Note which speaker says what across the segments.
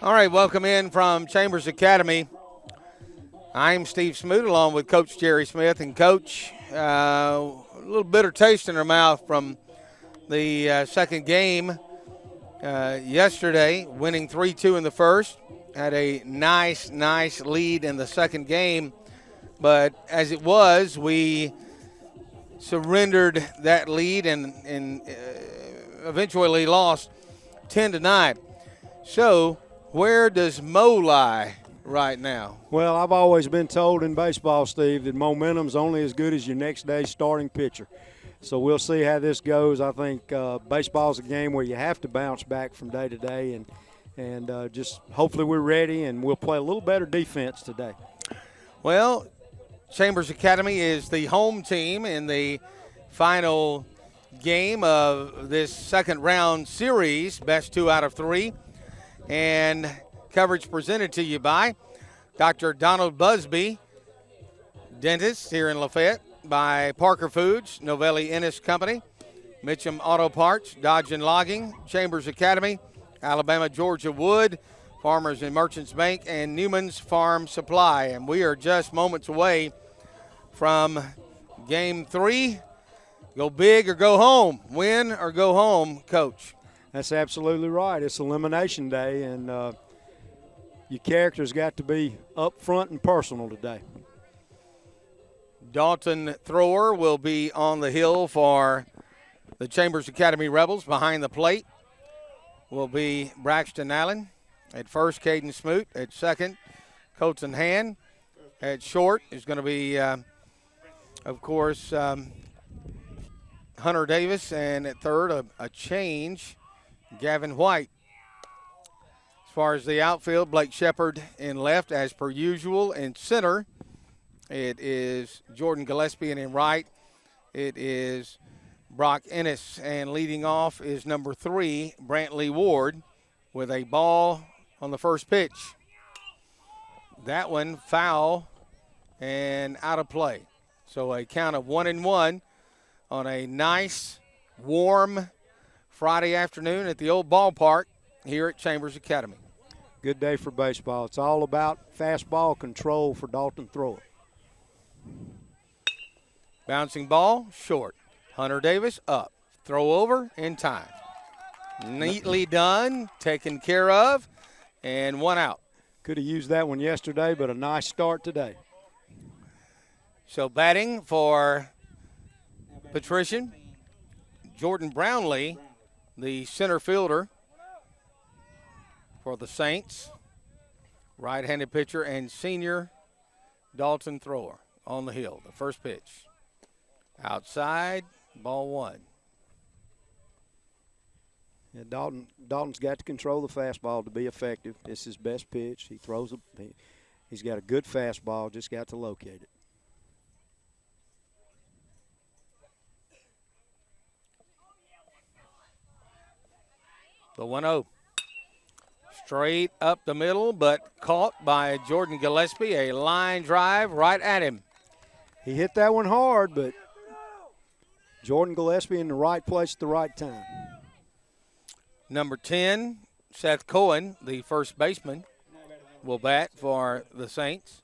Speaker 1: All right, welcome in from Chambers Academy. I'm Steve Smoot along with Coach Jerry Smith. And, Coach, a little bitter taste in our mouth from the second game yesterday, winning 3-2 in the first. Had a nice lead in the second game. But as it was, we surrendered that lead and eventually lost 10-9. So where does Mo lie right now?
Speaker 2: Well, I've always been told in baseball, Steve, that momentum's only as good as your next day's starting pitcher. So we'll see how this goes. I think baseball's a game where you have to bounce back from day to day, and just hopefully we're ready and we'll play a little better defense today.
Speaker 1: Well, Chambers Academy is the home team in the final game of this second round series, best 2 out of 3. And coverage presented to you by Dr. Donald Busby, dentist here in Lafayette, by Parker Foods, Novelli Ennis Company, Mitchum Auto Parts, Dodge and Logging, Chambers Academy, Alabama Georgia Wood, Farmers and Merchants Bank, and Newman's Farm Supply. And we are just moments away from Game 3. Go big or go home. Win or go home, Coach.
Speaker 2: That's absolutely right. It's elimination day, and your character's got to be up front and personal today.
Speaker 1: Dalton Thrower will be on the hill for the Chambers Academy Rebels. Behind the plate will be Braxton Allen. At first, Caden Smoot. At second, Colton Hand. At short is going to be, of course, Hunter Davis. And at third, a change, Gavin White. As far as the outfield, Blake Shepard in left as per usual. In center, it is Jordan Gillespie, and in right, it is Brock Ennis. And leading off is number 3, Brantley Ward, with a ball on the first pitch. That one foul and out of play. So a count of 1-1 on a nice, warm Friday afternoon at the old ballpark here at Chambers Academy.
Speaker 2: Good day for baseball. It's all about fastball control for Dalton Thrower.
Speaker 1: Bouncing ball, short. Hunter Davis up. Throw over in time. Neatly done, taken care of, and 1 out.
Speaker 2: Could have used that one yesterday, but a nice start today.
Speaker 1: So batting for Patrician, Jordan Brownlee, the center fielder for the Saints, right-handed pitcher, and senior Dalton Thrower on the hill. The first pitch. Outside, ball 1.
Speaker 2: Yeah, Dalton's got to control the fastball to be effective. It's his best pitch. He's got a good fastball, just got to locate it.
Speaker 1: The 1-0. Straight up the middle, but caught by Jordan Gillespie. A line drive right at him.
Speaker 2: He hit that one hard, but Jordan Gillespie in the right place at the right time.
Speaker 1: Number 10, Seth Cohen, the first baseman, will bat for the Saints.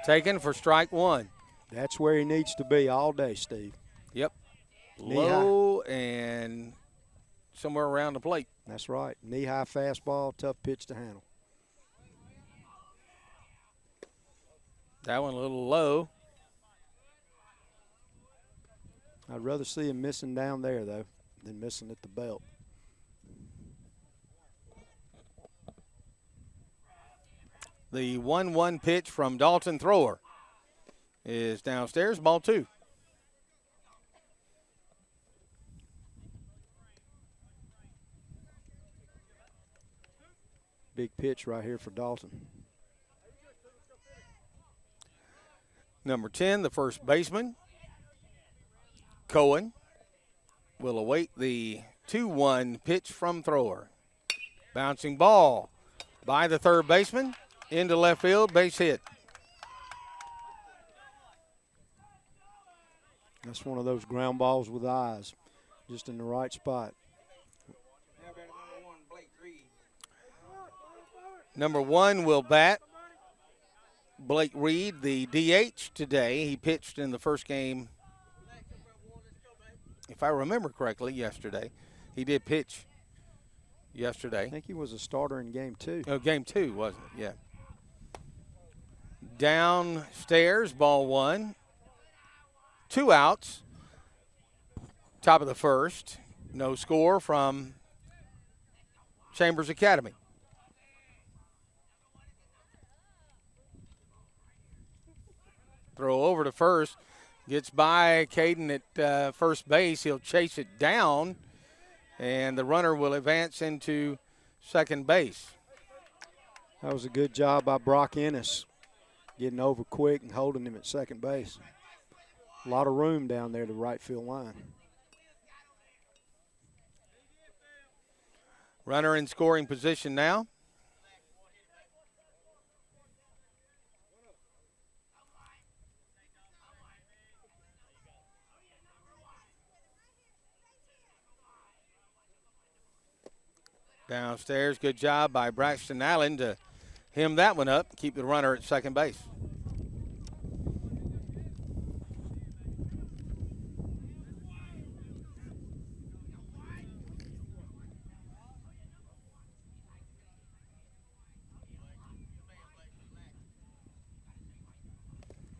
Speaker 1: Taken for strike 1.
Speaker 2: That's where he needs to be all day, Steve.
Speaker 1: Yep. Low and somewhere around the plate.
Speaker 2: That's right. Knee-high fastball, tough pitch to handle.
Speaker 1: That one a little low.
Speaker 2: I'd rather see him missing down there, though, than missing at the belt.
Speaker 1: The 1-1 pitch from Dalton Thrower is downstairs, ball 2.
Speaker 2: Big pitch right here for Dalton.
Speaker 1: Number 10, the first baseman, Cohen, will await the 2-1 pitch from Thrower. Bouncing ball by the third baseman into left field, base hit.
Speaker 2: That's one of those ground balls with eyes, just in the right spot.
Speaker 1: Number 1 will bat. Blake Reed, the DH today. He pitched in the first game, if I remember correctly, yesterday. He did pitch yesterday.
Speaker 2: I think he was a starter in game 2.
Speaker 1: Oh, game 2, wasn't it? Yeah. Downstairs, ball 1. 2 outs. Top of the first. No score from Chambers Academy. Throw over to first. Gets by Caden at first base. He'll chase it down, and the runner will advance into second base.
Speaker 2: That was a good job by Brock Ennis, getting over quick and holding him at second base. A lot of room down there to right field line.
Speaker 1: Runner in scoring position now. Downstairs, good job by Braxton Allen to hem that one up, keep the runner at second base.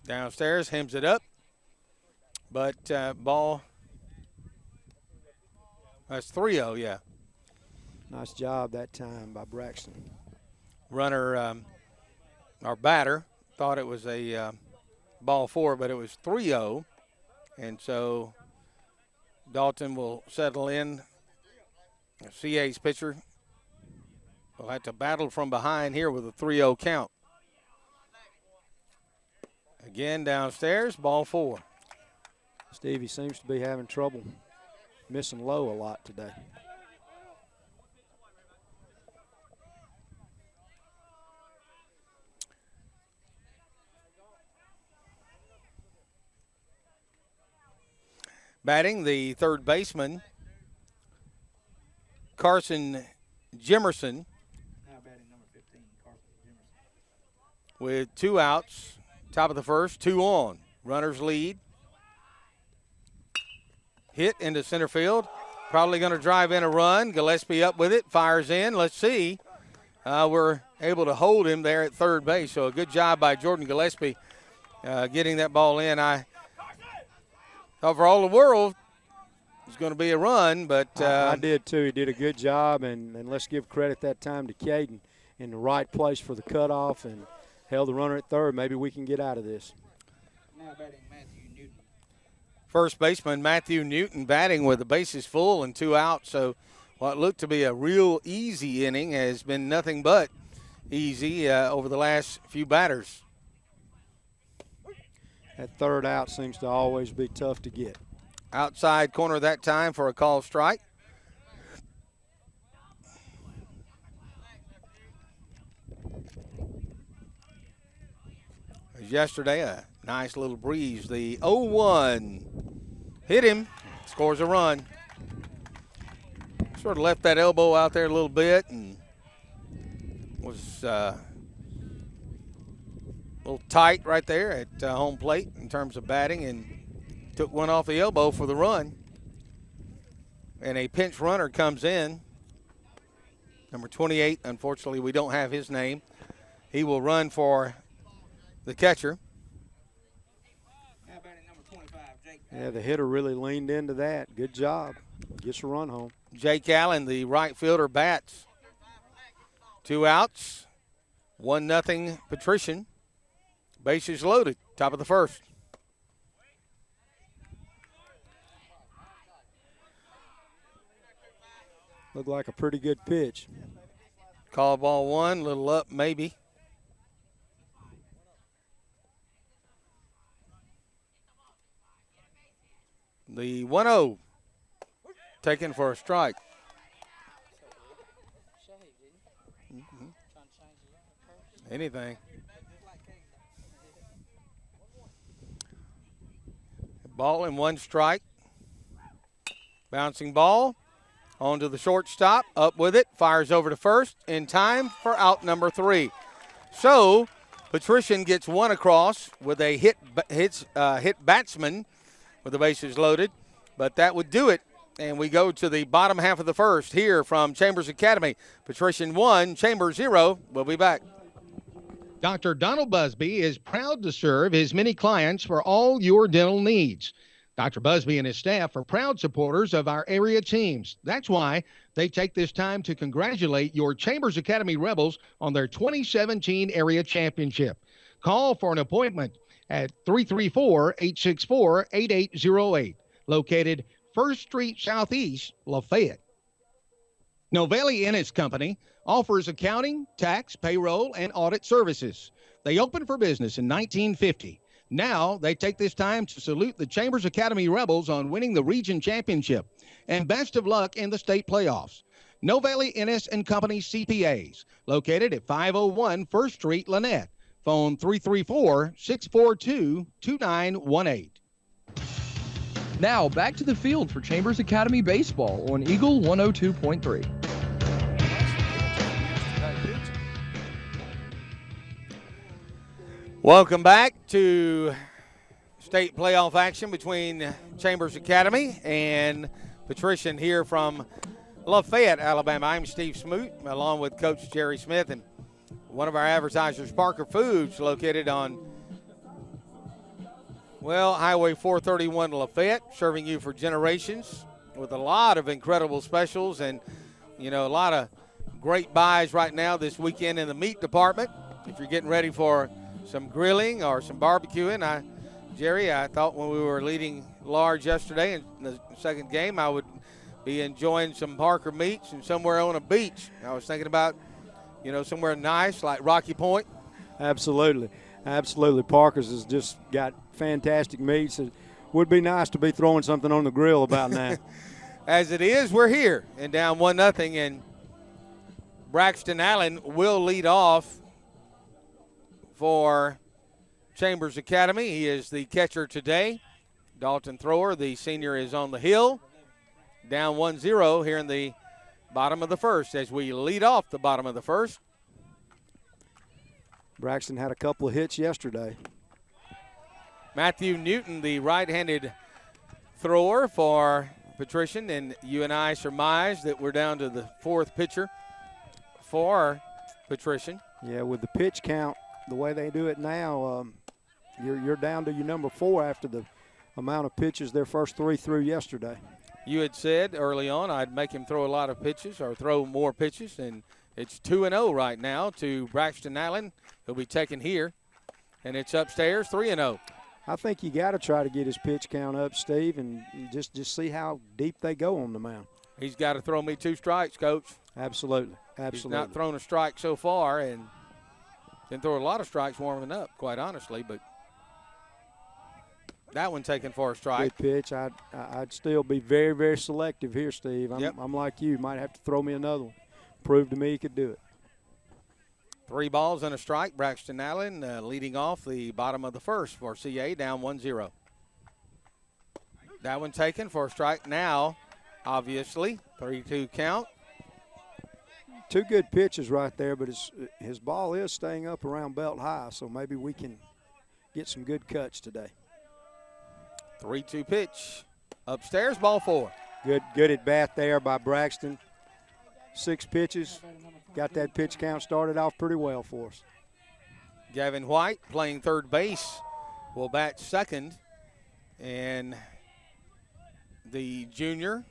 Speaker 1: Downstairs, hems it up, but ball, that's 3-0, yeah.
Speaker 2: Nice job that time by Braxton.
Speaker 1: Runner, our batter, thought it was a ball 4, but it was 3-0. And so Dalton will settle in. CA's pitcher will have to battle from behind here with a 3-0 count. Again downstairs, ball 4.
Speaker 2: Stevie seems to be having trouble missing low a lot today.
Speaker 1: Batting, the third baseman, Carson Jimerson.
Speaker 3: Now batting number 15, Carson Jimerson.
Speaker 1: With 2 outs, top of the first, 2 on. Runners lead. Hit into center field. Probably going to drive in a run. Gillespie up with it, fires in. Let's see. We're able to hold him there at third base. So a good job by Jordan Gillespie getting that ball in. I thought for all the world it was going to be a run, but
Speaker 2: I did too. He did a good job, and let's give credit that time to Caden in the right place for the cutoff and held the runner at third. Maybe we can get out of this.
Speaker 3: Now batting Matthew Newton.
Speaker 1: First baseman Matthew Newton batting with the bases full and 2 outs. So what looked to be a real easy inning has been nothing but easy over the last few batters.
Speaker 2: That third out seems to always be tough to get.
Speaker 1: Outside corner that time for a called strike. As yesterday, a nice little breeze. The 0-1 hit him, scores a run. Sort of left that elbow out there a little bit and was a little tight right there at home plate in terms of batting, and took one off the elbow for the run. And a pinch runner comes in. Number 28, unfortunately, we don't have his name. He will run for the catcher.
Speaker 3: Now batting number 25, Jake.
Speaker 2: Yeah, the hitter really leaned into that. Good job. Gets a run home.
Speaker 1: Jake Allen, the right fielder, bats. 2 outs, 1-0 Patrician. Bases loaded, top of the first.
Speaker 2: Looked like a pretty good pitch.
Speaker 1: Call ball 1, little up maybe. The 1-0 taken for a strike. Anything. Ball and 1 strike. Bouncing ball onto the shortstop. Up with it. Fires over to first in time for out number 3. So Patrician gets 1 across with a hit batsman with the bases loaded. But that would do it. And we go to the bottom half of the first here from Chambers Academy. Patrician 1, Chambers 0. We'll be back.
Speaker 4: Dr. Donald Busby is proud to serve his many clients for all your dental needs. Dr. Busby and his staff are proud supporters of our area teams. That's why they take this time to congratulate your Chambers Academy Rebels on their 2017 area championship. Call for an appointment at 334-864-8808, located 1st Street Southeast, Lafayette. Novelli Ennis Company offers accounting, tax, payroll, and audit services. They opened for business in 1950. Now they take this time to salute the Chambers Academy Rebels on winning the region championship. And best of luck in the state playoffs. Novelli Ennis and Company CPAs, located at 501 1st Street, Lynette. Phone 334-642-2918.
Speaker 5: Now back to the field for Chambers Academy Baseball on Eagle 102.3.
Speaker 1: Welcome back to state playoff action between Chambers Academy and Patrician here from Lafayette, Alabama. I'm Steve Smoot, along with Coach Jerry Smith and one of our advertisers, Parker Foods, located on, Highway 431 Lafayette, serving you for generations with a lot of incredible specials and, a lot of great buys right now this weekend in the meat department. If you're getting ready for some grilling or some barbecuing, Jerry, I thought when we were leading large yesterday in the second game, I would be enjoying some Parker meats and somewhere on a beach. I was thinking about, somewhere nice like Rocky Point.
Speaker 2: Absolutely. Parker's has just got fantastic meats. It would be nice to be throwing something on the grill about now.
Speaker 1: As it is, we're here and down 1-0, and Braxton Allen will lead off for Chambers Academy. He is the catcher today. Dalton Thrower, the senior, is on the hill. Down 1-0 here in the bottom of the first as we lead off the bottom of the first.
Speaker 2: Braxton had a couple of hits yesterday.
Speaker 1: Matthew Newton, the right-handed thrower for Patrician, and you and I surmised that we're down to the 4th pitcher for Patrician.
Speaker 2: Yeah, with the pitch count the way they do it now, you're down to your number 4 after the amount of pitches their first 3 threw yesterday.
Speaker 1: You had said early on I'd make him throw a lot of pitches or throw more pitches, and it's 2-0 right now to Braxton Allen. He'll be taken here, and it's upstairs 3-0.
Speaker 2: I think you got to try to get his pitch count up, Steve, and just see how deep they go on the mound.
Speaker 1: He's got to throw me 2 strikes, Coach.
Speaker 2: Absolutely.
Speaker 1: He's not thrown a strike so far, and didn't throw a lot of strikes warming up, quite honestly, but that one taken for a strike.
Speaker 2: Good pitch. I'd still be very, very selective here, Steve. I'm like you. Might have to throw me another one. Prove to me he could do it.
Speaker 1: 3 balls and a strike. Braxton Allen leading off the bottom of the first for CA, down 1-0. That one taken for a strike now, obviously. 3-2 count.
Speaker 2: 2 good pitches right there, but his ball is staying up around belt high, so maybe we can get some good cuts today.
Speaker 1: 3-2 pitch. Upstairs, ball 4.
Speaker 2: Good at bat there by Braxton. 6 pitches. Got that pitch count started off pretty well for us.
Speaker 1: Gavin White playing third base will bat second. And the junior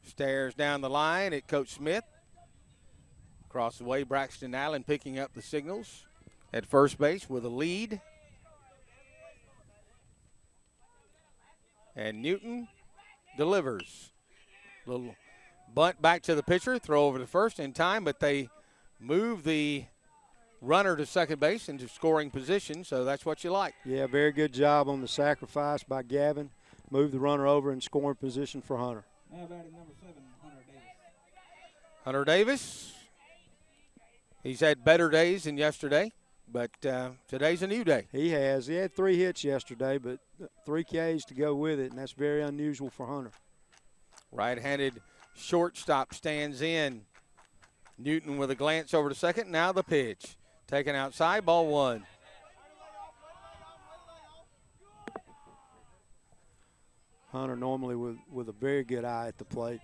Speaker 1: stares down the line at Coach Smith. Across the way, Braxton Allen picking up the signals at first base with a lead. And Newton delivers. Little bunt back to the pitcher, throw over to first in time, but they move the runner to second base into scoring position, so that's what you like.
Speaker 2: Yeah, very good job on the sacrifice by Gavin. Move the runner over in scoring position for Hunter.
Speaker 3: Now batting number 7, Hunter Davis.
Speaker 1: Hunter Davis, he's had better days than yesterday. but today's a new day.
Speaker 2: He has. He had 3 hits yesterday, but 3 Ks to go with it, and that's very unusual for Hunter.
Speaker 1: Right-handed shortstop stands in. Newton with a glance over to second. Now the pitch. Taken outside, ball 1.
Speaker 2: Hunter normally with a very good eye at the plate.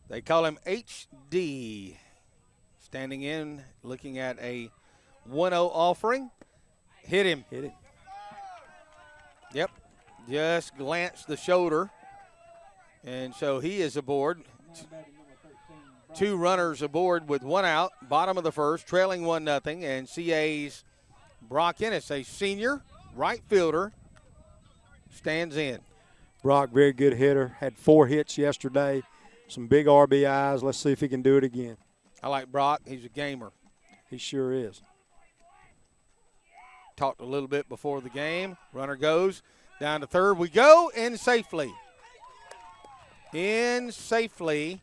Speaker 1: They call him HD. Standing in, looking at a 1-0 offering. Hit him.
Speaker 2: Hit it.
Speaker 1: Yep. Just glanced the shoulder. And so he is aboard. 2 runners aboard with 1 out. Bottom of the first, trailing 1-0. And CA's Brock Ennis, a senior right fielder, stands in.
Speaker 2: Brock, very good hitter. Had 4 hits yesterday. Some big RBIs. Let's see if he can do it again.
Speaker 1: I like Brock. He's a gamer.
Speaker 2: He sure is.
Speaker 1: Talked a little bit before the game. Runner goes down to third. We go in safely. In safely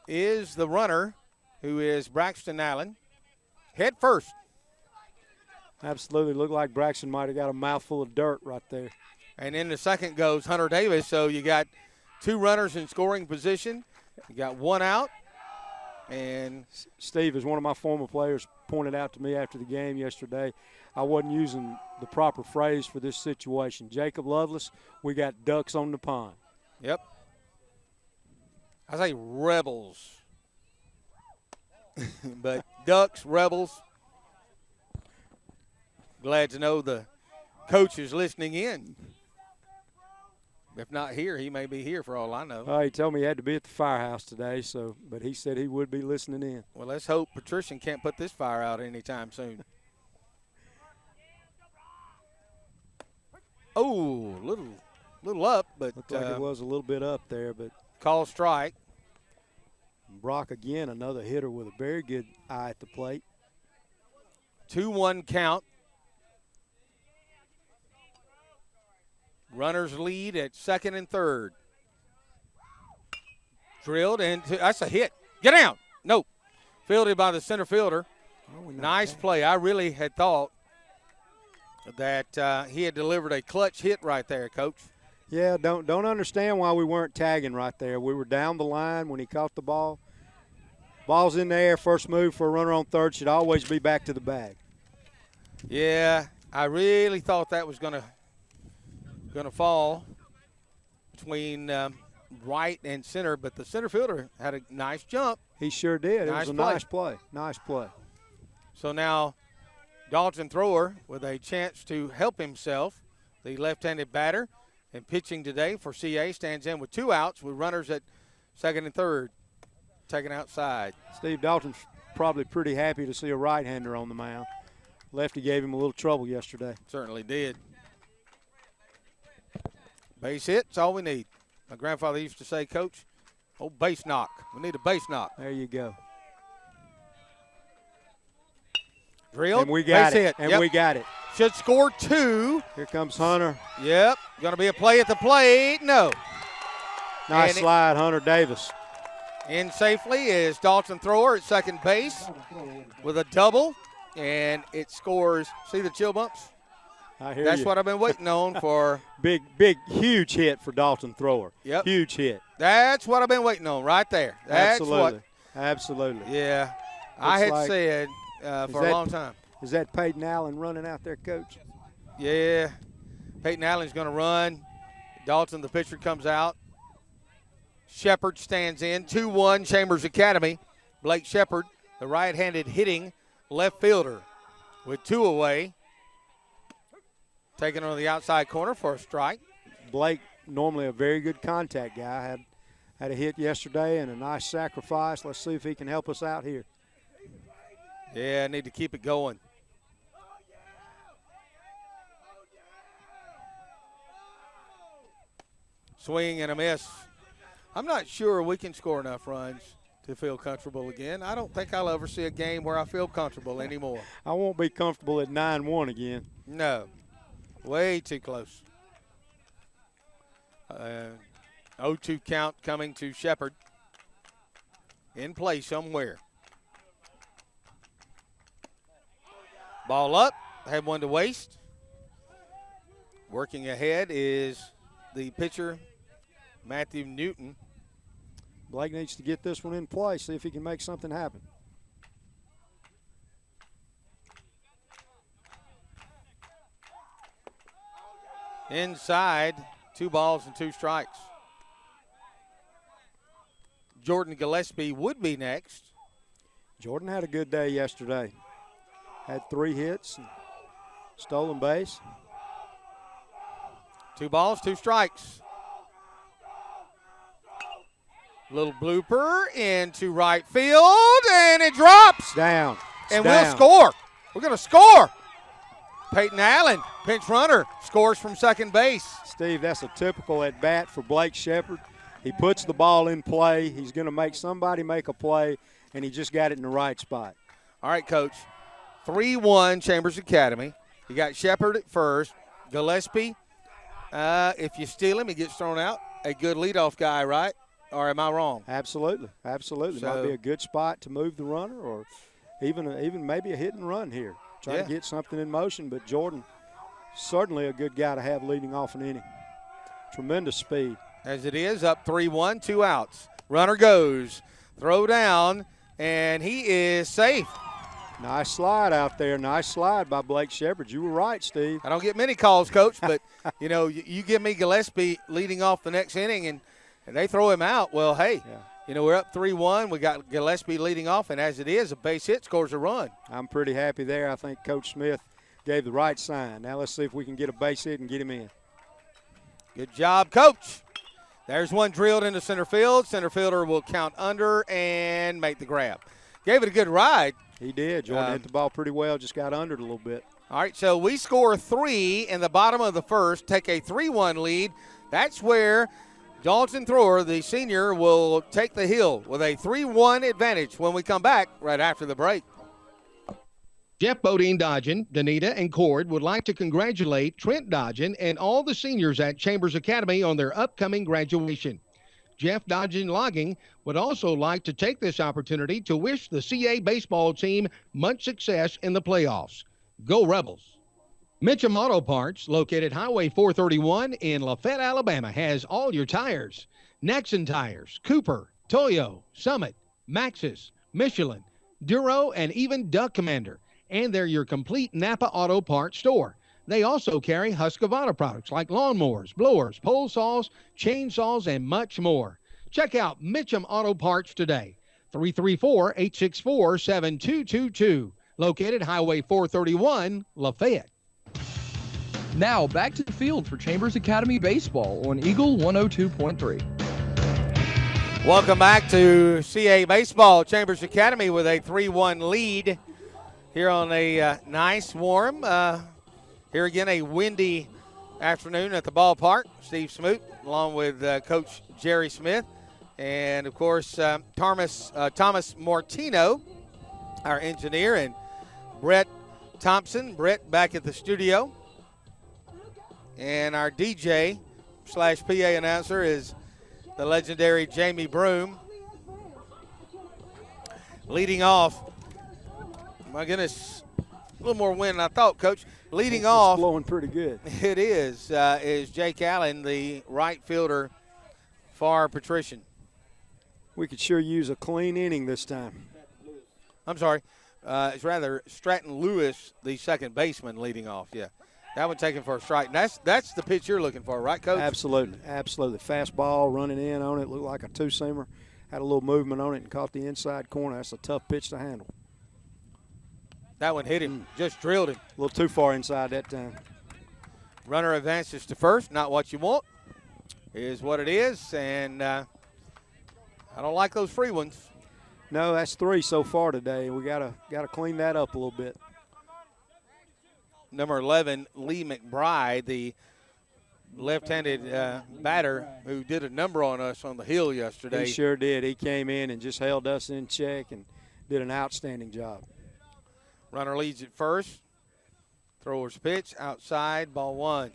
Speaker 1: is the runner, who is Braxton Allen. Head first.
Speaker 2: Absolutely. Looked like Braxton might have got a mouthful of dirt right there.
Speaker 1: And in the second goes Hunter Davis. So you got 2 runners in scoring position. You got 1 out. And
Speaker 2: Steve, as one of my former players pointed out to me after the game yesterday, I wasn't using the proper phrase for this situation. Jacob Lovelace, we got ducks on the pond.
Speaker 1: Yep. I say rebels. But ducks, rebels. Glad to know the coach is listening in. If not here, he may be here for all I know.
Speaker 2: He told me he had to be at the firehouse today, but he said he would be listening in.
Speaker 1: Well, let's hope Patrician can't put this fire out anytime soon. Oh, little up, but
Speaker 2: Looked like it was a little bit up there, but
Speaker 1: call strike.
Speaker 2: Brock again, another hitter with a very good eye at the plate.
Speaker 1: 2-1 count. Runners lead at second and third. Drilled into, that's a hit. Get down. Nope. Fielded by the center fielder. Nice play. I really had thought that he had delivered a clutch hit right there, Coach.
Speaker 2: Yeah, don't understand why we weren't tagging right there. We were down the line when he caught the ball. Ball's in the air, first move for a runner on third should always be back to the bag.
Speaker 1: Yeah, I really thought that was gonna fall between right and center, but the center fielder had a nice jump.
Speaker 2: He sure did. It was a nice play. Nice play.
Speaker 1: So now Dalton Thrower with a chance to help himself. The left-handed batter and pitching today for CA stands in with 2 outs with runners at second and third, taken outside.
Speaker 2: Steve Dalton's probably pretty happy to see a right-hander on the mound. Lefty gave him a little trouble yesterday.
Speaker 1: Certainly did. Base hit's all we need. My grandfather used to say, Coach, base knock. We need a base knock.
Speaker 2: There you go.
Speaker 1: Drilled.
Speaker 2: And we got
Speaker 1: base
Speaker 2: it.
Speaker 1: hit.
Speaker 2: And
Speaker 1: Yep.
Speaker 2: we got it.
Speaker 1: Should score 2.
Speaker 2: Here comes Hunter.
Speaker 1: Yep. Going to be a play at the plate. No.
Speaker 2: Nice
Speaker 1: And
Speaker 2: slide, Hunter Davis.
Speaker 1: In safely is Dalton Thrower at second base with a double, and it scores. See the chill bumps?
Speaker 2: I hear
Speaker 1: That's
Speaker 2: you.
Speaker 1: what I've been waiting on for.
Speaker 2: Big, huge hit for Dalton Thrower.
Speaker 1: Yep.
Speaker 2: Huge hit.
Speaker 1: That's what I've been waiting on right there. That's
Speaker 2: Absolutely.
Speaker 1: what.
Speaker 2: Absolutely.
Speaker 1: Yeah. I had
Speaker 2: like-
Speaker 1: said for a long time.
Speaker 2: Is that Peyton Allen running out there, Coach?
Speaker 1: Yeah. Peyton Allen's going to run. Dalton, the pitcher, comes out. Shepard stands in. 2-1 Chambers Academy. Blake Shepard, the right-handed hitting left fielder with 2 away. Taking on the outside corner for a strike.
Speaker 2: Blake, normally a very good contact guy, had a hit yesterday and a nice sacrifice. Let's see if he can help us out here.
Speaker 1: Yeah, need to keep it going. Swing and a miss. I'm not sure we can score enough runs to feel comfortable again. I don't think I'll ever see a game where I feel comfortable anymore.
Speaker 2: I won't be comfortable at 9-1 again.
Speaker 1: No. Way too close. 0-2 count coming to Shepard. in play somewhere. Ball up, have one to waste. Working ahead is the pitcher, Matthew Newton.
Speaker 2: Blake needs to get this one in play, see if he can make something happen.
Speaker 1: Inside, 2 balls and 2 strikes. Jordan Gillespie would be next.
Speaker 2: Jordan had a good day yesterday. Had 3 hits, and stolen base.
Speaker 1: 2 balls, 2 strikes. Little blooper into right field, and it drops.
Speaker 2: Down.
Speaker 1: And
Speaker 2: down.
Speaker 1: we'll score. We're going to score. Peyton Allen, pinch runner, scores from second base.
Speaker 2: Steve, that's a typical at-bat for Blake Shepard. He puts the ball in play. He's going to make somebody make a play, and he just got it in the right spot.
Speaker 1: All right, Coach. 3-1 Chambers Academy. You got Shepard at first. Gillespie, if you steal him, he gets thrown out. A good leadoff guy, right? Or am I wrong?
Speaker 2: Absolutely. Absolutely.
Speaker 1: So-
Speaker 2: Might be a good spot to move the runner, or even maybe a hit and run here. Try
Speaker 1: Yeah.
Speaker 2: to get something in motion, but Jordan, certainly a good guy to have leading off an inning. Tremendous speed.
Speaker 1: As it is, up 3-1, 2 outs. Runner goes. Throw down, and he is safe.
Speaker 2: Nice slide out there. Nice slide by Blake Shepard. You were right, Steve.
Speaker 1: I don't get many calls, Coach, but, you give me Gillespie leading off the next inning, and they throw him out. Well, hey,
Speaker 2: Yeah.
Speaker 1: we're up 3-1. We got Gillespie leading off, and as it is, a base hit scores a run.
Speaker 2: I'm pretty happy there. I think Coach Smith gave the right sign. Now let's see if we can get a base hit and get him in.
Speaker 1: Good job, Coach. There's one drilled into center field. Center fielder will count under and make the grab. Gave it a good ride.
Speaker 2: He did. Jordan hit the ball pretty well, just got under it a little bit.
Speaker 1: All right, so we score 3 in the bottom of the first, take a 3-1 lead. That's where Dalton Thrower, the senior, will take the hill with a 3-1 advantage when we come back right after the break.
Speaker 4: Jeff Bodine Dodgen, Danita, and Cord would like to congratulate Trent Dodgen and all the seniors at Chambers Academy on their upcoming graduation. Jeff Dodgen Logging would also like to take this opportunity to wish the CA baseball team much success in the playoffs. Go Rebels! Mitchum Auto Parts, located Highway 431 in Lafayette, Alabama, has all your tires. Nexon Tires, Cooper, Toyo, Summit, Maxxis, Michelin, Duro, and even Duck Commander. And they're your complete Napa Auto Parts store. They also carry Husqvarna products like lawnmowers, blowers, pole saws, chainsaws, and much more. Check out Mitchum Auto Parts today. 334-864-7222. Located Highway 431, Lafayette.
Speaker 5: Now back to the field for Chambers Academy Baseball on Eagle 102.3.
Speaker 1: Welcome back to CA Baseball. Chambers Academy with a 3-1 lead here on a nice, warm, here again, a windy afternoon at the ballpark. Steve Smoot along with Coach Jerry Smith and, of course, Thomas Martino, our engineer, and Brett Thompson. Brett back at the studio. And our DJ/PA announcer is the legendary Jamie Broom. Leading off, my goodness, a little more wind than I thought, Coach. Leading
Speaker 2: It's
Speaker 1: off,
Speaker 2: blowing pretty good.
Speaker 1: it is Jake Allen, the right fielder for Patrician.
Speaker 2: We could sure use a clean inning this time.
Speaker 1: I'm sorry. It's rather Stratton Lewis, the second baseman, leading off. Yeah, that one taken for a strike. And that's the pitch you're looking for, right, Coach?
Speaker 2: Absolutely, absolutely. Fastball running in on it, looked like a two-seamer. Had a little movement on it and caught the inside corner. That's a tough pitch to handle.
Speaker 1: That one hit him, just drilled him.
Speaker 2: A little too far inside that time.
Speaker 1: Runner advances to first. Not what you want. Is what it is, and I don't like those free ones.
Speaker 2: No, that's 3 so far today. We gotta clean that up a little bit.
Speaker 1: Number 11, Lee McBride, the left-handed batter who did a number on us on the hill yesterday.
Speaker 2: He sure did. He came in and just held us in check and did an outstanding job.
Speaker 1: Runner leads at first. Thrower's pitch outside, ball 1.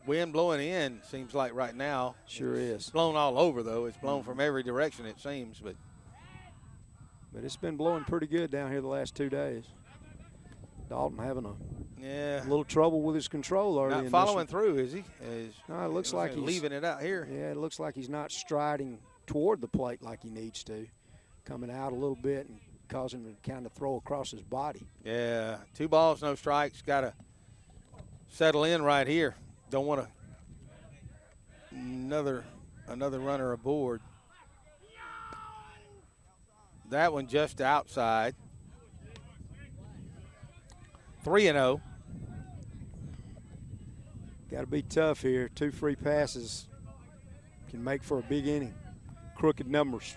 Speaker 1: Wind blowing in, seems like right now.
Speaker 2: Sure
Speaker 1: It's
Speaker 2: is.
Speaker 1: blown all over, though. It's blown from every direction, it seems. But
Speaker 2: it's been blowing pretty good down here the last 2 days. Dalton having a
Speaker 1: yeah,
Speaker 2: little trouble with his control early in
Speaker 1: not
Speaker 2: this
Speaker 1: following
Speaker 2: one.
Speaker 1: through, is he?
Speaker 2: No, it looks like he's
Speaker 1: leaving it out here.
Speaker 2: Yeah, it looks like he's not striding toward the plate like he needs to. Coming out a little bit and causing him to kind of throw across his body.
Speaker 1: Yeah, 2 balls, no strikes. Got to settle in right here. Don't want another runner aboard. That one just outside. 3-0.
Speaker 2: Got to be tough here. 2 free passes can make for a big inning. Crooked numbers.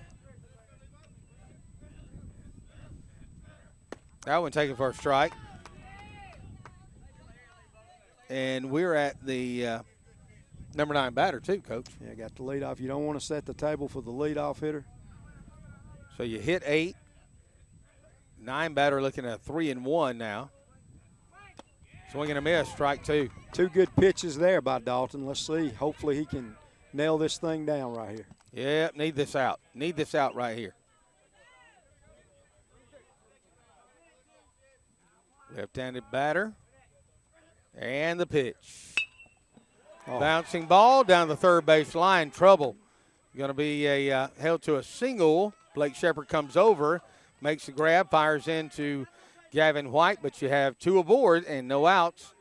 Speaker 1: That one taken for a strike. And we're at the number 9 batter too, Coach.
Speaker 2: Yeah, got the leadoff. You don't want to set the table for the leadoff hitter.
Speaker 1: So you hit 8. 9 batter looking at 3-1 now. Swing and a miss, strike 2.
Speaker 2: 2 good pitches there by Dalton. Let's see. Hopefully he can nail this thing down right here.
Speaker 1: Yep, need this out. Need this out right here. Left-handed batter. And the pitch.
Speaker 2: Oh.
Speaker 1: Bouncing ball down the third base line. Trouble. Going to be held to a single. Blake Shepard comes over, makes the grab, fires into Gavin White, but you have 2 aboard and no outs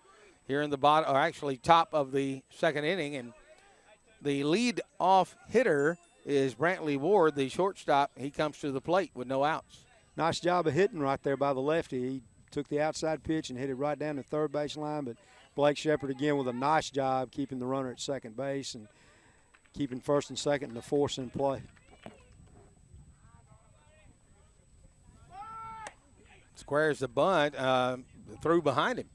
Speaker 1: here in the bottom, or actually top of the second inning. And the lead-off hitter is Brantley Ward, the shortstop. He comes to the plate with no outs.
Speaker 2: Nice job of hitting right there by the lefty. He took the outside pitch and hit it right down the third base line, but Blake Shepard again with a nice job keeping the runner at second base and keeping first and second and the force in play.
Speaker 1: Squares the bunt, threw behind him.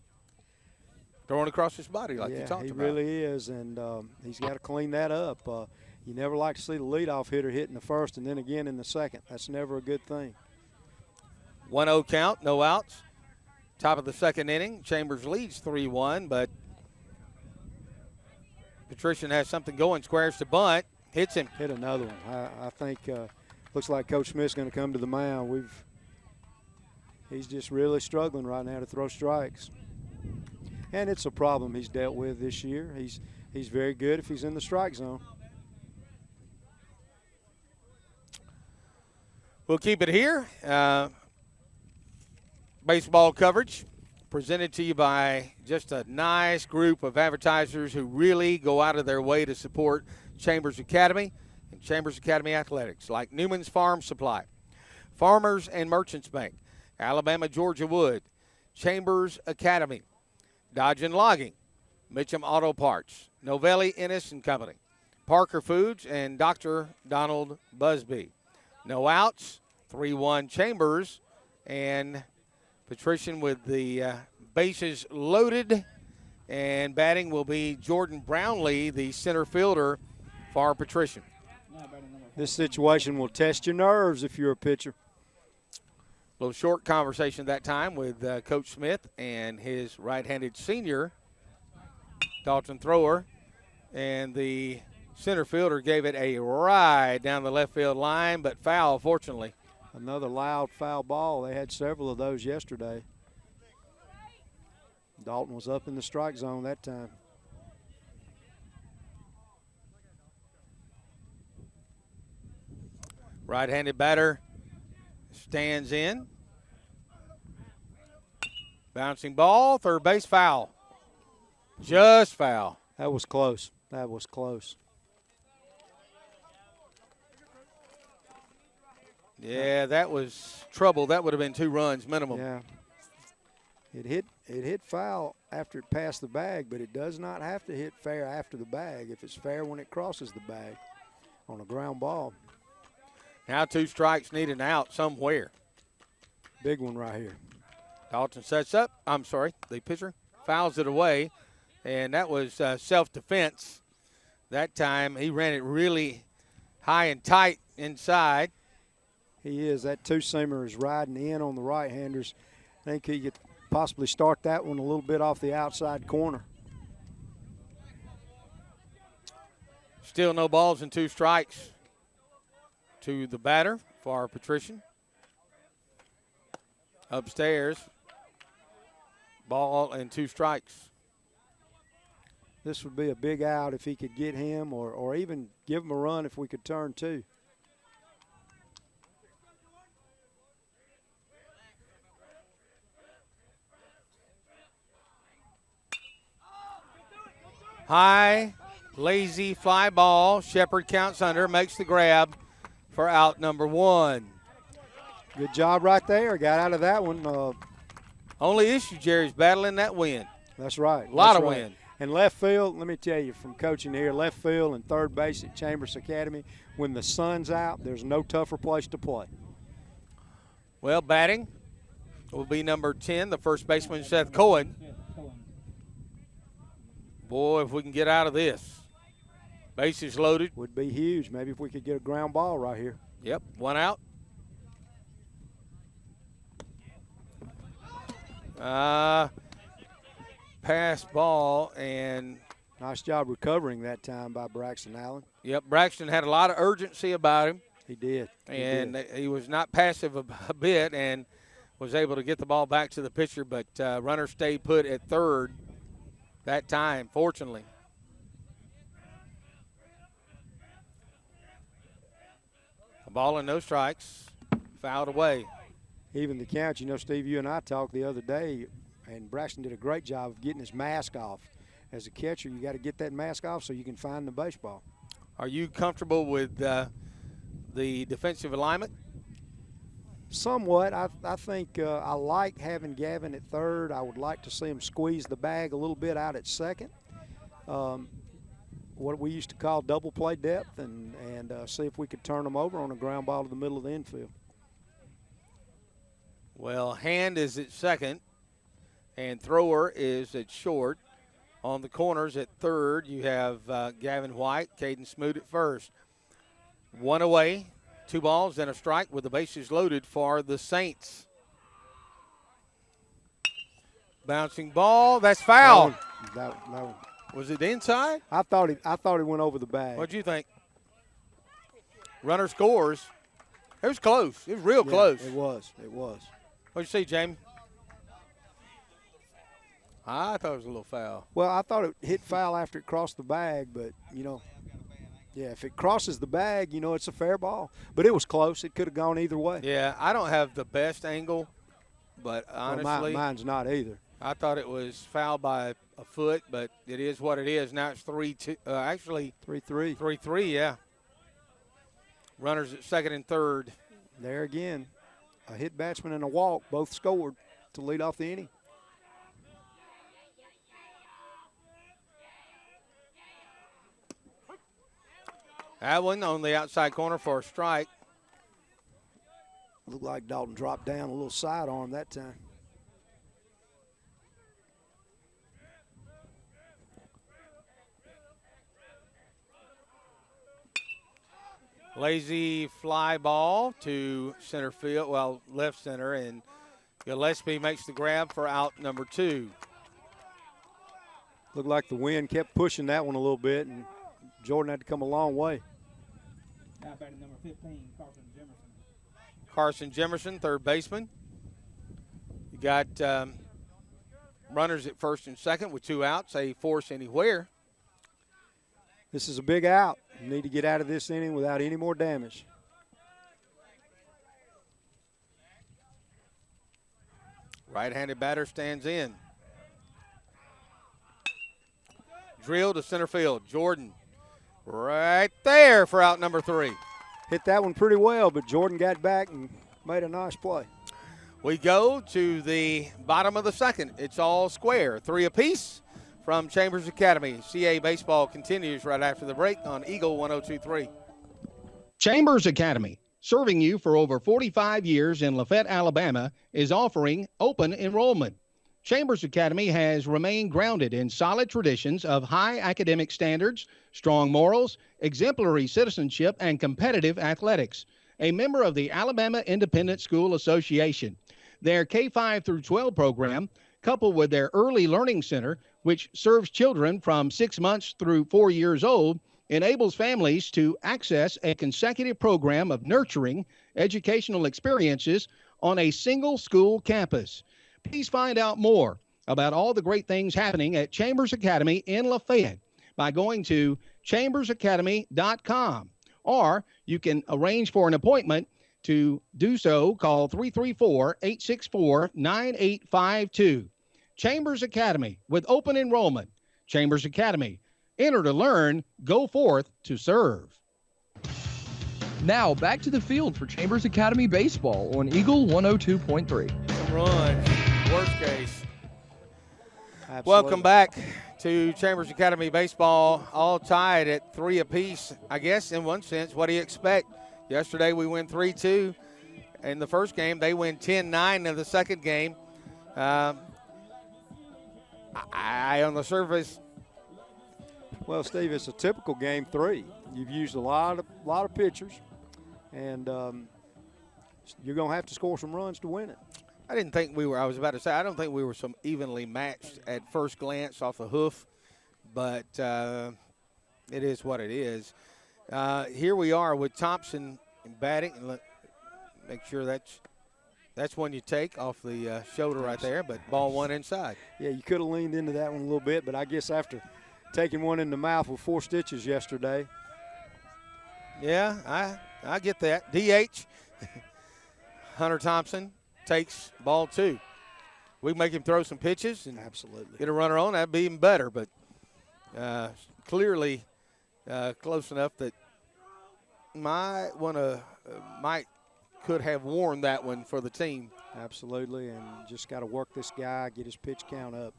Speaker 1: Throwing across his body like you talked
Speaker 2: he
Speaker 1: about.
Speaker 2: really is, and he's got to clean that up. You never like to see the leadoff hitter hit in the first and then again in the second. That's never a good thing.
Speaker 1: 1-0 count, no outs. Top of the second inning. Chambers leads 3-1, but Patrician has something going. Squares the bunt, hits him.
Speaker 2: Hit another one. I think looks like Coach Smith's going to come to the mound. He's just really struggling right now to throw strikes. And it's a problem he's dealt with this year. He's very good if he's in the strike zone.
Speaker 1: We'll keep it here. Baseball coverage presented to you by just a nice group of advertisers who really go out of their way to support Chambers Academy and Chambers Academy Athletics, like Newman's Farm Supply, Farmers and Merchants Bank, Alabama Georgia Wood, Chambers Academy, Dodge and Logging, Mitchum Auto Parts, Novelli Ennis and Company, Parker Foods, and Dr. Donald Busby. No outs, 3-1 Chambers, and Patrician with the bases loaded, and batting will be Jordan Brownlee, the center fielder for Patrician.
Speaker 2: This situation will test your nerves if you're a pitcher.
Speaker 1: A little short conversation that time with Coach Smith and his right-handed senior, Dalton Thrower, and the center fielder gave it a ride down the left field line, but foul, fortunately.
Speaker 2: Another loud foul ball. They had several of those yesterday. Dalton was up in the strike zone that time.
Speaker 1: Right-handed batter stands in. Bouncing ball, third base foul. Just foul.
Speaker 2: That was close. That was close.
Speaker 1: Yeah, that was trouble. That would have been 2 runs minimum.
Speaker 2: Yeah. It hit foul after it passed the bag, but it does not have to hit fair after the bag if it's fair when it crosses the bag on a ground ball.
Speaker 1: Now 2 strikes, need an out somewhere.
Speaker 2: Big one right here.
Speaker 1: Dalton sets up. I'm sorry, the pitcher fouls it away, and that was self-defense. That time he ran it really high and tight inside.
Speaker 2: He is. That two-seamer is riding in on the right-handers. I think he could possibly start that one a little bit off the outside corner.
Speaker 1: Still no balls and 2 strikes to the batter for our Patrician. Upstairs, ball and 2 strikes.
Speaker 2: This would be a big out if he could get him or even give him a run if we could turn 2.
Speaker 1: High, lazy fly ball. Shepard counts under, makes the grab for out number 1.
Speaker 2: Good job right there. Got out of that one.
Speaker 1: Only issue, Jerry's battling that wind.
Speaker 2: That's right.
Speaker 1: A lot
Speaker 2: That's
Speaker 1: of
Speaker 2: right.
Speaker 1: wind.
Speaker 2: And left field, let me tell you, from coaching here, left field and third base at Chambers Academy, when the sun's out, there's no tougher place to play.
Speaker 1: Well, batting will be number 10, the first baseman, Seth Cohen. Boy, if we can get out of this. Bases loaded.
Speaker 2: Would be huge. Maybe if we could get a ground ball right here.
Speaker 1: Yep, 1 out. Pass ball, and
Speaker 2: Nice job recovering that time by Braxton Allen.
Speaker 1: yep, Braxton had a lot of urgency about him,
Speaker 2: He did.
Speaker 1: and he was not passive a bit and was able to get the ball back to the pitcher, but runner stayed put at third that time, fortunately. A ball and no strikes, fouled away.
Speaker 2: Even the count, you know, Steve, you and I talked the other day, and Braxton did a great job of getting his mask off. As a catcher, you got to get that mask off so you can find the baseball.
Speaker 1: Are you comfortable with the defensive alignment?
Speaker 2: Somewhat. I think I like having Gavin at third. I would like to see him squeeze the bag a little bit out at second. What we used to call double play depth, and see if we could turn them over on a ground ball to the middle of the infield.
Speaker 1: Well, Hand is at second, and Thrower is at short. On the corners at third, you have Gavin White, Caden Smoot at first. 1 away, 2 balls and a strike with the bases loaded for the Saints. Bouncing ball, that's foul.
Speaker 2: That one.
Speaker 1: Was it inside?
Speaker 2: I thought it went over the bag.
Speaker 1: What'd you think? Runner scores. It was close. It was real
Speaker 2: Yeah,
Speaker 1: close.
Speaker 2: It was.
Speaker 1: What'd you see, Jamie? I thought it was a little foul.
Speaker 2: Well, I thought it hit foul after it crossed the bag, but, you know, yeah, if it crosses the bag, you know, it's a fair ball. But it was close. It could have gone either way.
Speaker 1: Yeah, I don't have the best angle, but honestly,
Speaker 2: Well, mine's not either.
Speaker 1: I thought it was fouled by a foot, but it is what it is. Now it's 3-2. Actually,
Speaker 2: 3-3.
Speaker 1: 3-3, yeah. Runners at second and third.
Speaker 2: There again, a hit batsman and a walk both scored to lead off the inning.
Speaker 1: That one on the outside corner for a strike.
Speaker 2: Looked like Dalton dropped down a little sidearm that time.
Speaker 1: Lazy fly ball to center field, well, left center, and Gillespie makes the grab for out number 2.
Speaker 2: Looked like the wind kept pushing that one a little bit, and Jordan had to come a long way.
Speaker 3: Now batting number 15, Carson Jimerson.
Speaker 1: Carson Jimerson, third baseman. You got runners at first and second with 2 outs, a force anywhere.
Speaker 2: This is a big out. You need to get out of this inning without any more damage.
Speaker 1: Right-handed batter stands in. Drill to center field. Jordan right there for out number 3.
Speaker 2: Hit that one pretty well, but Jordan got back and made a nice play.
Speaker 1: We go to the bottom of the second. It's all square. 3 apiece from Chambers Academy. CA baseball continues right after the break on Eagle 102.3.
Speaker 4: Chambers Academy, serving you for over 45 years in Lafayette, Alabama, is offering open enrollment. Chambers Academy has remained grounded in solid traditions of high academic standards, strong morals, exemplary citizenship, and competitive athletics. A member of the Alabama Independent School Association. Their K-5 through 12 program, coupled with their Early Learning Center, which serves children from 6 months through 4 years old, enables families to access a consecutive program of nurturing educational experiences on a single school campus. Please find out more about all the great things happening at Chambers Academy in Lafayette by going to chambersacademy.com, or you can arrange for an appointment. To do so, call 334-864-9852. Chambers Academy with open enrollment. Chambers Academy. Enter to learn, go forth to serve.
Speaker 5: Now back to the field for Chambers Academy baseball on Eagle 102.3.
Speaker 1: Some runs, worst case.
Speaker 2: Absolutely.
Speaker 1: Welcome back to Chambers Academy baseball, all tied at 3 apiece. I guess in one sense, what do you expect? Yesterday we win 3-2 in the first game. They win 10-9 in the second game. I on the surface.
Speaker 2: Well, Steve, it's a typical game 3. You've used a lot of pitchers, and you're going to have to score some runs to win it.
Speaker 1: I didn't think we were. I was about to say I don't think we were some evenly matched at first glance off the hoof, but it is what it is. Here we are with Thompson batting, and make sure that's one you take off the shoulder right there, but ball one inside.
Speaker 2: Yeah, you could have leaned into that one a little bit, but I guess after taking one in the mouth with 4 stitches yesterday.
Speaker 1: Yeah, I get that. DH, Hunter Thompson takes ball 2. We can make him throw some pitches and
Speaker 2: absolutely
Speaker 1: get a runner on. That'd be even better, but clearly close enough that could have worn that one for the team.
Speaker 2: Absolutely, and just got to work this guy, get his pitch count up.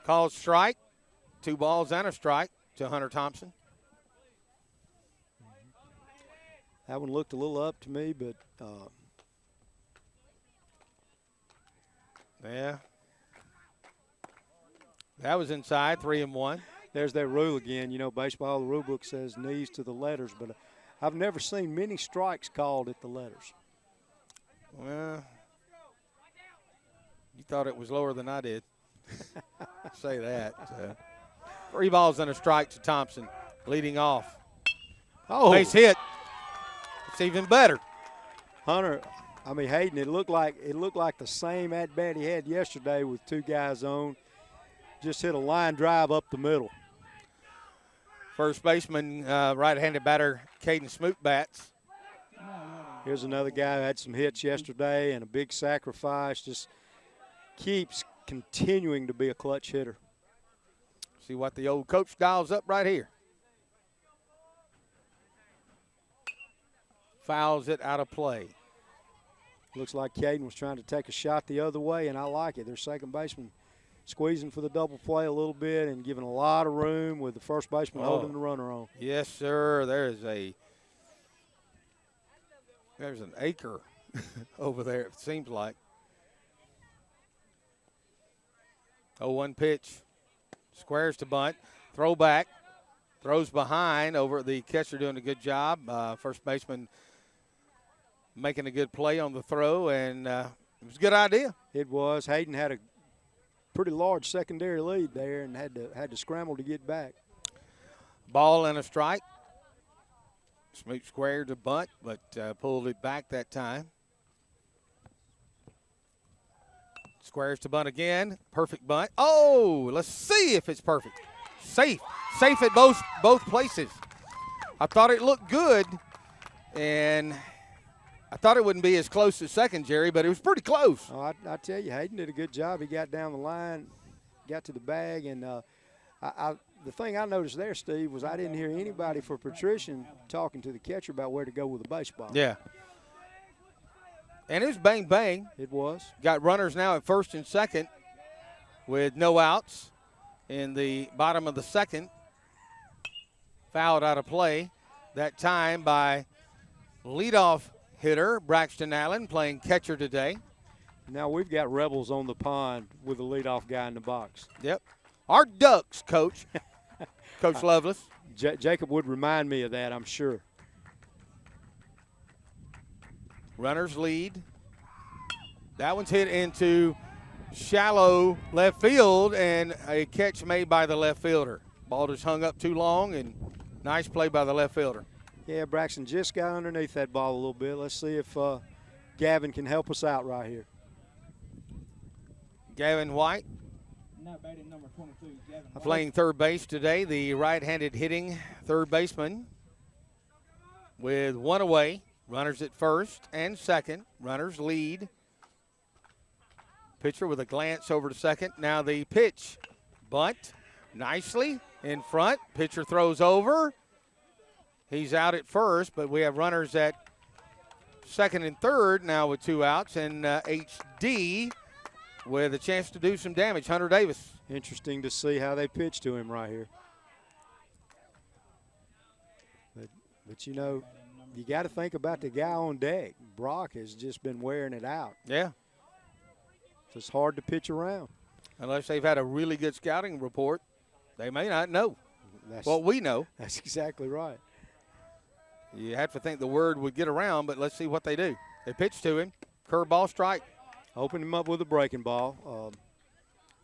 Speaker 1: Called strike. 2 balls and a strike to Hunter Thompson.
Speaker 2: That one looked a little up to me, but
Speaker 1: yeah. That was inside, 3-1.
Speaker 2: There's that rule again. You know, baseball, the rule book says knees to the letters, but I've never seen many strikes called at the letters.
Speaker 1: Well, you thought it was lower than I did. Say that. 3 balls and a strike to Thompson, leading off.
Speaker 2: Oh,
Speaker 1: Base hit. It's even better.
Speaker 2: Hunter, Hayden, it looked like the same at bat he had yesterday with 2 guys on. Just hit a line drive up the middle.
Speaker 1: First baseman, right-handed batter, Caden Smoot bats.
Speaker 2: Here's another guy who had some hits yesterday and a big sacrifice. Just keeps continuing to be a clutch hitter.
Speaker 1: See what the old coach dials up right here. Fouls it out of play.
Speaker 2: Looks like Caden was trying to take a shot the other way, and I like it. Their second baseman squeezing for the double play a little bit and giving a lot of room with the first baseman holding the runner on.
Speaker 1: Yes, sir. There's an acre over there, it seems like. 0-1 pitch. Squares to bunt. Throw back. Throws behind over the catcher doing a good job. First baseman making a good play on the throw, and it was a good idea.
Speaker 2: It was. Hayden had a pretty large secondary lead there and had to scramble to get back.
Speaker 1: Ball and a strike. Smoot squared to bunt, but pulled it back that time. Squares to bunt again. Perfect bunt. Oh, let's see if it's perfect. Safe at both places. I thought it looked good, and I thought it wouldn't be as close as second, Jerry, but it was pretty close.
Speaker 2: Oh, I tell you, Hayden did a good job. He got down the line, got to the bag, and the thing I noticed there, Steve, was I didn't hear anybody for Patrician talking to the catcher about where to go with the baseball.
Speaker 1: Yeah. And it was bang, bang.
Speaker 2: It was.
Speaker 1: Got runners now at first and second with no outs in the bottom of the second. Fouled out of play that time by leadoff hitter Braxton Allen, playing catcher today.
Speaker 2: Now we've got Rebels on the pond with the leadoff guy in the box.
Speaker 1: Yep. Our Ducks, Coach. Coach Lovelace.
Speaker 2: Jacob would remind me of that, I'm sure.
Speaker 1: Runners lead. That one's hit into shallow left field, and a catch made by the left fielder. Ball just hung up too long, and nice play by the left fielder.
Speaker 2: Yeah, Braxton just got underneath that ball a little bit. Let's see if Gavin can help us out right here.
Speaker 1: Gavin White
Speaker 3: Now batting number 22, Gavin White.
Speaker 1: playing third base today, the right-handed hitting third baseman with one away. Runners at first and second. Runners lead. Pitcher with a glance over to second. Now the pitch. Bunt nicely in front. Pitcher throws over. He's out at first, but we have runners at second and third now with 2 outs. And HD with a chance to do some damage. Hunter Davis.
Speaker 2: Interesting to see how they pitch to him right here. But you know, you got to think about the guy on deck. Brock has just been wearing it out.
Speaker 1: Yeah.
Speaker 2: So it's hard to pitch around.
Speaker 1: Unless they've had a really good scouting report, they may not know
Speaker 2: That's,
Speaker 1: what we know.
Speaker 2: That's exactly right.
Speaker 1: You have to think the word would get around, but let's see what they do. They pitch to him. Curveball strike.
Speaker 2: Open him up with a breaking ball.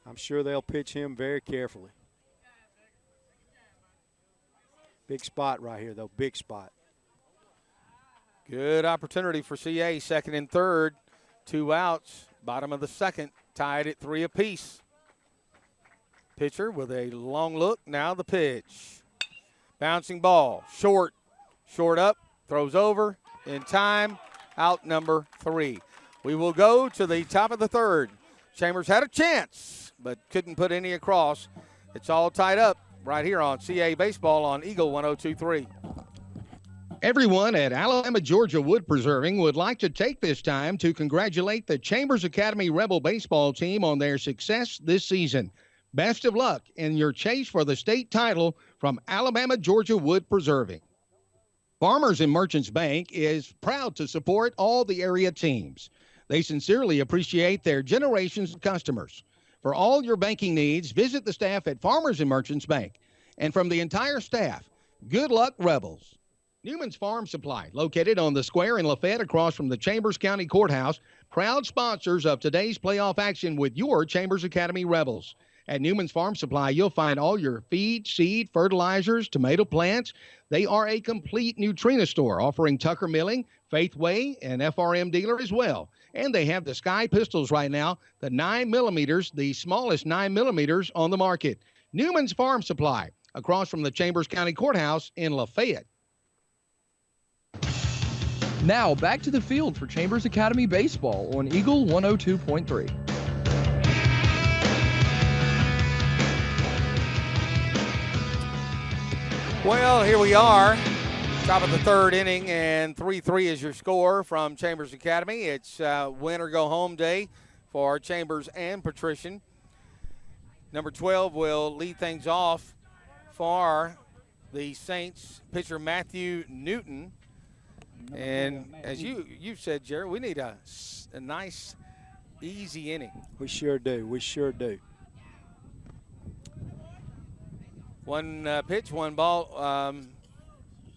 Speaker 2: I'm sure they'll pitch him very carefully. Big spot right here, though. Big spot.
Speaker 1: Good opportunity for CA. Second and third. 2 outs. Bottom of the second. Tied at 3 apiece. Pitcher with a long look. Now the pitch. Bouncing ball. Short. Short up. Throws over. In time. Out number 3. We will go to the top of the third. Chambers had a chance, but couldn't put any across. It's all tied up right here on CA Baseball on Eagle 102.3.
Speaker 4: Everyone at Alabama Georgia Wood Preserving would like to take this time to congratulate the Chambers Academy Rebel baseball team on their success this season. Best of luck in your chase for the state title from Alabama Georgia Wood Preserving. Farmers and Merchants Bank is proud to support all the area teams. They sincerely appreciate their generations of customers. For all your banking needs, visit the staff at Farmers and Merchants Bank. And from the entire staff, good luck, Rebels. Newman's Farm Supply, located on the square in Lafayette across from the Chambers County Courthouse, proud sponsors of today's playoff action with your Chambers Academy Rebels. At Newman's Farm Supply, you'll find all your feed, seed, fertilizers, tomato plants. They are a complete Nutrena store offering Tucker Milling, Faithway, and FRM dealer as well. And they have the Sky Pistols right now, the 9mm, the smallest 9mm on the market. Newman's Farm Supply, across from the Chambers County Courthouse in Lafayette.
Speaker 5: Now back to the field for Chambers Academy Baseball on Eagle 102.3.
Speaker 1: Well, here we are, top of the third inning, and 3-3 is your score from Chambers Academy. It's win or go home day for Chambers and Patrician. Number 12 will lead things off for the Saints pitcher Matthew Newton. And as you said, Jared, we need a nice, easy inning.
Speaker 2: We sure do. We sure do.
Speaker 1: One pitch, one ball.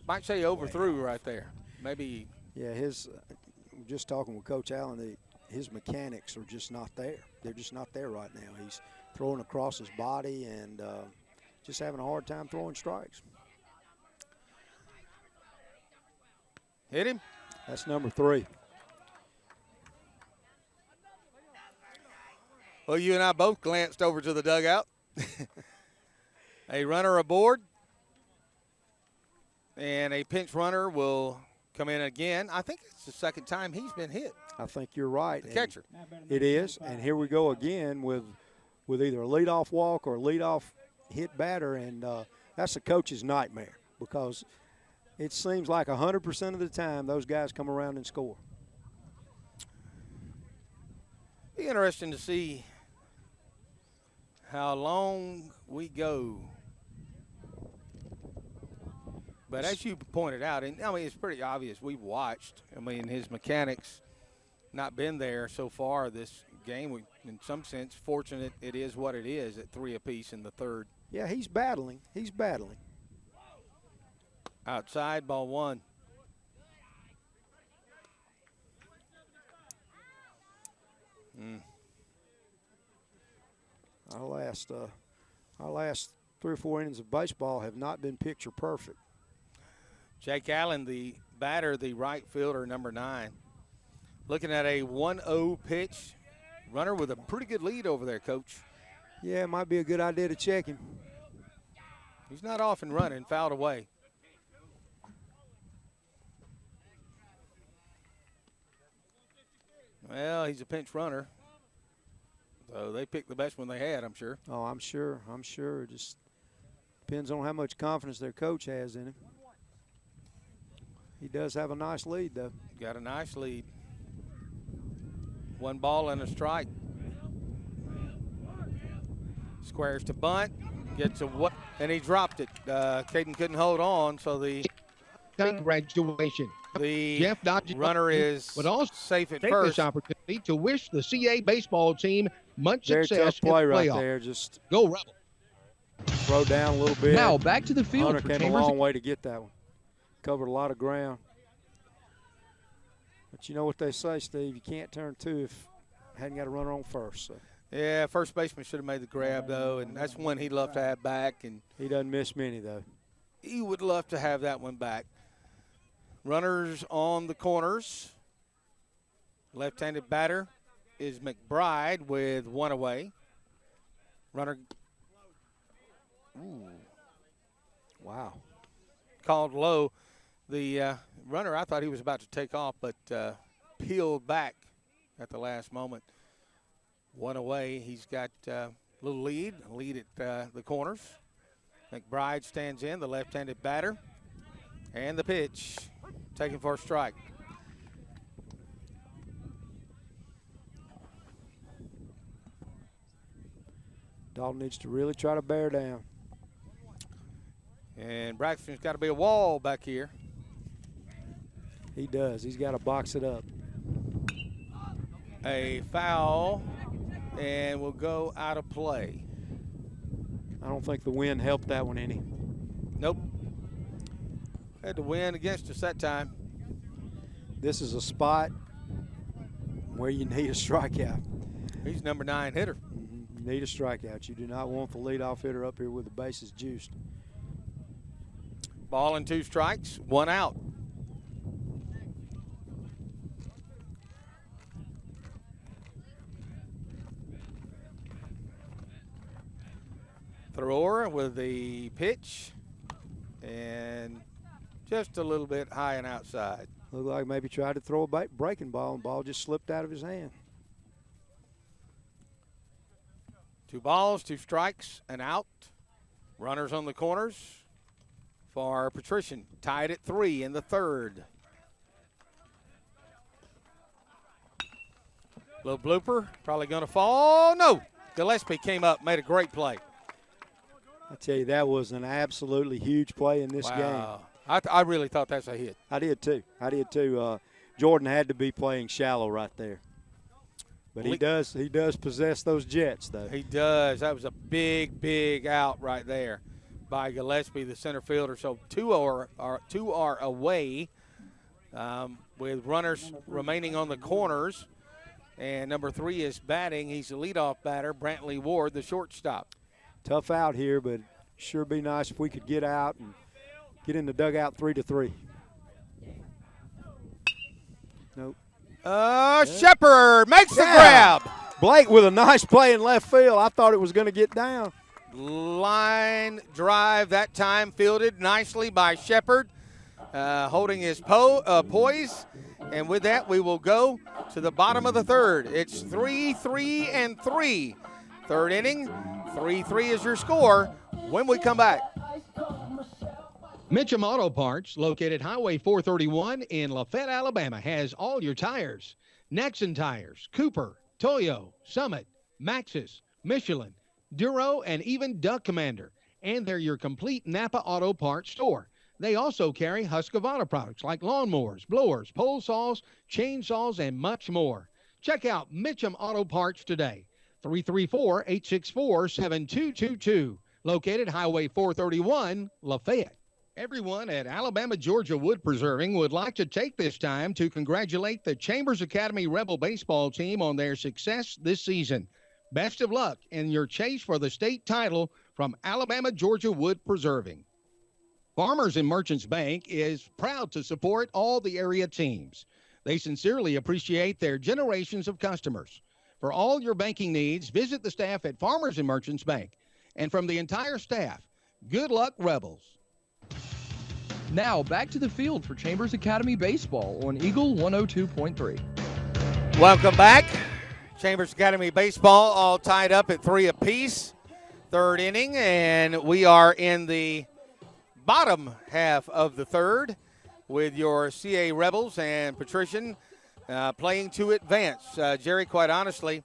Speaker 1: Might say overthrew right there. Maybe.
Speaker 2: Yeah, just talking with Coach Allen, his mechanics are just not there. They're just not there right now. He's throwing across his body and just having a hard time throwing strikes.
Speaker 1: Hit him.
Speaker 2: That's number 3.
Speaker 1: Well, you and I both glanced over to the dugout. A runner aboard, and a pinch runner will come in again. I think it's the second time he's been hit.
Speaker 2: I think you're right.
Speaker 1: The catcher.
Speaker 2: It is, and here we go again with either a leadoff walk or a leadoff hit batter, and that's the coach's nightmare because it seems like 100% of the time those guys come around and score.
Speaker 1: Be interesting to see how long we go. But as you pointed out, and I mean, it's pretty obvious. We've watched. I mean, his mechanics not been there so far this game. We, in some sense, fortunate it is what it is at 3 apiece in the third.
Speaker 2: Yeah, he's battling. He's battling.
Speaker 1: Outside, ball 1.
Speaker 2: Our last 3 or 4 innings of baseball have not been picture perfect.
Speaker 1: Jake Allen, the batter, the right fielder, number 9. Looking at a 1-0 pitch. Runner with a pretty good lead over there, Coach.
Speaker 2: Yeah, it might be a good idea to check him.
Speaker 1: He's not off and running, fouled away. Well, he's a pinch runner. So they picked the best one they had, I'm sure.
Speaker 2: Oh, I'm sure. It just depends on how much confidence their coach has in him. He does have a nice lead, though.
Speaker 1: Got a nice lead. 1 ball and a strike. Squares to bunt. Gets a what? And he dropped it. Caden couldn't hold on, so the
Speaker 4: Congratulations. Jeff Dodge
Speaker 1: runner is
Speaker 4: would also
Speaker 1: safe at
Speaker 4: take
Speaker 1: first.
Speaker 4: this opportunity to wish the CA baseball team much
Speaker 2: Very
Speaker 4: success
Speaker 2: tough play
Speaker 4: in the
Speaker 2: right
Speaker 4: playoff.
Speaker 2: there. Just
Speaker 4: Go Rebel.
Speaker 2: throw down a little bit.
Speaker 5: Now back to the field
Speaker 2: Hunter
Speaker 5: for
Speaker 2: came a
Speaker 5: Chambers.
Speaker 2: long way to get that one. Covered a lot of ground. But you know what they say, Steve, you can't turn 2 if hadn't got a runner on first. So
Speaker 1: Yeah, first baseman should have made the grab, though, and that's one he'd love to have back, and
Speaker 2: he doesn't miss many, though.
Speaker 1: he would love to have that one back. Runners on the corners. Left-handed batter is McBride with 1 away. Runner
Speaker 2: Wow.
Speaker 1: called low. The runner, I thought he was about to take off, but peeled back at the last moment. 1 away. He's got a little lead at the corners. McBride stands in, the left-handed batter. And the pitch, taken for a strike.
Speaker 2: Dalton needs to really try to bear down.
Speaker 1: And Braxton's got to be a wall back here.
Speaker 2: He does. He's got to box it up.
Speaker 1: A foul, and will go out of play.
Speaker 2: I don't think the wind helped that one any.
Speaker 1: Nope. Had the wind against us that time.
Speaker 2: This is a spot where you need a strikeout.
Speaker 1: He's number 9 hitter.
Speaker 2: You need a strikeout. You do not want the leadoff hitter up here with the bases juiced.
Speaker 1: Ball and 2 strikes, 1 out. Thrower with the pitch, and just a little bit high and outside.
Speaker 2: Looked like maybe tried to throw a breaking ball, and ball just slipped out of his hand.
Speaker 1: 2 balls, 2 strikes, and out. Runners on the corners for Patrician. Tied at 3 in the 3rd. Little blooper, probably going to fall. No, Gillespie came up, made a great play.
Speaker 2: I tell you, that was an absolutely huge play in this game.
Speaker 1: Wow. I really thought that's a hit.
Speaker 2: I did too. Jordan had to be playing shallow right there. But he does possess those jets, though.
Speaker 1: He does. That was a big out right there by Gillespie, the center fielder. So two are away with runners remaining on the corners. And number 3 is batting. He's the leadoff batter, Brantley Ward, the shortstop.
Speaker 2: Tough out here, but sure be nice if we could get out and get in the dugout 3-3. Nope.
Speaker 1: Shepard makes the grab.
Speaker 2: Blake with a nice play in left field. I thought it was going to get down.
Speaker 1: Line drive that time, fielded nicely by Shepard, holding his poise. And with that, we will go to the bottom of the 3rd. It's 3-3-3. 3rd inning, 3-3 is your score when we come back.
Speaker 4: Mitchum Auto Parts, located Highway 431 in Lafayette, Alabama, has all your tires. Nexon Tires, Cooper, Toyo, Summit, Maxxis, Michelin, Duro, and even Duck Commander. And they're your complete Napa Auto Parts store. They also carry Husqvarna products like lawnmowers, blowers, pole saws, chainsaws, and much more. Check out Mitchum Auto Parts today. 334-864-7222. Located Highway 431, Lafayette. Everyone at Alabama Georgia Wood Preserving would like to take this time to congratulate the Chambers Academy Rebel baseball team on their success this season. Best of luck in your chase for the state title from Alabama Georgia Wood Preserving. Farmers and Merchants Bank is proud to support all the area teams. They sincerely appreciate their generations of customers. For all your banking needs, visit the staff at Farmers and Merchants Bank. And from the entire staff, good luck, Rebels.
Speaker 5: Now back to the field for Chambers Academy Baseball on Eagle 102.3.
Speaker 1: Welcome back. Chambers Academy Baseball all tied up at 3 apiece. Third inning, and we are in the bottom half of the third with your CA Rebels and Patrician playing to advance. Jerry, quite honestly,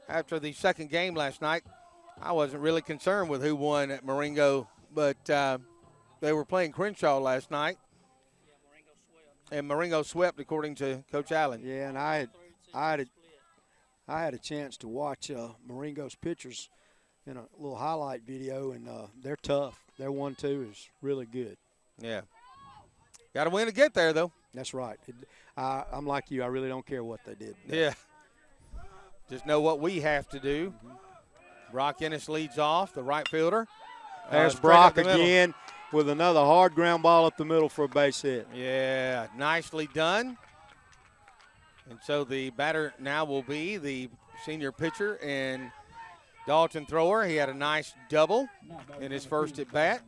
Speaker 1: after the second game last night, I wasn't really concerned with who won at Marengo, but they were playing Crenshaw last night, and Marengo swept, according to Coach Allen.
Speaker 2: Yeah, and I had a chance to watch Marengo's pitchers in a little highlight video, and they're tough. Their 1-2 is really good.
Speaker 1: Yeah. Got to win to get there, though.
Speaker 2: That's right. I'm like you. I really don't care what they did.
Speaker 1: Yeah. Just know what we have to do. Brock Ennis leads off, the right fielder.
Speaker 2: There's
Speaker 1: Straight
Speaker 2: Brock
Speaker 1: up the middle.
Speaker 2: again with another hard ground ball up the middle for a base hit.
Speaker 1: Yeah, nicely done. And so the batter now will be the senior pitcher and Dalton Thrower. He had a nice double in his first at bat,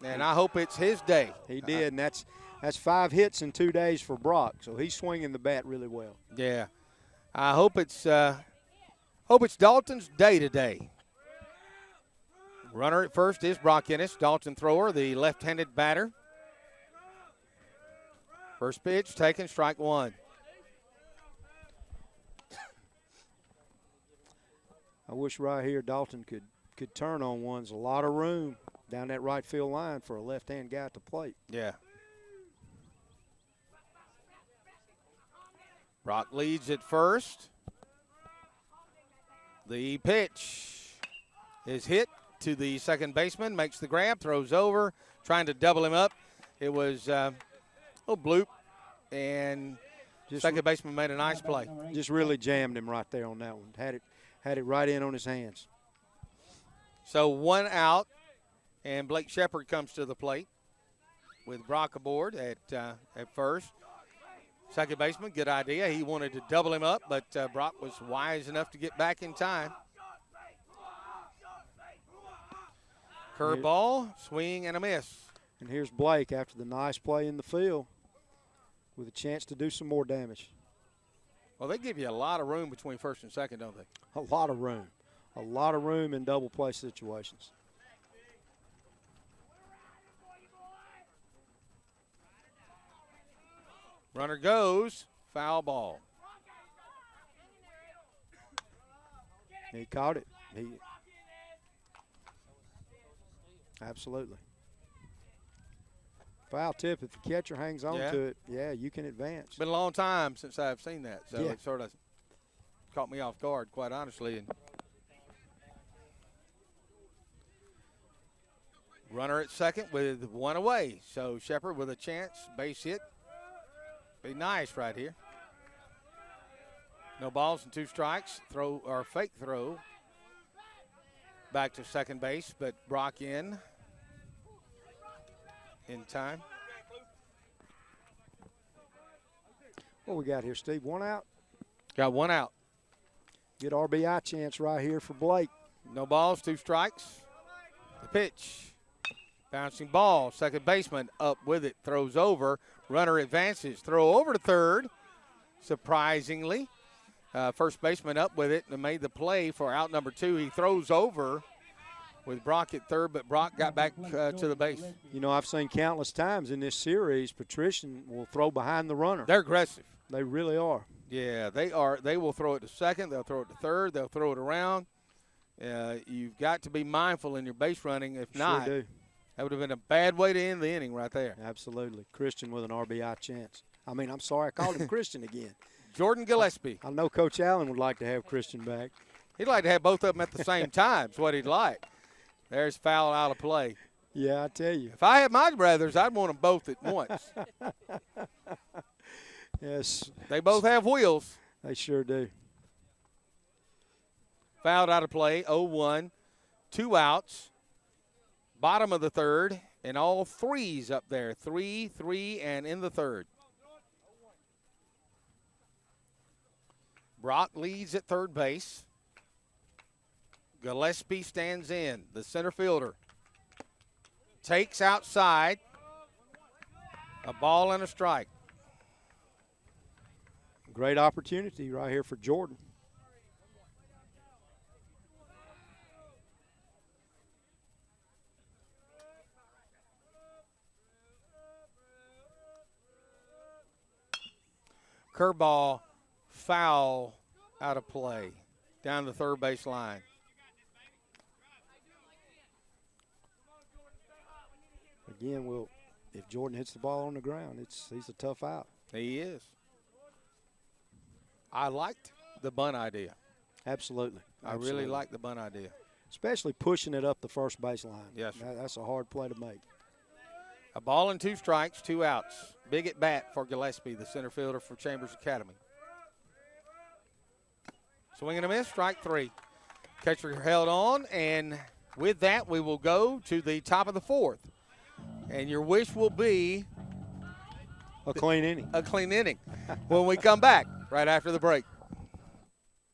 Speaker 1: and I hope it's his day.
Speaker 2: He did, and that's 5 hits in 2 days for Brock. So he's swinging the bat really well.
Speaker 1: Yeah, I hope it's Dalton's day today. Runner at first is Brock Ennis. Dalton Thrower, the left-handed batter. First pitch taken, strike one.
Speaker 2: I wish right here Dalton could turn on one. There's a lot of room down that right field line for a left-hand guy at the plate.
Speaker 1: Yeah. Brock leads at first. The pitch is hit to the second baseman, makes the grab, throws over, trying to double him up. It was a little bloop, and second baseman made a nice play.
Speaker 2: Just really jammed him right there on that one. Had it right in on his hands.
Speaker 1: So 1 out, and Blake Shepard comes to the plate with Brock aboard at first. Second baseman, good idea. He wanted to double him up, but Brock was wise enough to get back in time. Curveball, swing, and a miss.
Speaker 2: And here's Blake after the nice play in the field with a chance to do some more damage.
Speaker 1: Well, they give you a lot of room between first and second, don't they?
Speaker 2: A lot of room. A lot of room in double play situations.
Speaker 1: Runner goes, foul ball.
Speaker 2: He caught it. Absolutely. Foul tip. If the catcher hangs on to it, yeah, you can advance.
Speaker 1: It's been a long time since I've seen that, so
Speaker 2: Yeah.
Speaker 1: it sort of caught me off guard, quite honestly. And runner at second with one away. So Shepard with a chance, base hit. Be nice right here. No balls and 2 strikes. Throw or fake throw back to second base, but Brock in time.
Speaker 2: What we got here, Steve? 1 out.
Speaker 1: Got 1 out.
Speaker 2: Good RBI chance right here for Blake.
Speaker 1: No balls, 2 strikes. The pitch. Bouncing ball. Second baseman up with it. Throws over. Runner advances. Throw over to third. Surprisingly. First baseman up with it and made the play for out number 2. He throws over with Brock at third, but Brock got back to the base.
Speaker 2: You know, I've seen countless times in this series, Patrician will throw behind the runner.
Speaker 1: They're aggressive.
Speaker 2: They really are.
Speaker 1: Yeah, they are. They will throw it to second. They'll throw it to third. They'll throw it around. You've got to be mindful in your base running. If not,
Speaker 2: Sure do.
Speaker 1: that would have been a bad way to end the inning right there.
Speaker 2: Absolutely. Christian with an RBI chance. I'm sorry, I called him Christian again.
Speaker 1: Jordan Gillespie.
Speaker 2: I know Coach Allen would like to have Christian back.
Speaker 1: He'd like to have both of them at the same time is what he'd like. There's foul out of play.
Speaker 2: Yeah, I tell you.
Speaker 1: If I had my brothers, I'd want them both at once.
Speaker 2: Yes.
Speaker 1: They both have wheels.
Speaker 2: They sure do.
Speaker 1: Fouled out of play, 0-1. 2 outs. Bottom of the third, and all threes up there. 3, and in the third. Brock leads at third base. Gillespie stands in, the center fielder. Takes outside. A ball and a strike.
Speaker 2: Great opportunity right here for Jordan.
Speaker 1: Curveball, foul, out of play, down the third base line.
Speaker 2: Again, if Jordan hits the ball on the ground, he's a tough out.
Speaker 1: He is. I liked the bunt idea.
Speaker 2: Absolutely.
Speaker 1: I really like the bunt idea.
Speaker 2: Especially pushing it up the first base line.
Speaker 1: Yes, sir.
Speaker 2: That's a hard play to make.
Speaker 1: A ball and 2 strikes, 2 outs. Big at bat for Gillespie, the center fielder for Chambers Academy. Swing and a miss, strike 3. Catcher held on, and with that, we will go to the top of the 4th. And your wish will be
Speaker 2: a clean inning.
Speaker 1: A clean inning when we come back right after the break.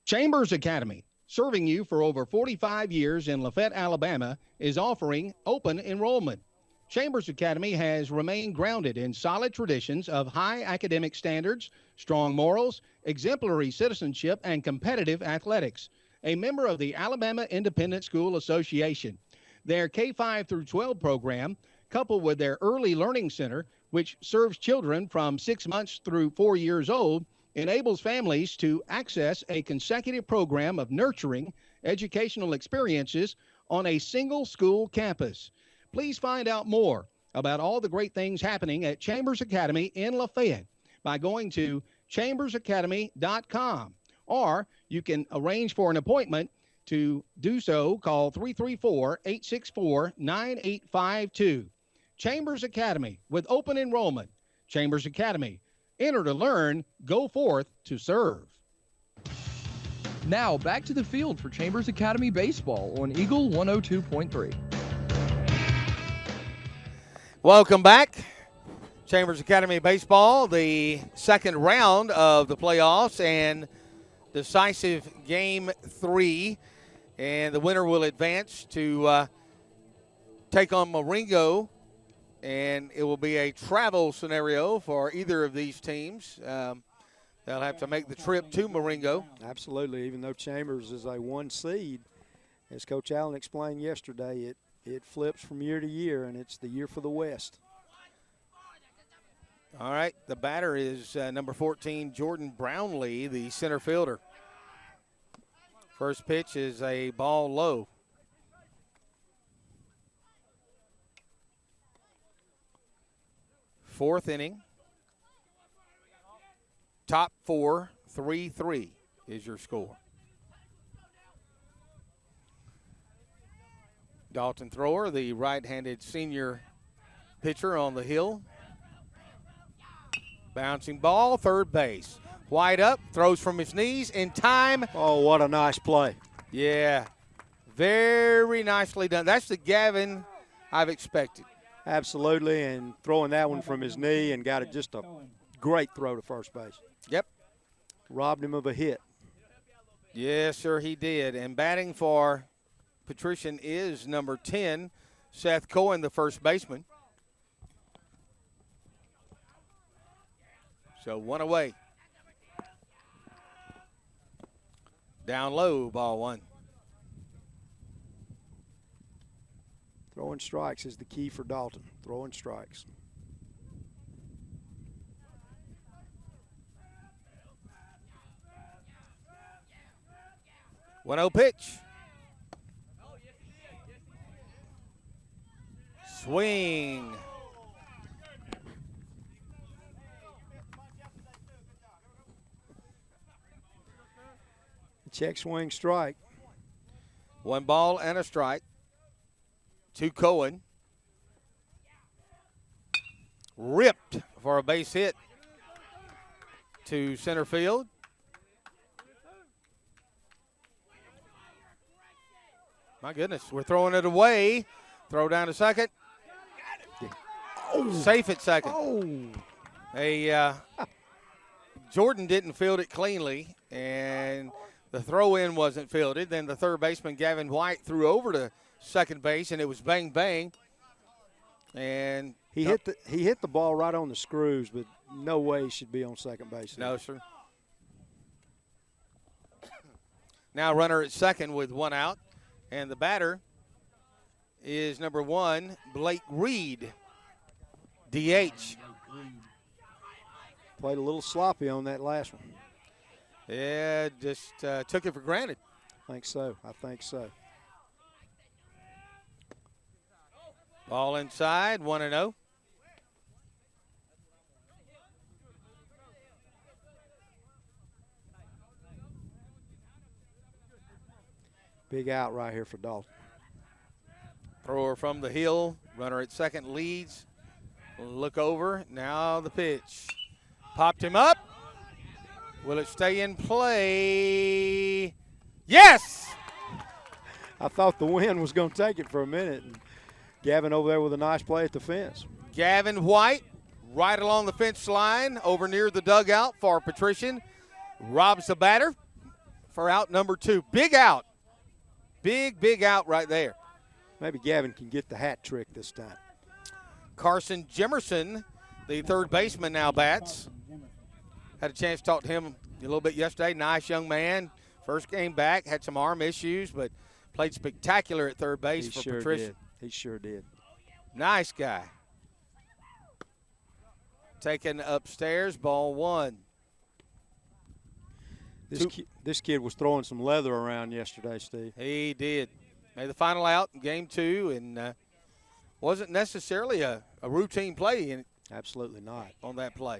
Speaker 4: Chambers Academy, serving you for over 45 years in Lafayette, Alabama, is offering open enrollment. Chambers Academy has remained grounded in solid traditions of high academic standards, strong morals, exemplary citizenship, and competitive athletics. A member of the Alabama Independent School Association. Their K-5 through 12 program, coupled with their Early Learning Center, which serves children from 6 months through 4 years old, enables families to access a consecutive program of nurturing educational experiences on a single school campus. Please find out more about all the great things happening at Chambers Academy in Lafayette by going to chambersacademy.com, or you can arrange for an appointment. To do so, call 334-864-9852. Chambers Academy with open enrollment. Chambers Academy. Enter to learn, go forth to serve.
Speaker 5: Now back to the field for Chambers Academy baseball on Eagle 102.3.
Speaker 1: Welcome back. Chambers Academy baseball, the second round of the playoffs and decisive game 3. And the winner will advance to take on Marengo. And it will be a travel scenario for either of these teams. They'll have to make the trip to Marengo.
Speaker 2: Absolutely. Even though Chambers is a 1 seed, as Coach Allen explained yesterday, it flips from year to year, and it's the year for the West.
Speaker 1: All right, the batter is number 14, Jordan Brownlee, the center fielder. First pitch is a ball low. Fourth inning. Top 4, 3-3 is your score. Dalton Thrower, the right-handed senior pitcher on the hill. Bouncing ball, third base. Wide up, throws from his knees in time.
Speaker 2: Oh, what a nice play.
Speaker 1: Yeah, very nicely done. That's the Gavin I've expected.
Speaker 2: Absolutely, and throwing that one from his knee and got it just a great throw to first base.
Speaker 1: Yep.
Speaker 2: Robbed him of a hit.
Speaker 1: Yes, sir, he did. And batting for Patrician is number 10, Seth Cohen, the first baseman. So 1 away. Down low, ball 1.
Speaker 2: Throwing strikes is the key for Dalton. Throwing strikes.
Speaker 1: One 0 pitch. Swing.
Speaker 2: Check swing strike.
Speaker 1: 1 ball and a strike to Cohen. Ripped for a base hit to center field. My goodness, we're throwing it away. Throw down to second. Safe at second. Jordan didn't field it cleanly, and the throw-in wasn't fielded. Then the third baseman, Gavin White, threw over to second base, and it was bang, bang. And
Speaker 2: He hit the ball right on the screws, but no way he should be on second base.
Speaker 1: No, sir. Now runner at second with one out, and the batter is number 1, Blake Reed, DH.
Speaker 2: Played a little sloppy on that last one.
Speaker 1: Yeah, just took it for granted.
Speaker 2: I think so.
Speaker 1: Ball inside, 1-0.
Speaker 2: Big out right here for Dalton.
Speaker 1: Thrower from the hill, runner at second leads. Look over, now the pitch. Popped him up. Will it stay in play? Yes!
Speaker 2: I thought the wind was going to take it for a minute. And Gavin over there with a nice play at the fence.
Speaker 1: Gavin White, right along the fence line, over near the dugout for Patrician. Robs the batter for out number 2. Big out. Big out right there.
Speaker 2: Maybe Gavin can get the hat trick this time.
Speaker 1: Carson Jimerson, the third baseman, now bats. Had a chance to talk to him a little bit yesterday. Nice young man. First game back, had some arm issues, but played spectacular at third base for Patricia.
Speaker 2: He sure did.
Speaker 1: Nice guy. Taken upstairs, ball 1.
Speaker 2: This kid was throwing some leather around yesterday, Steve.
Speaker 1: He did. Made the final out in game 2, and wasn't necessarily a routine play
Speaker 2: Absolutely not.
Speaker 1: on that play.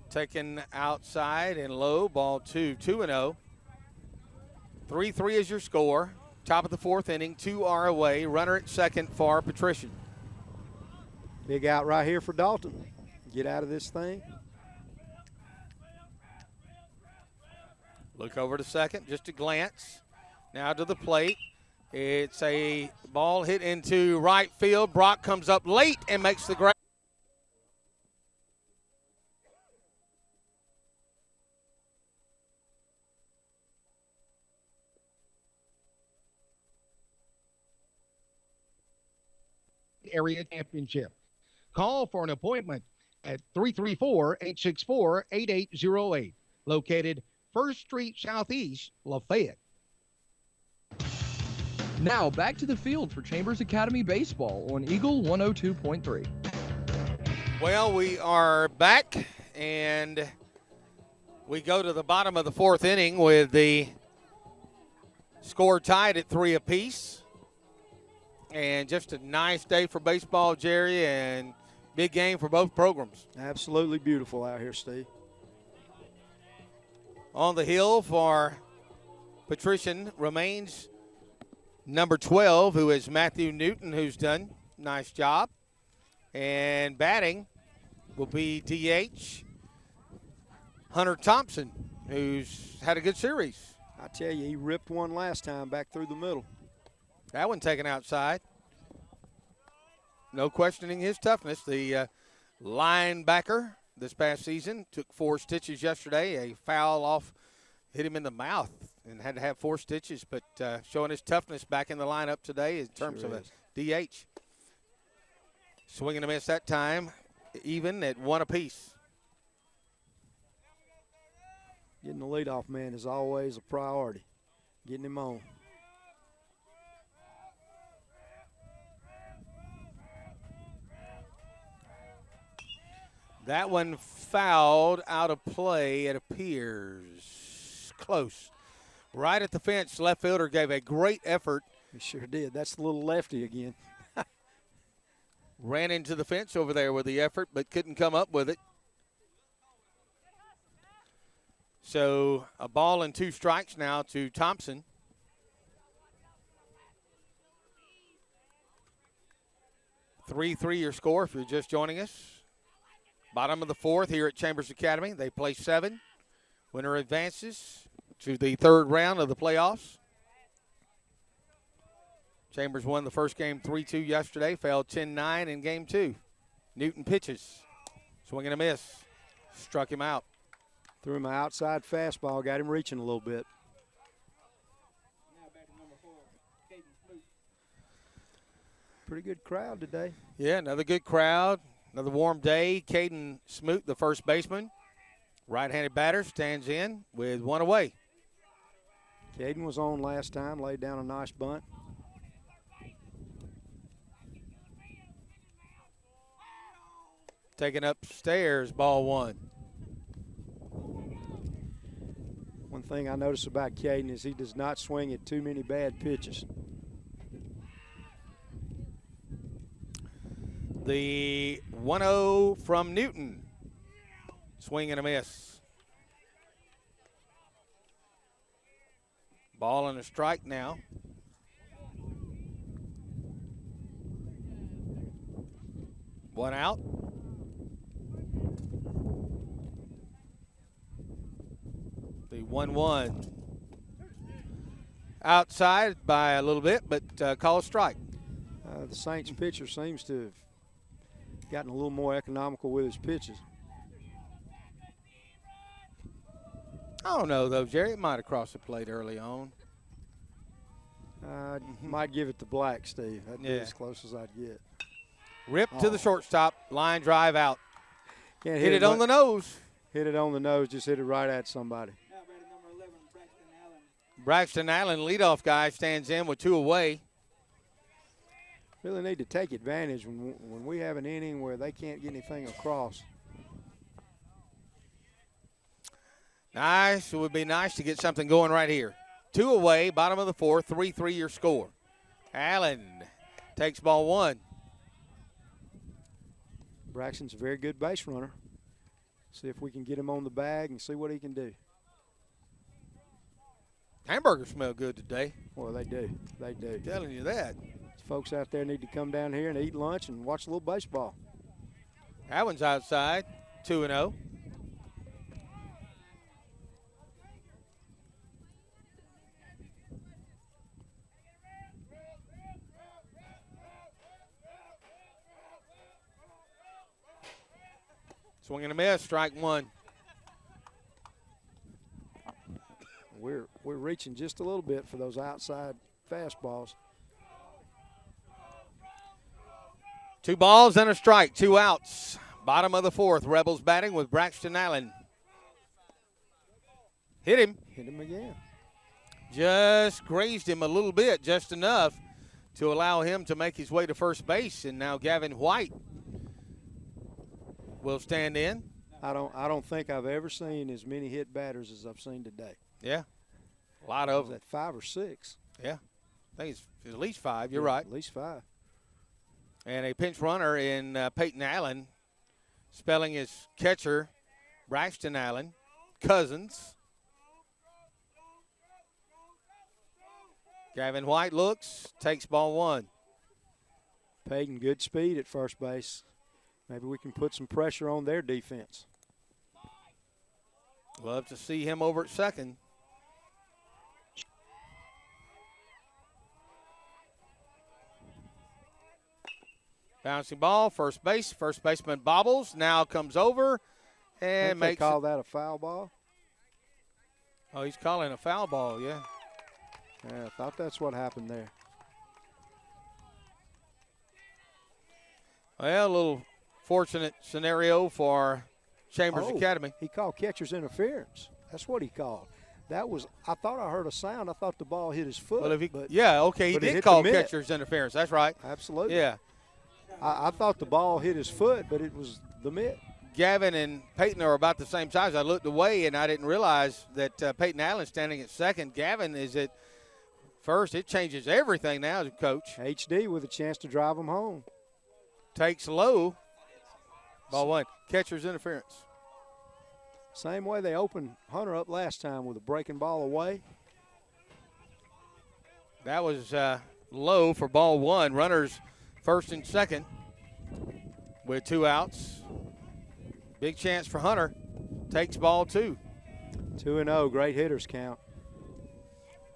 Speaker 1: Taken outside and low, ball 2, 2-0. 3-3 is your score. Top of the 4th inning, 2 are away. Runner at second for Patrician.
Speaker 2: Big out right here for Dalton. Get out of this thing.
Speaker 1: Look over to second, just a glance. Now to the plate. It's a ball hit into right field. Brock comes up late and makes the grab.
Speaker 4: Area Championship. Call for an appointment at 334-864-8808. Located 1st Street Southeast, Lafayette.
Speaker 5: Now back to the field for Chambers Academy Baseball on Eagle 102.3.
Speaker 1: Well, we are back, and we go to the bottom of the 4th inning with the score tied at 3 apiece. And just a nice day for baseball, Jerry, and big game for both programs.
Speaker 2: Absolutely beautiful out here, Steve.
Speaker 1: On the hill for Patrician remains number 12, who is Matthew Newton, who's done a nice job. And batting will be DH Hunter Thompson, who's had a good series.
Speaker 2: I tell you, he ripped one last time back through the middle.
Speaker 1: That one taken outside. No questioning his toughness. The linebacker this past season took 4 stitches yesterday. A foul off hit him in the mouth and had to have 4 stitches, but showing his toughness back in the lineup today in terms of a DH. Swinging a miss that time, even at 1 apiece.
Speaker 2: Getting the leadoff man is always a priority. Getting him on.
Speaker 1: That one fouled out of play, it appears. Close. Right at the fence, left fielder gave a great effort.
Speaker 2: He sure did. That's the little lefty again.
Speaker 1: Ran into the fence over there with the effort, but couldn't come up with it. So a ball and 2 strikes now to Thompson. Three your score if you're just joining us. Bottom of the 4th here at Chambers Academy. They play 7. Winner advances to the third round of the playoffs. Chambers won the first game 3-2 yesterday, fell 10-9 in game 2. Newton pitches. Swing and a miss. Struck him out.
Speaker 2: Threw him an outside fastball, got him reaching a little bit.
Speaker 3: Now back to number 4, Caden Smoot.
Speaker 2: Pretty good crowd today.
Speaker 1: Yeah, another good crowd. Another warm day. Caden Smoot, the first baseman. Right-handed batter, stands in with one away.
Speaker 2: Caden was on last time, laid down a nice bunt.
Speaker 1: Taken upstairs, ball 1.
Speaker 2: One thing I notice about Caden is he does not swing at too many bad pitches.
Speaker 1: The 1-0 from Newton. Swing and a miss. Ball and a strike now. One out. The 1-1. Outside by a little bit, but call a strike.
Speaker 2: The Saints pitcher seems to have gotten a little more economical with his pitches.
Speaker 1: I don't know, though, Jerry. It might have crossed the plate early on.
Speaker 2: Might give it to Black, Steve. That'd be
Speaker 1: Yeah.
Speaker 2: as close as I'd get.
Speaker 1: Rip to the shortstop. Line drive out.
Speaker 2: Can't
Speaker 1: Hit it on the nose.
Speaker 2: Hit it on the nose, just hit it right at somebody.
Speaker 3: Now back to number 11, Braxton Allen.
Speaker 1: Braxton Allen, leadoff guy, stands in with 2 away.
Speaker 2: Really need to take advantage when we have an inning where they can't get anything across.
Speaker 1: Nice. It would be nice to get something going right here. 2 away, bottom of the 4th, 3-3 your score. Allen takes ball 1.
Speaker 2: Braxton's a very good base runner. See if we can get him on the bag and see what he can do.
Speaker 1: Hamburgers smell good today.
Speaker 2: Well, they do. They do.
Speaker 1: Telling you that.
Speaker 2: Folks out there need to come down here and eat lunch and watch a little baseball.
Speaker 1: That one's outside, 2-0. Swing and a miss, strike 1.
Speaker 2: We're reaching just a little bit for those outside fastballs.
Speaker 1: 2 balls and a strike, 2 outs. Bottom of the 4th, Rebels batting with Braxton Allen. Hit him.
Speaker 2: Hit him again.
Speaker 1: Just grazed him a little bit, just enough to allow him to make his way to first base. And now Gavin White will stand in.
Speaker 2: I don't think I've ever seen as many hit batters as I've seen today.
Speaker 1: Yeah, a lot of
Speaker 2: Was
Speaker 1: them.
Speaker 2: that 5 or 6?
Speaker 1: Yeah, I think it's at least 5. You're
Speaker 2: Yeah,
Speaker 1: right.
Speaker 2: At least 5.
Speaker 1: And a pinch runner in Peyton Allen, spelling his catcher, Braxton Allen, Cousins. Gavin White looks, takes ball 1.
Speaker 2: Peyton, good speed at first base. Maybe we can put some pressure on their defense.
Speaker 1: Love to see him over at second. Bouncing ball, first base. First baseman bobbles, now comes over
Speaker 2: I
Speaker 1: and
Speaker 2: think they
Speaker 1: makes
Speaker 2: call that a foul ball.
Speaker 1: Oh, he's calling a foul ball, yeah.
Speaker 2: Yeah, I thought that's what happened there.
Speaker 1: Well, a little fortunate scenario for Chambers
Speaker 2: Oh,
Speaker 1: Academy.
Speaker 2: He called catcher's interference. That's what he called. That was, I thought I heard a sound. I thought the ball hit his foot.
Speaker 1: Well, if he,
Speaker 2: but
Speaker 1: yeah, okay, he
Speaker 2: but it
Speaker 1: did
Speaker 2: hit
Speaker 1: call
Speaker 2: the mitt.
Speaker 1: catcher's interference. That's right.
Speaker 2: Absolutely.
Speaker 1: Yeah.
Speaker 2: I thought the ball hit his foot, but it was the mitt.
Speaker 1: Gavin and Peyton are about the same size. I looked away, and I didn't realize that Peyton Allen's standing at second. Gavin is at first. It changes everything now, Coach.
Speaker 2: HD with a chance to drive him home.
Speaker 1: Takes low. Ball 1. Catcher's interference.
Speaker 2: Same way they opened Hunter up last time with a breaking ball away.
Speaker 1: That was low for ball 1. Runners first and second with 2 outs. Big chance for Hunter. Takes ball 2.
Speaker 2: 2-0, great hitters count.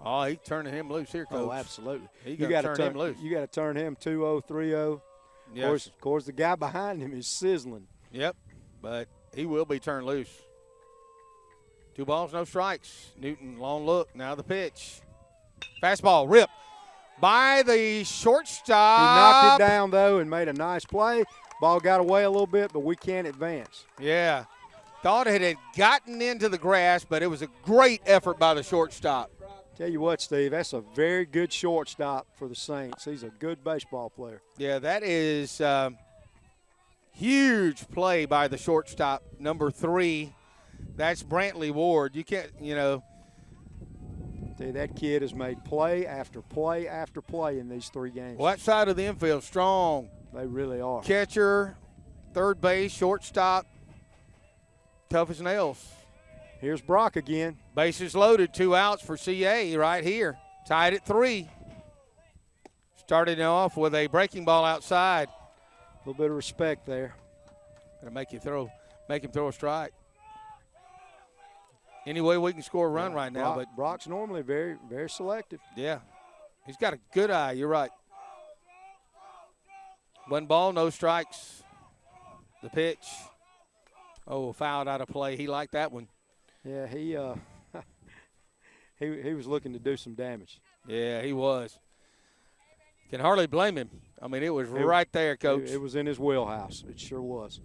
Speaker 1: Oh, he's turning him loose here, Coach.
Speaker 2: Oh, absolutely.
Speaker 1: He
Speaker 2: You
Speaker 1: got
Speaker 2: got
Speaker 1: to turn him loose.
Speaker 2: You got to turn him 2-0, 3-0.
Speaker 1: Yes.
Speaker 2: Of course, the guy behind him is sizzling.
Speaker 1: Yep, but he will be turned loose. 2 balls, no strikes. Newton, long look. Now the pitch. Fastball, rip by the shortstop.
Speaker 2: He knocked it down, though, and made a nice play. Ball got away a little bit, but we can't advance.
Speaker 1: Yeah. Thought it had gotten into the grass, but it was a great effort by the shortstop.
Speaker 2: Tell you what, Steve, that's a very good shortstop for the Saints. He's a good baseball player.
Speaker 1: Yeah, that is huge play by the shortstop, number 3. That's Brantley Ward. You can't,
Speaker 2: Tell you, that kid has made play after play after play in these 3 games.
Speaker 1: What side of the infield? Strong.
Speaker 2: They really are.
Speaker 1: Catcher, third base, shortstop, tough as nails.
Speaker 2: Here's Brock again.
Speaker 1: Bases loaded, 2 outs for CA right here. Tied at 3. Started off with a breaking ball outside.
Speaker 2: A little bit of respect there.
Speaker 1: Gonna make him throw a strike. Any way we can score a run right now, but
Speaker 2: Brock's normally very, very selective.
Speaker 1: yeah, he's got a good eye. You're right. 1 ball, no strikes. The pitch. Oh, fouled out of play. He liked that one.
Speaker 2: Yeah, he was looking to do some damage.
Speaker 1: Yeah, he was. Can hardly blame him. I mean, it was right there, Coach.
Speaker 2: It was in his wheelhouse. It sure was.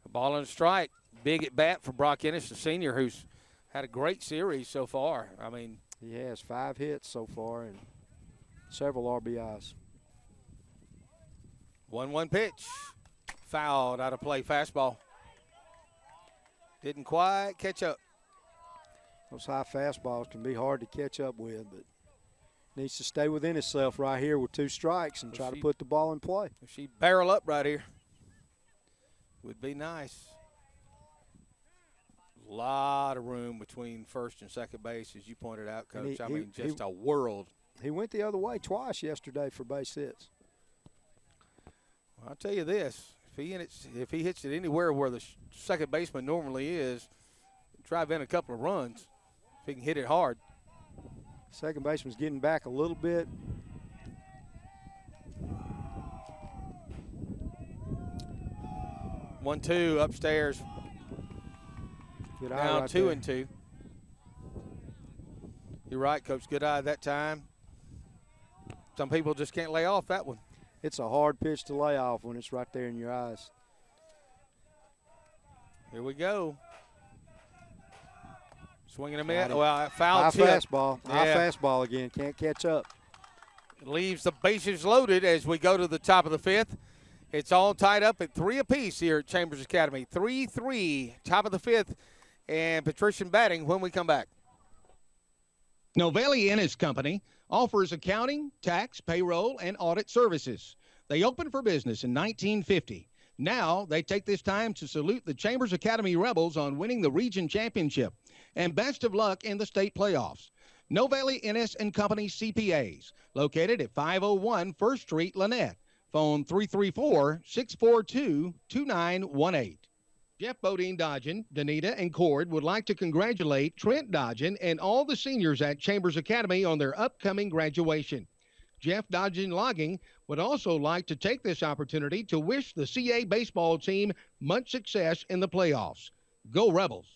Speaker 1: A ball and a strike. Big at bat for Brock Ennis, the senior, who's had a great series so far. I mean,
Speaker 2: he has 5 hits so far and several RBIs.
Speaker 1: 1-1 pitch. Fouled out of play. Fastball. Didn't quite catch up.
Speaker 2: Those high fastballs can be hard to catch up with, but needs to stay within himself right here with 2 strikes and try to put the ball in play.
Speaker 1: If she barrel up right here, would be nice. A lot of room between first and second base, as you pointed out, Coach. I mean, just a world.
Speaker 2: He went the other way twice yesterday for base hits.
Speaker 1: Well, I'll tell you this. If he hits it anywhere where the second baseman normally is, drive in a couple of runs. If he can hit it hard.
Speaker 2: Second baseman's getting back a little bit.
Speaker 1: One, 2 upstairs.
Speaker 2: Good eye
Speaker 1: Now
Speaker 2: right
Speaker 1: 2-2.
Speaker 2: there.
Speaker 1: You're right, Coach. Good eye that time. Some people just can't lay off that one.
Speaker 2: It's a hard pitch to lay off when it's right there in your eyes.
Speaker 1: Here we go. Swinging a miss. Well, foul
Speaker 2: High
Speaker 1: tip.
Speaker 2: fastball. High
Speaker 1: Yeah.
Speaker 2: fastball again. Can't catch up.
Speaker 1: Leaves the bases loaded as we go to the top of the 5th. It's all tied up at 3 apiece here at Chambers Academy. 3-3, top of the 5th, and patrician batting when we come back.
Speaker 4: Novelli Ennis Company offers accounting, tax, payroll, and audit services. They opened for business in 1950. Now they take this time to salute the Chambers Academy Rebels on winning the region championship. And best of luck in the state playoffs. Novelli Ennis and Company CPAs, located at 501 First Street, Lynette. Phone 334-642-2918. Jeff Bodine Dodgen, Danita, and Cord would like to congratulate Trent Dodgen and all the seniors at Chambers Academy on their upcoming graduation. Jeff Dodgen Logging would also like to take this opportunity to wish the CA baseball team much success in the playoffs. Go Rebels!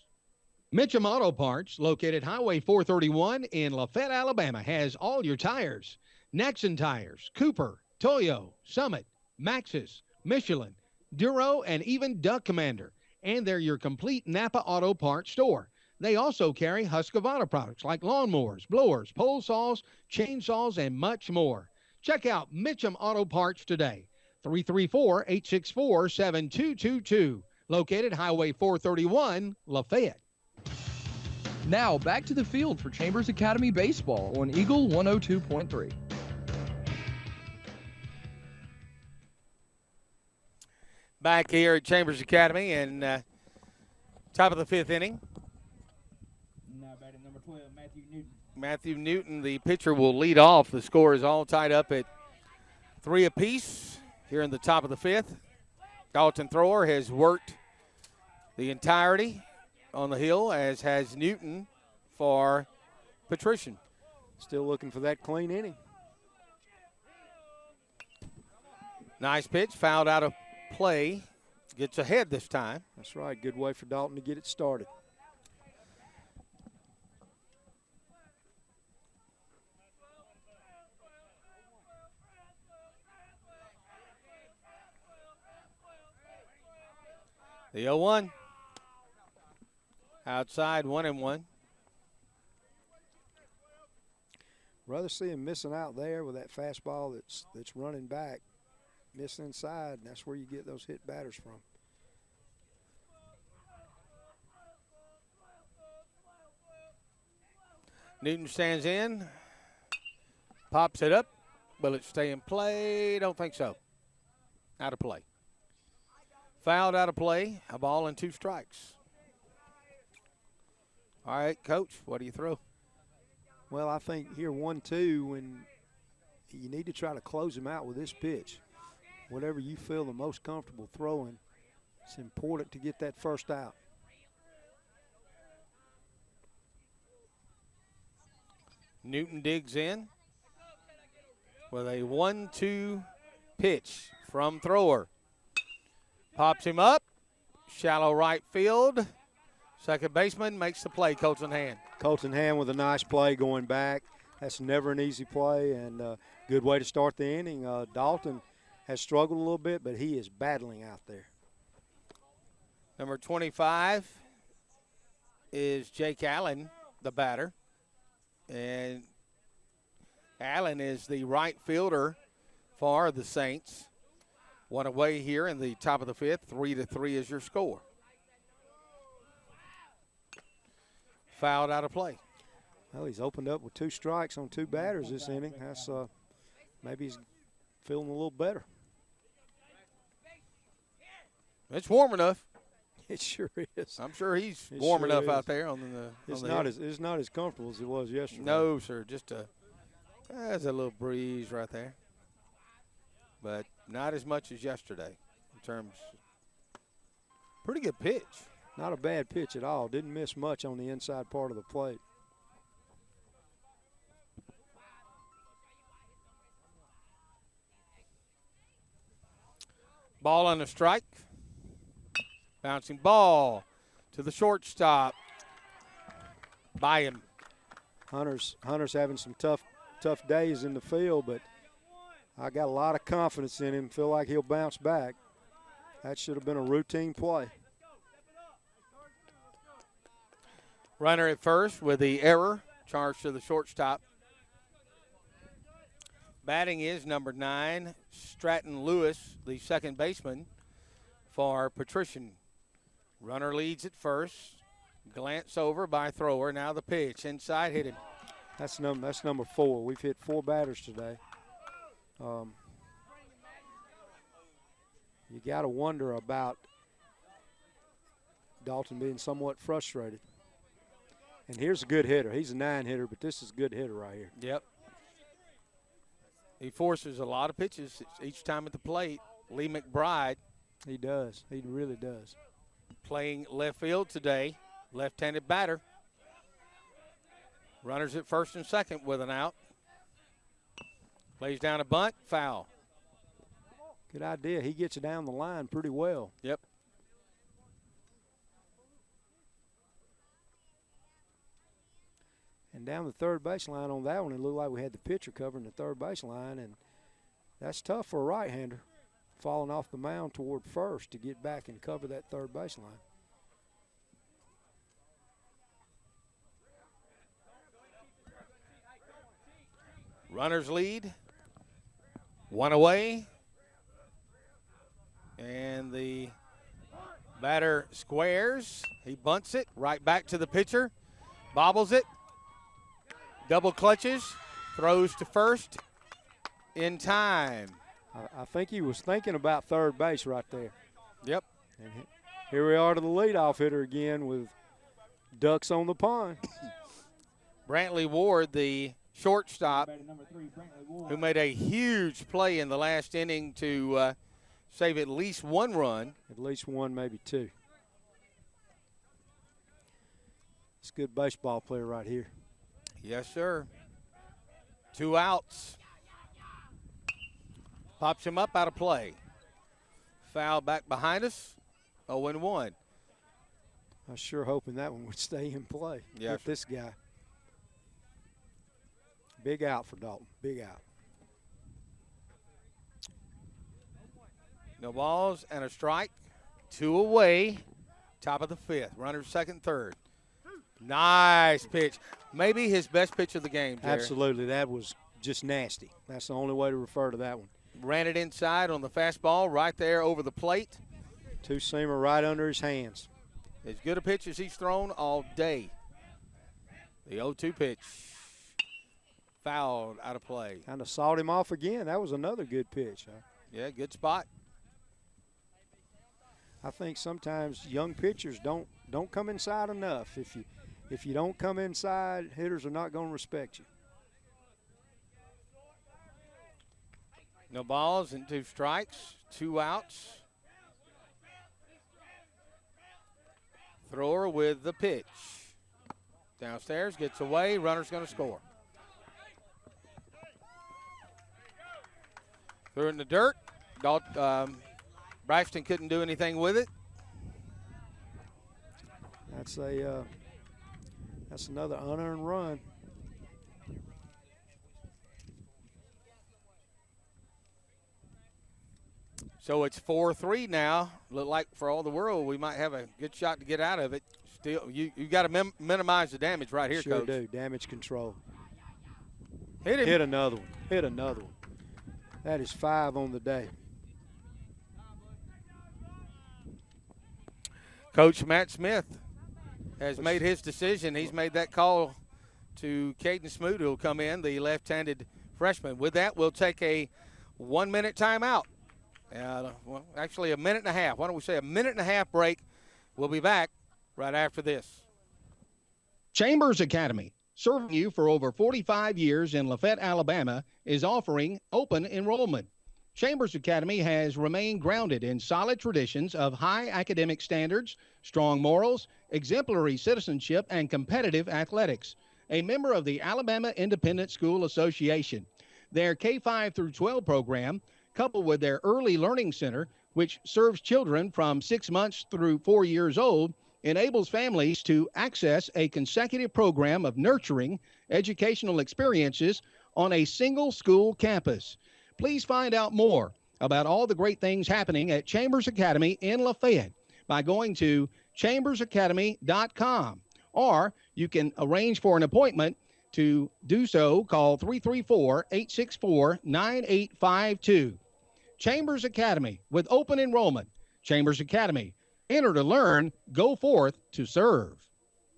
Speaker 4: Mitchum Auto Parts, located Highway 431 in Lafayette, Alabama, has all your tires. Nexon Tires, Cooper, Toyo, Summit, Maxxis, Michelin, Duro, and even Duck Commander. And they're your complete Napa Auto Parts store. They also carry Husqvarna products like lawnmowers, blowers, pole saws, chainsaws, and much more. Check out Mitchum Auto Parts today. 334-864-7222. Located Highway 431, Lafayette.
Speaker 5: Now back to the field for Chambers Academy Baseball on Eagle 102.3.
Speaker 1: Back here at Chambers Academy and top of the 5th inning.
Speaker 3: Now batting number 12, Matthew Newton.
Speaker 1: Matthew Newton, the pitcher, will lead off. The score is all tied up at 3 apiece here in the top of the 5th. Dalton Thrower has worked the entirety on the hill, as has Newton for Patrician.
Speaker 2: Still looking for that clean inning.
Speaker 1: Nice pitch, fouled out of play. Gets ahead this time.
Speaker 2: That's right. Good way for Dalton to get it started.
Speaker 1: The 0-1. Outside, 1-1.
Speaker 2: Rather see him missing out there with that fastball that's running back. Miss inside, and that's where you get those hit batters from.
Speaker 1: Newton stands in. Pops it up. Will it stay in play? Don't think so. Out of play. Fouled out of play. A ball and 2 strikes. All right, Coach, what do you throw?
Speaker 2: Well, I think here 1-2, when you need to try to close him out with this pitch. Whatever you feel the most comfortable throwing, it's important to get that first out.
Speaker 1: Newton digs in with a 1-2 pitch from thrower. Pops him up. Shallow right field. Second baseman makes the play, Colton Hand.
Speaker 2: Colton Hand with a nice play going back. That's never an easy play, and good way to start the inning. Dalton has struggled a little bit, but he is battling out there.
Speaker 1: Number 25 is Jake Allen, the batter. And Allen is the right fielder for the Saints. One away here in the top of the 5th. 3-3 is your score. Fouled out of play.
Speaker 2: Well, he's opened up with 2 strikes on 2 batters this inning. That's maybe he's feeling a little better.
Speaker 1: It's warm enough.
Speaker 2: It sure is.
Speaker 1: I'm sure he's
Speaker 2: It
Speaker 1: warm
Speaker 2: sure
Speaker 1: enough
Speaker 2: is.
Speaker 1: out there on the.
Speaker 2: It's
Speaker 1: on
Speaker 2: not
Speaker 1: the
Speaker 2: it's not as comfortable as it was yesterday.
Speaker 1: No, sir. Just there's a little breeze right there, but not as much as yesterday. In terms, pretty good pitch.
Speaker 2: Not a bad pitch at all. Didn't miss much on the inside part of the plate.
Speaker 1: Ball on the strike. Bouncing ball to the shortstop. By him.
Speaker 2: Hunter's having some tough days in the field, but I got a lot of confidence in him. Feel like he'll bounce back. That should have been a routine play.
Speaker 1: Runner at first with the error. Charge to the shortstop. Batting is number 9, Stratton Lewis, the second baseman for Patrician. Runner leads at first. Glance over by thrower. Now the pitch. Inside, hit him.
Speaker 2: That's number 4. We've hit 4 batters today. You got to wonder about Dalton being somewhat frustrated. And here's a good hitter. He's a 9 hitter, but this is a good hitter right here.
Speaker 1: Yep. He forces a lot of pitches each time at the plate. Lee McBride.
Speaker 2: He does. He really does.
Speaker 1: Playing left field today. Left-handed batter. Runners at first and second with an out. Lays down a bunt. Foul.
Speaker 2: Good idea. He gets it down the line pretty well.
Speaker 1: Yep.
Speaker 2: And down the third base line on that one, it looked like we had the pitcher covering the third base line, and that's tough for a right-hander, falling off the mound toward first to get back and cover that third base line.
Speaker 1: Runners lead. 1 away. And the batter squares. He bunts it right back to the pitcher. Bobbles it. Double clutches. Throws to first. In time.
Speaker 2: I think he was thinking about third base right there.
Speaker 1: Yep.
Speaker 2: And here we are to the leadoff hitter again with ducks on the pond.
Speaker 1: Brantley Ward, the shortstop,
Speaker 3: Number 3, Brantley Ward.
Speaker 1: who made a huge play in the last inning to save at least 1 run.
Speaker 2: At least 1, maybe 2. It's a good baseball player right here.
Speaker 1: Yes, sir. 2 outs. Pops him up out of play. Foul back behind us. 0-1.
Speaker 2: I was sure hoping that one would stay in play
Speaker 1: Yes,
Speaker 2: with this guy. Big out for Dalton. Big out.
Speaker 1: No balls and a strike. 2 away. Top of the 5th. Runners second, third. Nice pitch. Maybe his best pitch of the game, Jerry.
Speaker 2: Absolutely. That was just nasty. That's the only way to refer to that one.
Speaker 1: Ran it inside on the fastball right there over the plate.
Speaker 2: Two-seamer right under his hands.
Speaker 1: As good a pitch as he's thrown all day. The 0-2 pitch. Fouled out of play.
Speaker 2: Kind of sawed him off again. That was another good pitch.
Speaker 1: Yeah, good spot.
Speaker 2: I think sometimes young pitchers don't come inside enough. If you don't come inside, hitters are not going to respect you.
Speaker 1: No balls and 2 strikes. 2 outs. Thrower with the pitch. Downstairs, gets away. Runner's going to score. Threw it in the dirt. Braxton couldn't do anything with it.
Speaker 2: That's another unearned run.
Speaker 1: So it's 4-3 now. Look like for all the world we might have a good shot to get out of it. Still, you got to minimize the damage right here,
Speaker 2: sure
Speaker 1: Coach.
Speaker 2: Do. Damage control.
Speaker 1: Hit him.
Speaker 2: Hit another one. Hit another one. That is 5 on the day.
Speaker 1: Coach Matt Smith has made his decision. He's made that call to Caden Smoot, who will come in, the left-handed freshman. With that, we'll take a 1-minute timeout. Well, actually a minute and a half. Why don't we say a minute and a half break? We'll be back right after this.
Speaker 4: Chambers Academy, serving you for over 45 years in Lafayette, Alabama, is offering open enrollment. Chambers Academy has remained grounded in solid traditions of high academic standards, strong morals, exemplary citizenship, and competitive athletics. A member of the Alabama Independent School Association. Their K-5 through 12 program, coupled with their Early Learning Center, which serves children from 6 months through 4 years old, enables families to access a consecutive program of nurturing educational experiences on a single school campus. Please find out more about all the great things happening at Chambers Academy in Lafayette by going to chambersacademy.com, or you can arrange for an appointment. To do so, call 334-864-9852. Chambers Academy with open enrollment. Chambers Academy. Enter to learn, go forth to serve.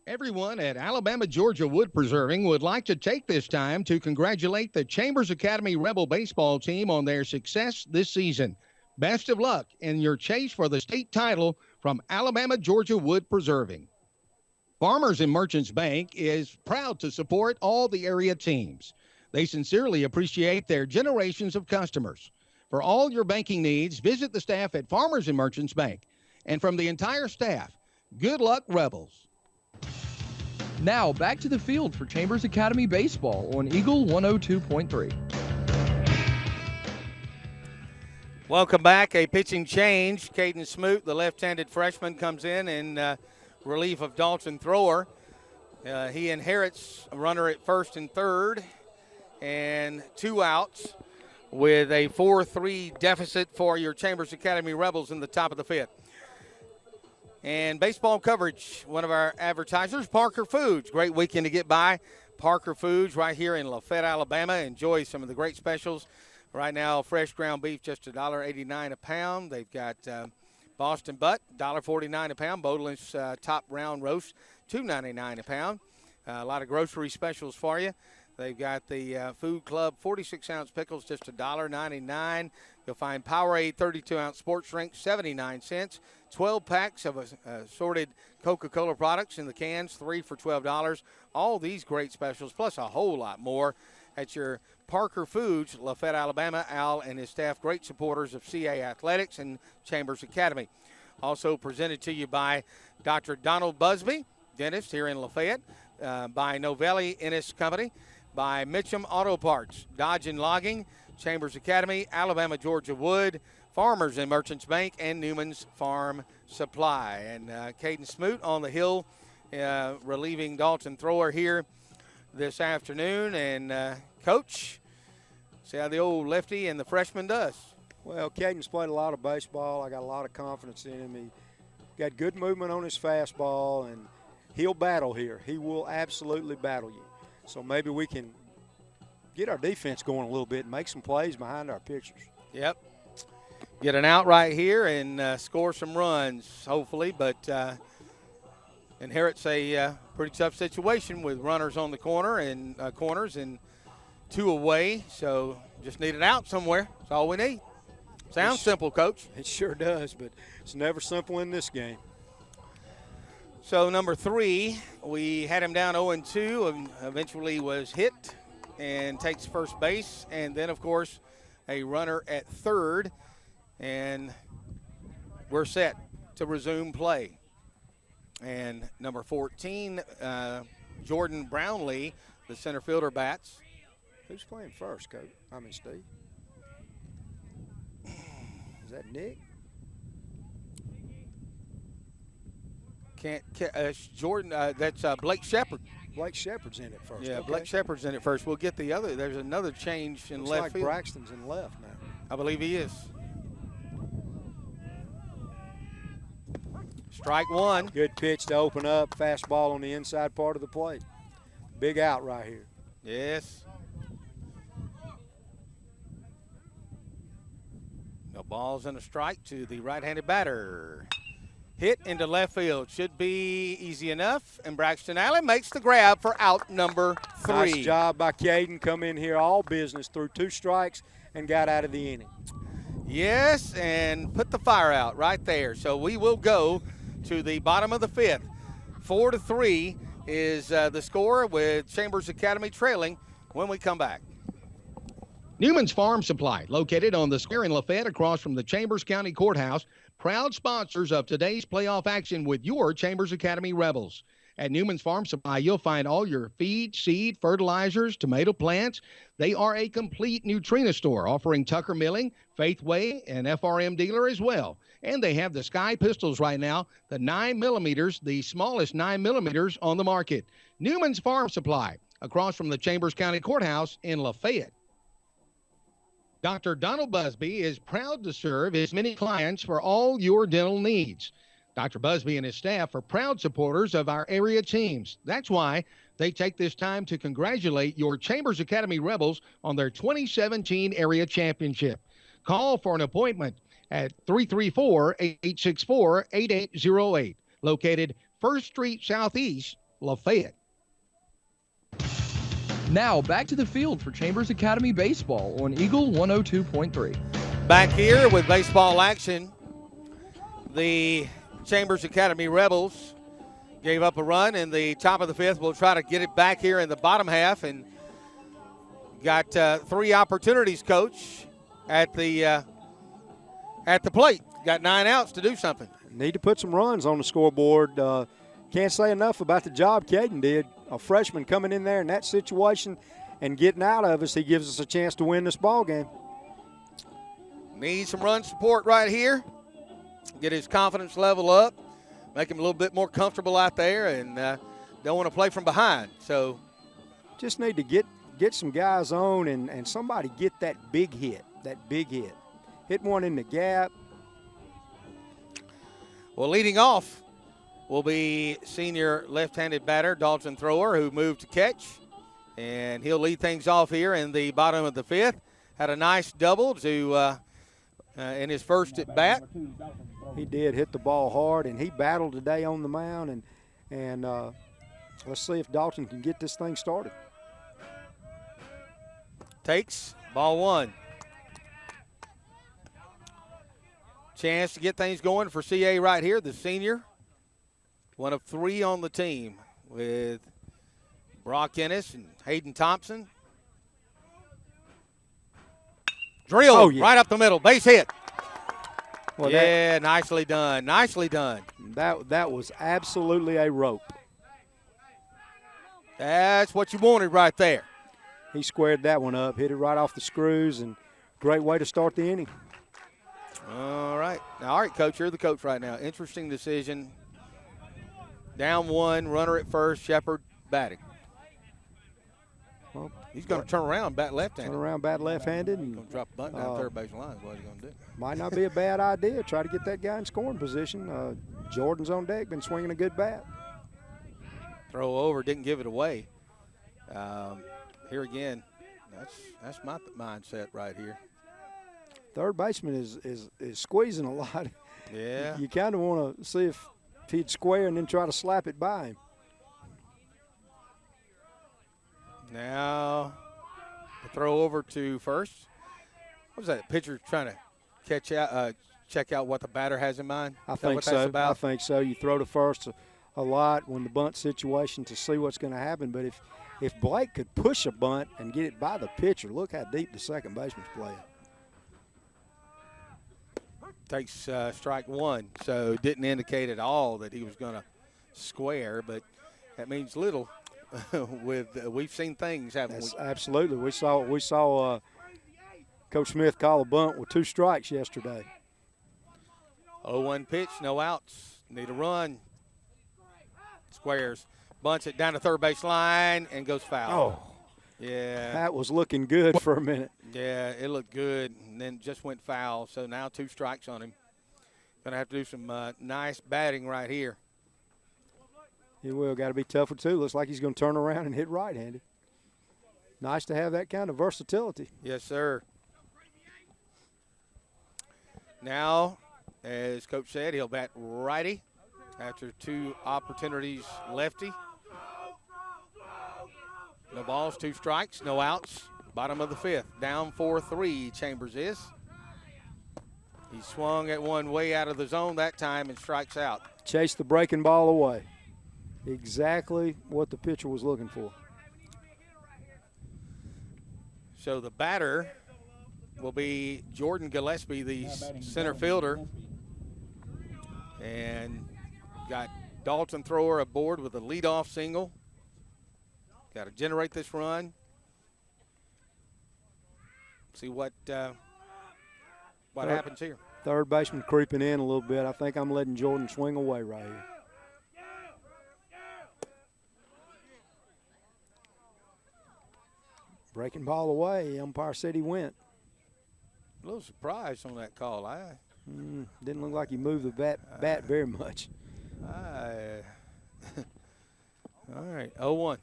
Speaker 4: Everyone at Alabama Georgia Wood Preserving would like to take this time to congratulate the Chambers Academy Rebel baseball team on their success this season. Best of luck in your chase for the state title from Alabama Georgia Wood Preserving. Farmers and Merchants Bank is proud to support all the area teams. They sincerely appreciate their generations of customers. For all your banking needs, visit the staff at Farmers and Merchants Bank. And from the entire staff, good luck, Rebels.
Speaker 5: Now back to the field for Chambers Academy baseball on Eagle 102.3.
Speaker 1: Welcome back. A pitching change. Caden Smoot, the left-handed freshman, comes in relief of Dalton Thrower. He inherits a runner at first and third and 2 outs with a 4-3 deficit for your Chambers Academy Rebels in the top of the 5th. And baseball coverage, one of our advertisers, Parker Foods. Great weekend to get by. Parker Foods right here in Lafayette, Alabama. Enjoy some of the great specials. Right now, fresh ground beef just $1.89 a pound. They've got Boston butt, $1.49 a pound. Bowdoin's top round roast, $2.99 a pound. A lot of grocery specials for you. They've got the Food Club 46-ounce pickles, just $1.99. You'll find Powerade 32-ounce sports drink, 79 cents. 12 packs of assorted Coca-Cola products in the cans, 3 for $12. All these great specials, plus a whole lot more at your Parker Foods, Lafayette, Alabama. Al and his staff, great supporters of CA Athletics and Chambers Academy. Also presented to you by Dr. Donald Busby, dentist here in Lafayette. by Novelli Ennis Company, by Mitchum Auto Parts, Dodge and Logging, Chambers Academy, Alabama Georgia Wood, Farmers and Merchants Bank, and Newman's Farm Supply. And Caden Smoot on the hill, relieving Dalton Thrower here this afternoon. And Coach, see how the old lefty and the freshman does.
Speaker 2: Well, Caden's played a lot of baseball. I got a lot of confidence in him. He got good movement on his fastball, and he'll battle here. He will absolutely battle you. So maybe we can get our defense going a little bit and make some plays behind our pitchers.
Speaker 1: Yep. Get an out right here and score some runs, hopefully, but inherits a pretty tough situation with runners on the corners and 2 away. So just need it out somewhere. That's all we need. Sounds simple, Coach.
Speaker 2: It sure does, but it's never simple in this game.
Speaker 1: So number 3, we had him down 0-2 and eventually was hit and takes first base. And then, of course, a runner at third. And we're set to resume play. And number 14, Jordan Brownlee, the center fielder, bats.
Speaker 2: Who's playing first, Coach? Steve. Is that Nick?
Speaker 1: Jordan, that's Blake Shepard.
Speaker 2: Blake Shepard's in it first.
Speaker 1: Yeah,
Speaker 2: okay.
Speaker 1: Blake Shepard's in it first. We'll get the other. There's another change in
Speaker 2: Looks
Speaker 1: left
Speaker 2: like
Speaker 1: field.
Speaker 2: Braxton's in left now.
Speaker 1: I believe he is. Strike 1.
Speaker 2: Good pitch to open up. Fastball on the inside part of the plate. Big out right here.
Speaker 1: Yes. No balls and a strike to the right-handed batter. Hit into left field. Should be easy enough. And Braxton Allen makes the grab for out number 3.
Speaker 2: Nice job by Caden. Come in here all business, threw 2 strikes and got out of the inning.
Speaker 1: Yes, and put the fire out right there. So we will go to the bottom of the 5th. 4-3 is the score, with Chambers Academy trailing when we come back.
Speaker 4: Newman's Farm Supply, located on the square in Lafayette across from the Chambers County Courthouse, proud sponsors of today's playoff action with your Chambers Academy Rebels. At Newman's Farm Supply, you'll find all your feed, seed, fertilizers, tomato plants. They are a complete Nutrena store, offering Tucker Milling, Faithway, and FRM dealer as well. And they have the Sky Pistols right now, the 9mm, the smallest 9mm on the market. Newman's Farm Supply, across from the Chambers County Courthouse in Lafayette. Dr. Donald Busby is proud to serve his many clients for all your dental needs. Dr. Busby and his staff are proud supporters of our area teams. That's why they take this time to congratulate your Chambers Academy Rebels on their 2017 area championship. Call for an appointment at 334-864-8808, located 1st Street Southeast, Lafayette.
Speaker 5: Now back to the field for Chambers Academy Baseball on Eagle 102.3.
Speaker 1: Back here with baseball action, the Chambers Academy Rebels gave up a run in the top of the 5th. We'll try to get it back here in the bottom half, and got 3 opportunities, Coach, at the plate. Got 9 outs to do something.
Speaker 2: Need to put some runs on the scoreboard. Can't say enough about the job Caden did. A freshman coming in there in that situation and getting out of us, he gives us a chance to win this ball game.
Speaker 1: Need some run support right here. Get his confidence level up. Make him a little bit more comfortable out there, and don't want to play from behind. So
Speaker 2: just need to get some guys on and somebody get that big hit. Hit one in the gap.
Speaker 1: Well, leading off will be senior left-handed batter Dalton Thrower, who moved to catch, and he'll lead things off here in the bottom of the 5th. Had a nice double to in his first at bat.
Speaker 2: He did hit the ball hard, and he battled today on the mound, and let's see if Dalton can get this thing started.
Speaker 1: Takes ball 1. Chance to get things going for CA right here, the senior. One of 3 on the team with Brock Ennis and Hayden Thompson. Drilled right up the middle, base hit.
Speaker 2: Well,
Speaker 1: nicely done, nicely done.
Speaker 2: That was absolutely a rope.
Speaker 1: That's what you wanted right there.
Speaker 2: He squared that one up, hit it right off the screws, and great way to start the inning.
Speaker 1: All right. Now, all right, Coach, you're the coach right now. Interesting decision. Down one, runner at first, Shepard batting.
Speaker 2: Well,
Speaker 1: He's going to turn around, bat left-handed.
Speaker 2: turn around, bat left-handed,
Speaker 1: He's going
Speaker 2: and
Speaker 1: to drop a bunt down third base line is what he's going to do.
Speaker 2: might not be a bad idea. Try to get that guy in scoring position. Jordan's on deck, been swinging a good bat.
Speaker 1: Throw over, didn't give it away. Here again, that's my mindset right here.
Speaker 2: Third baseman is squeezing a lot.
Speaker 1: Yeah.
Speaker 2: You kind of want to see if he'd square and then try to slap it by him.
Speaker 1: Now, the throw over to first. What was that? Pitcher trying to check out what the batter has in mind?
Speaker 2: I
Speaker 1: Is that
Speaker 2: think
Speaker 1: what
Speaker 2: so.
Speaker 1: that's about?
Speaker 2: I think so. You throw to first a lot when the bunt situation to see what's going to happen. But if Blake could push a bunt and get it by the pitcher, look how deep the second baseman's playing.
Speaker 1: Takes strike one, so didn't indicate at all that he was going to square, but that means little. We've seen things, haven't we?
Speaker 2: Absolutely. We saw Coach Smith call a bunt with 2 strikes yesterday.
Speaker 1: 0-1 pitch, no outs. Need a run. Squares. Bunts it down the third base line and goes foul.
Speaker 2: Oh,
Speaker 1: Yeah.
Speaker 2: that was looking good for a minute.
Speaker 1: Yeah, it looked good, and then just went foul. So now 2 strikes on him. Going to have to do some nice batting right here.
Speaker 2: He will. Got to be tougher, too. Looks like he's going to turn around and hit right-handed. Nice to have that kind of versatility.
Speaker 1: Yes, sir. Now, as Coach said, he'll bat righty after 2 opportunities lefty. No balls, 2 strikes, no outs. Bottom of the 5th. Down 4-3, Chambers is. He swung at one way out of the zone that time and strikes out.
Speaker 2: Chase the breaking ball away. Exactly what the pitcher was looking for.
Speaker 1: So the batter will be Jordan Gillespie, the center fielder. And got Dalton Thrower aboard with a leadoff single. Got to generate this run. See what happens here.
Speaker 2: Third baseman creeping in a little bit. I think I'm letting Jordan swing away right here. Breaking ball away. Umpire said he went.
Speaker 1: A little surprised on that call.
Speaker 2: Didn't look like he moved the bat very much.
Speaker 1: All right, 0-1.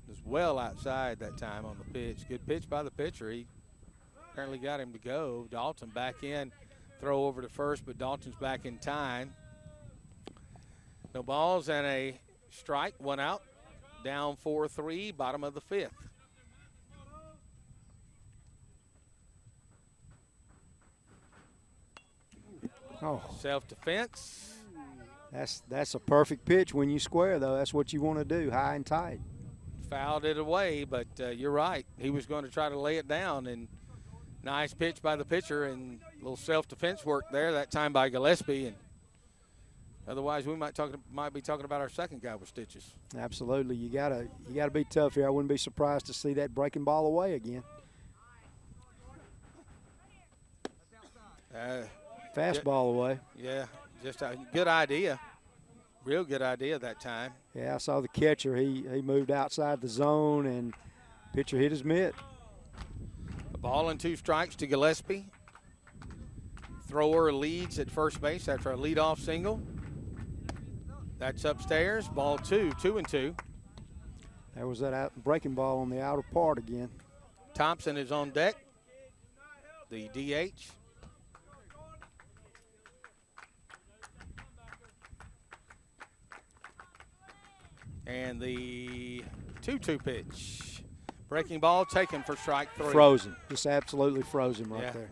Speaker 1: Was well outside that time on the pitch. Good pitch by the pitcher. He apparently got him to go. Dalton back in. Throw over to first, but Dalton's back in time. No balls and a strike. 1 out. Down 4-3, bottom of the 5th.
Speaker 2: Oh,
Speaker 1: Self-defense.
Speaker 2: that's a perfect pitch when you square, though. That's what you want to do, high and tight.
Speaker 1: Fouled it away, but you're right. He was going to try to lay it down, and nice pitch by the pitcher, and a little self-defense work there that time by Gillespie. And otherwise, we might be talking about our second guy with stitches.
Speaker 2: Absolutely, you gotta be tough here. I wouldn't be surprised to see that breaking ball away again. Fastball away.
Speaker 1: Yeah, just a good idea. Real good idea that time.
Speaker 2: Yeah, I saw the catcher. He moved outside the zone, and pitcher hit his mitt.
Speaker 1: A ball and 2 strikes to Gillespie. Thrower leads at first base after a leadoff single. That's upstairs. Ball 2, 2-2.
Speaker 2: There was that breaking ball on the outer part again.
Speaker 1: Thompson is on deck. The DH. And the 2-2 pitch. Breaking ball taken for strike 3.
Speaker 2: Frozen. Just absolutely frozen right there.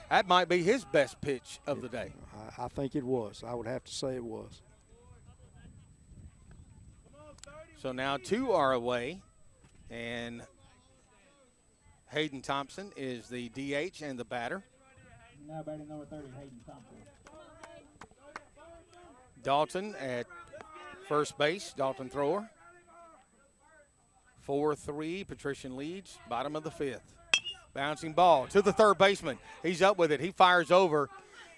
Speaker 1: That might be his best pitch of the day.
Speaker 2: I think it was. I would have to say it was.
Speaker 1: So now 2 are away, and Hayden Thompson is the DH and the batter.
Speaker 3: Now batting number 30, Hayden Thompson.
Speaker 1: Dalton at First base, Dalton Thrower. 4-3, Patrician leads, bottom of the 5th. Bouncing ball to the third baseman. He's up with it. He fires over.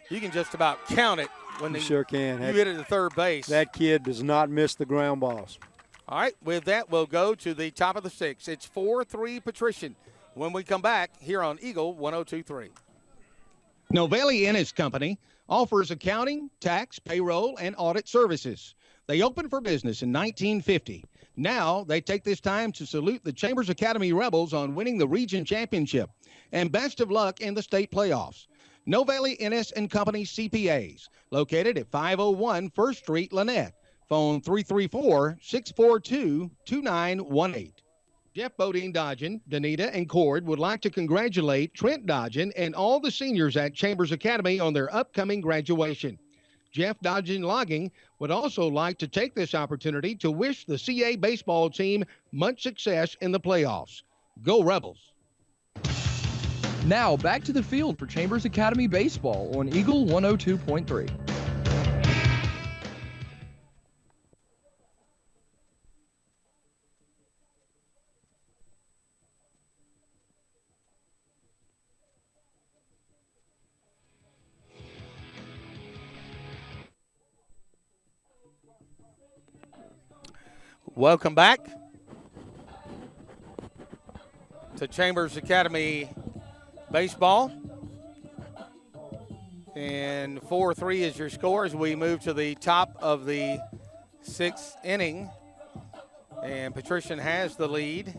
Speaker 1: You can just about count it when
Speaker 2: You sure can.
Speaker 1: you hit it to third base.
Speaker 2: That kid does not miss the ground balls.
Speaker 1: All right, with that, we'll go to the top of the 6th. It's 4-3 Patrician. When we come back here on Eagle 102.3.
Speaker 4: Novelli Ennis Company offers accounting, tax, payroll, and audit services. They opened for business in 1950. Now they take this time to salute the Chambers Academy Rebels on winning the region championship. And best of luck in the state playoffs. Novelli Ennis and Company CPAs, located at 501 First Street, Lynette. Phone 334-642-2918. Jeff Bodine Dodgen, Danita, and Cord would like to congratulate Trent Dodgen and all the seniors at Chambers Academy on their upcoming graduation. Jeff Dodgen Logging would also like to take this opportunity to wish the CA baseball team much success in the playoffs. Go Rebels.
Speaker 5: Now back to the field for Chambers Academy baseball on Eagle 102.3.
Speaker 1: Welcome back to Chambers Academy baseball. And 4-3 is your score as we move to the top of the 6th inning. And Patrician has the lead.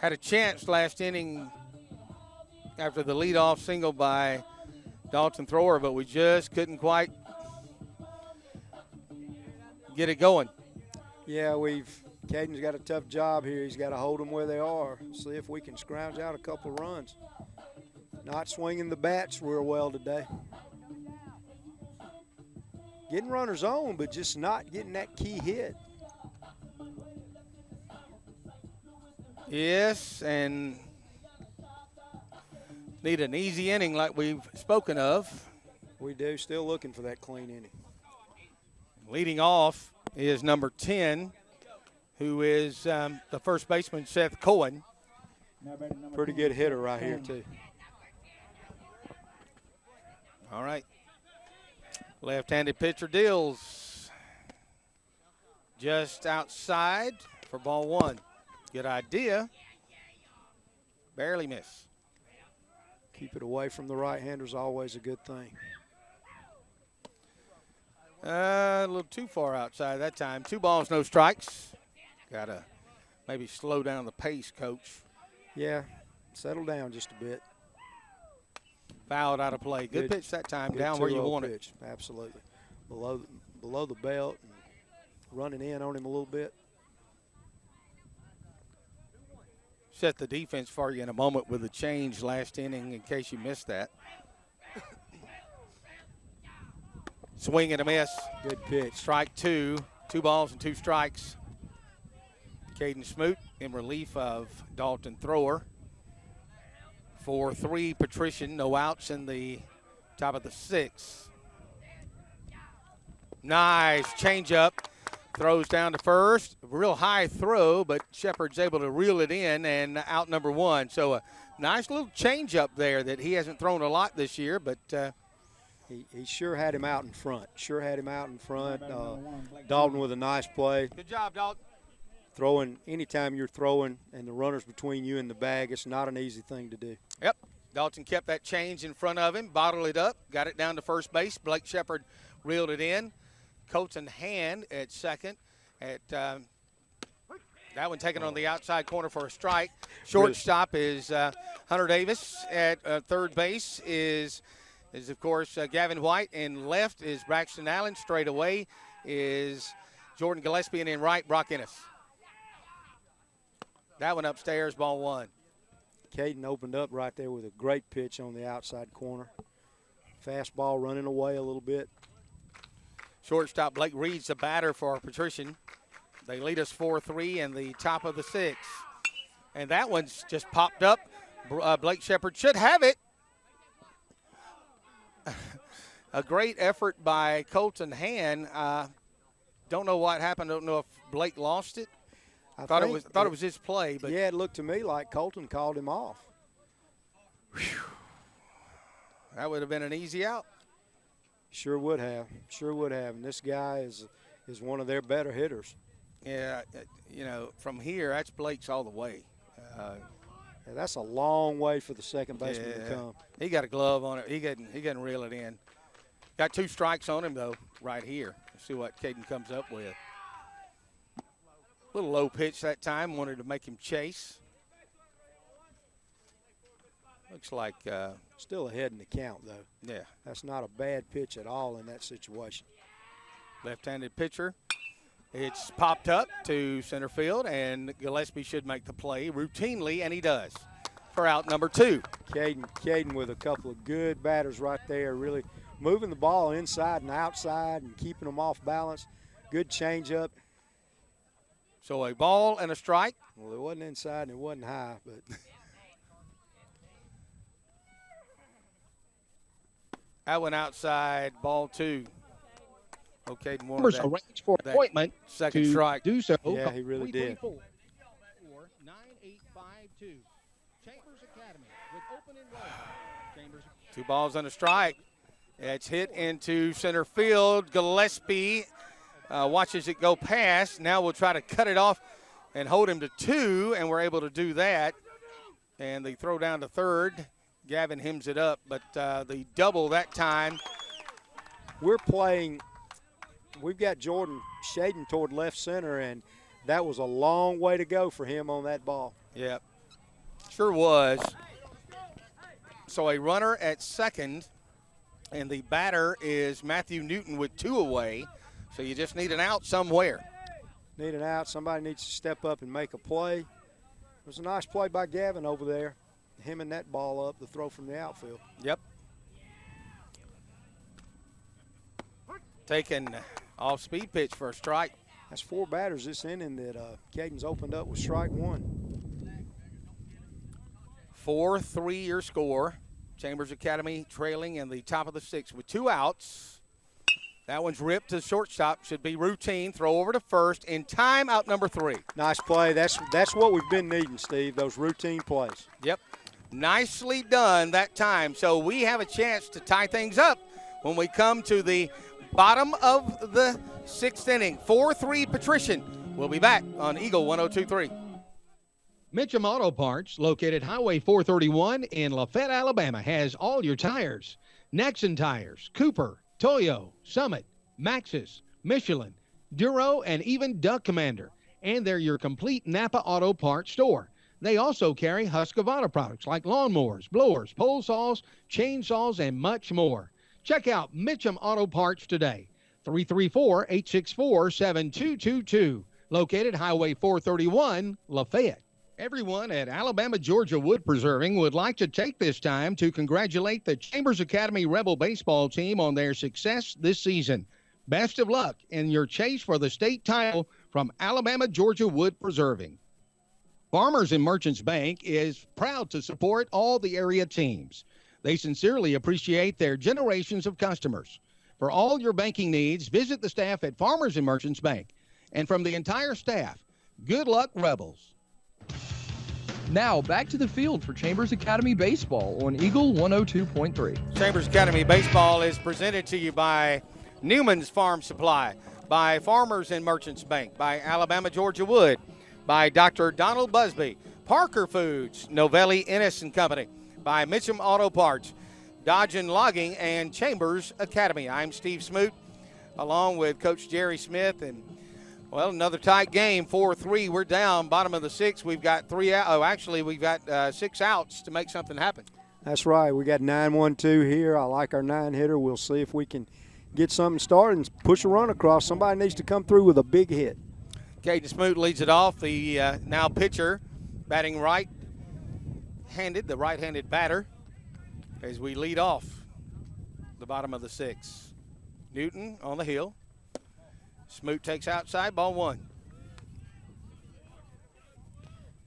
Speaker 1: Had a chance last inning after the leadoff single by Dalton Thrower, but we just couldn't quite get it going.
Speaker 2: Yeah, Caden's got a tough job here. He's got to hold them where they are. See if we can scrounge out a couple of runs. Not swinging the bats real well today. Getting runners on, but just not getting that key hit.
Speaker 1: Yes, and need an easy inning like we've spoken of.
Speaker 2: We do. Still looking for that clean inning.
Speaker 1: Leading off is number 10, who is the first baseman, Seth Cohen.
Speaker 2: Pretty good hitter right here, too.
Speaker 1: All right. Left-handed pitcher deals just outside for ball 1. Good idea. Barely miss.
Speaker 2: Keep it away from the right-hander is always a good thing.
Speaker 1: A little too far outside that time. 2 balls, no strikes. Got to maybe slow down the pace, Coach.
Speaker 2: Yeah, settle down just a bit.
Speaker 1: Fouled out of play. Good pitch that time,
Speaker 2: Good
Speaker 1: down where you
Speaker 2: 2-0
Speaker 1: want it.
Speaker 2: pitch. Absolutely. Below the belt and running in on him a little bit.
Speaker 1: Set the defense for you in a moment with the change last inning in case you missed that. Swing and a miss.
Speaker 2: Good pitch.
Speaker 1: Strike 2. 2 balls and 2 strikes. Caden Smoot in relief of Dalton Thrower. 4-3 Patrician. No outs in the top of the 6th. Nice changeup. Throws down to first. Real high throw, but Shepard's able to reel it in and out number 1. So a nice little changeup there that he hasn't thrown a lot this year, but
Speaker 2: He sure had him out in front. Dalton with a nice play.
Speaker 1: good job, Dalton.
Speaker 2: Anytime you're throwing and the runner's between you and the bag, it's not an easy thing to do.
Speaker 1: Yep. Dalton kept that change in front of him, bottled it up, got it down to first base. Blake Shepard reeled it in. Colton Hand at second. That one taken on the outside corner for a strike. Shortstop is Hunter Davis. At third base is of course Gavin White, and left is Braxton Allen. Straight away is Jordan Gillespie, and in right Brock Ennis. That one upstairs, ball 1.
Speaker 2: Caden opened up right there with a great pitch on the outside corner. Fastball running away a little bit.
Speaker 1: Shortstop Blake Reed's the batter for Patrician. They lead us 4-3 in the top of the 6th. And that one's just popped up. Blake Shepard should have it. a great effort by Colton Hand. Don't know what happened. Don't know if Blake lost it.
Speaker 2: I
Speaker 1: Thought
Speaker 2: think
Speaker 1: it was his play, but
Speaker 2: yeah, it looked to me like Colton called him off.
Speaker 1: that would have been an easy out.
Speaker 2: Sure would have. Sure would have. And this guy is one of their better hitters.
Speaker 1: Yeah, from here, that's Blake's all the way.
Speaker 2: Yeah, that's a long way for the second baseman to come.
Speaker 1: He got a glove on it. He couldn't reel it in. Got 2 strikes on him, though, right here. Let's see what Caden comes up with. Little low pitch that time. Wanted to make him chase. Looks like
Speaker 2: Still ahead in the count, though.
Speaker 1: yeah,
Speaker 2: That's not a bad pitch at all in that situation.
Speaker 1: left-handed pitcher. It's popped up to center field, and Gillespie should make the play routinely, and he does for out number 2.
Speaker 2: Caden with a couple of good batters right there, really moving the ball inside and outside and keeping them off balance. Good changeup.
Speaker 1: So a ball and a strike.
Speaker 2: Well, it wasn't inside and it wasn't high, but
Speaker 1: That went outside, ball 2. Okay, more
Speaker 4: Chambers
Speaker 1: of that
Speaker 4: arranged for
Speaker 1: that
Speaker 4: appointment
Speaker 1: second
Speaker 4: to
Speaker 1: strike.
Speaker 4: do so.
Speaker 2: Yeah, he really did.
Speaker 4: 334-9852. Chambers Academy with open enrollment. Chambers
Speaker 1: 2 balls and a strike. It's hit into center field. Gillespie watches it go past. Now we'll try to cut it off and hold him to 2, and we're able to do that. And they throw down to third. Gavin hems it up, but the double that time.
Speaker 2: we've got Jordan shading toward left center, and that was a long way to go for him on that ball.
Speaker 1: Yep, sure was. So a runner at second, and the batter is Matthew Newton with 2 away. So you just need an out somewhere.
Speaker 2: Need an out. Somebody needs to step up and make a play. It was a nice play by Gavin over there, hemming that ball up, the throw from the outfield.
Speaker 1: Yep. Taking off-speed pitch for a strike.
Speaker 2: That's 4 batters this inning that Caden's opened up with strike 1.
Speaker 1: 4-3 your score. Chambers Academy trailing in the top of the 6th with 2 outs. That one's ripped to shortstop. Should be routine. Throw over to first. In time, out number 3.
Speaker 2: Nice play. That's what we've been needing, Steve, those routine plays.
Speaker 1: Yep. Nicely done that time. So we have a chance to tie things up when we come to the bottom of the 6th inning. 4-3 Patrician. We'll be back on Eagle 102.3.
Speaker 4: Mitchum Auto Parts, located Highway 431 in Lafayette, Alabama, has all your tires. Nexon Tires, Cooper, Toyo, Summit, Maxxis, Michelin, Duro, and even Duck Commander. And they're your complete Napa Auto Parts store. They also carry Husqvarna products like lawnmowers, blowers, pole saws, chainsaws, and much more. Check out Mitchum Auto Parts today. 334-864-7222. Located Highway 431, Lafayette. Everyone at Alabama Georgia Wood Preserving would like to take this time to congratulate the Chambers Academy Rebel baseball team on their success this season. Best of luck in your chase for the state title from Alabama Georgia Wood Preserving. Farmers and Merchants Bank is proud to support all the area teams. They sincerely appreciate their generations of customers. For all your banking needs, visit the staff at Farmers and Merchants Bank. And from the entire staff, good luck, Rebels.
Speaker 5: Now back to the field for Chambers Academy Baseball on Eagle 102.3.
Speaker 1: Chambers Academy Baseball is presented to you by Newman's Farm Supply, by Farmers and Merchants Bank, by Alabama Georgia Wood, by Dr. Donald Busby, Parker Foods, Novelli Ennis and Company, by Mitchum Auto Parts, Dodge and Logging, and Chambers Academy. I'm Steve Smoot, along with Coach Jerry Smith, and well, another tight game, 4-3. We're down, bottom of the 6th. We've got 3 out. Oh, actually, we've got 6 outs to make something happen.
Speaker 2: That's right. We got 9-1-2 here. I like our 9-hitter. We'll see if we can get something started and push a run across. Somebody needs to come through with a big hit.
Speaker 1: Caden Smoot leads it off. The now pitcher batting right-handed, the right-handed batter, as we lead off the bottom of the 6th. Newton on the hill. Smoot takes outside, ball 1.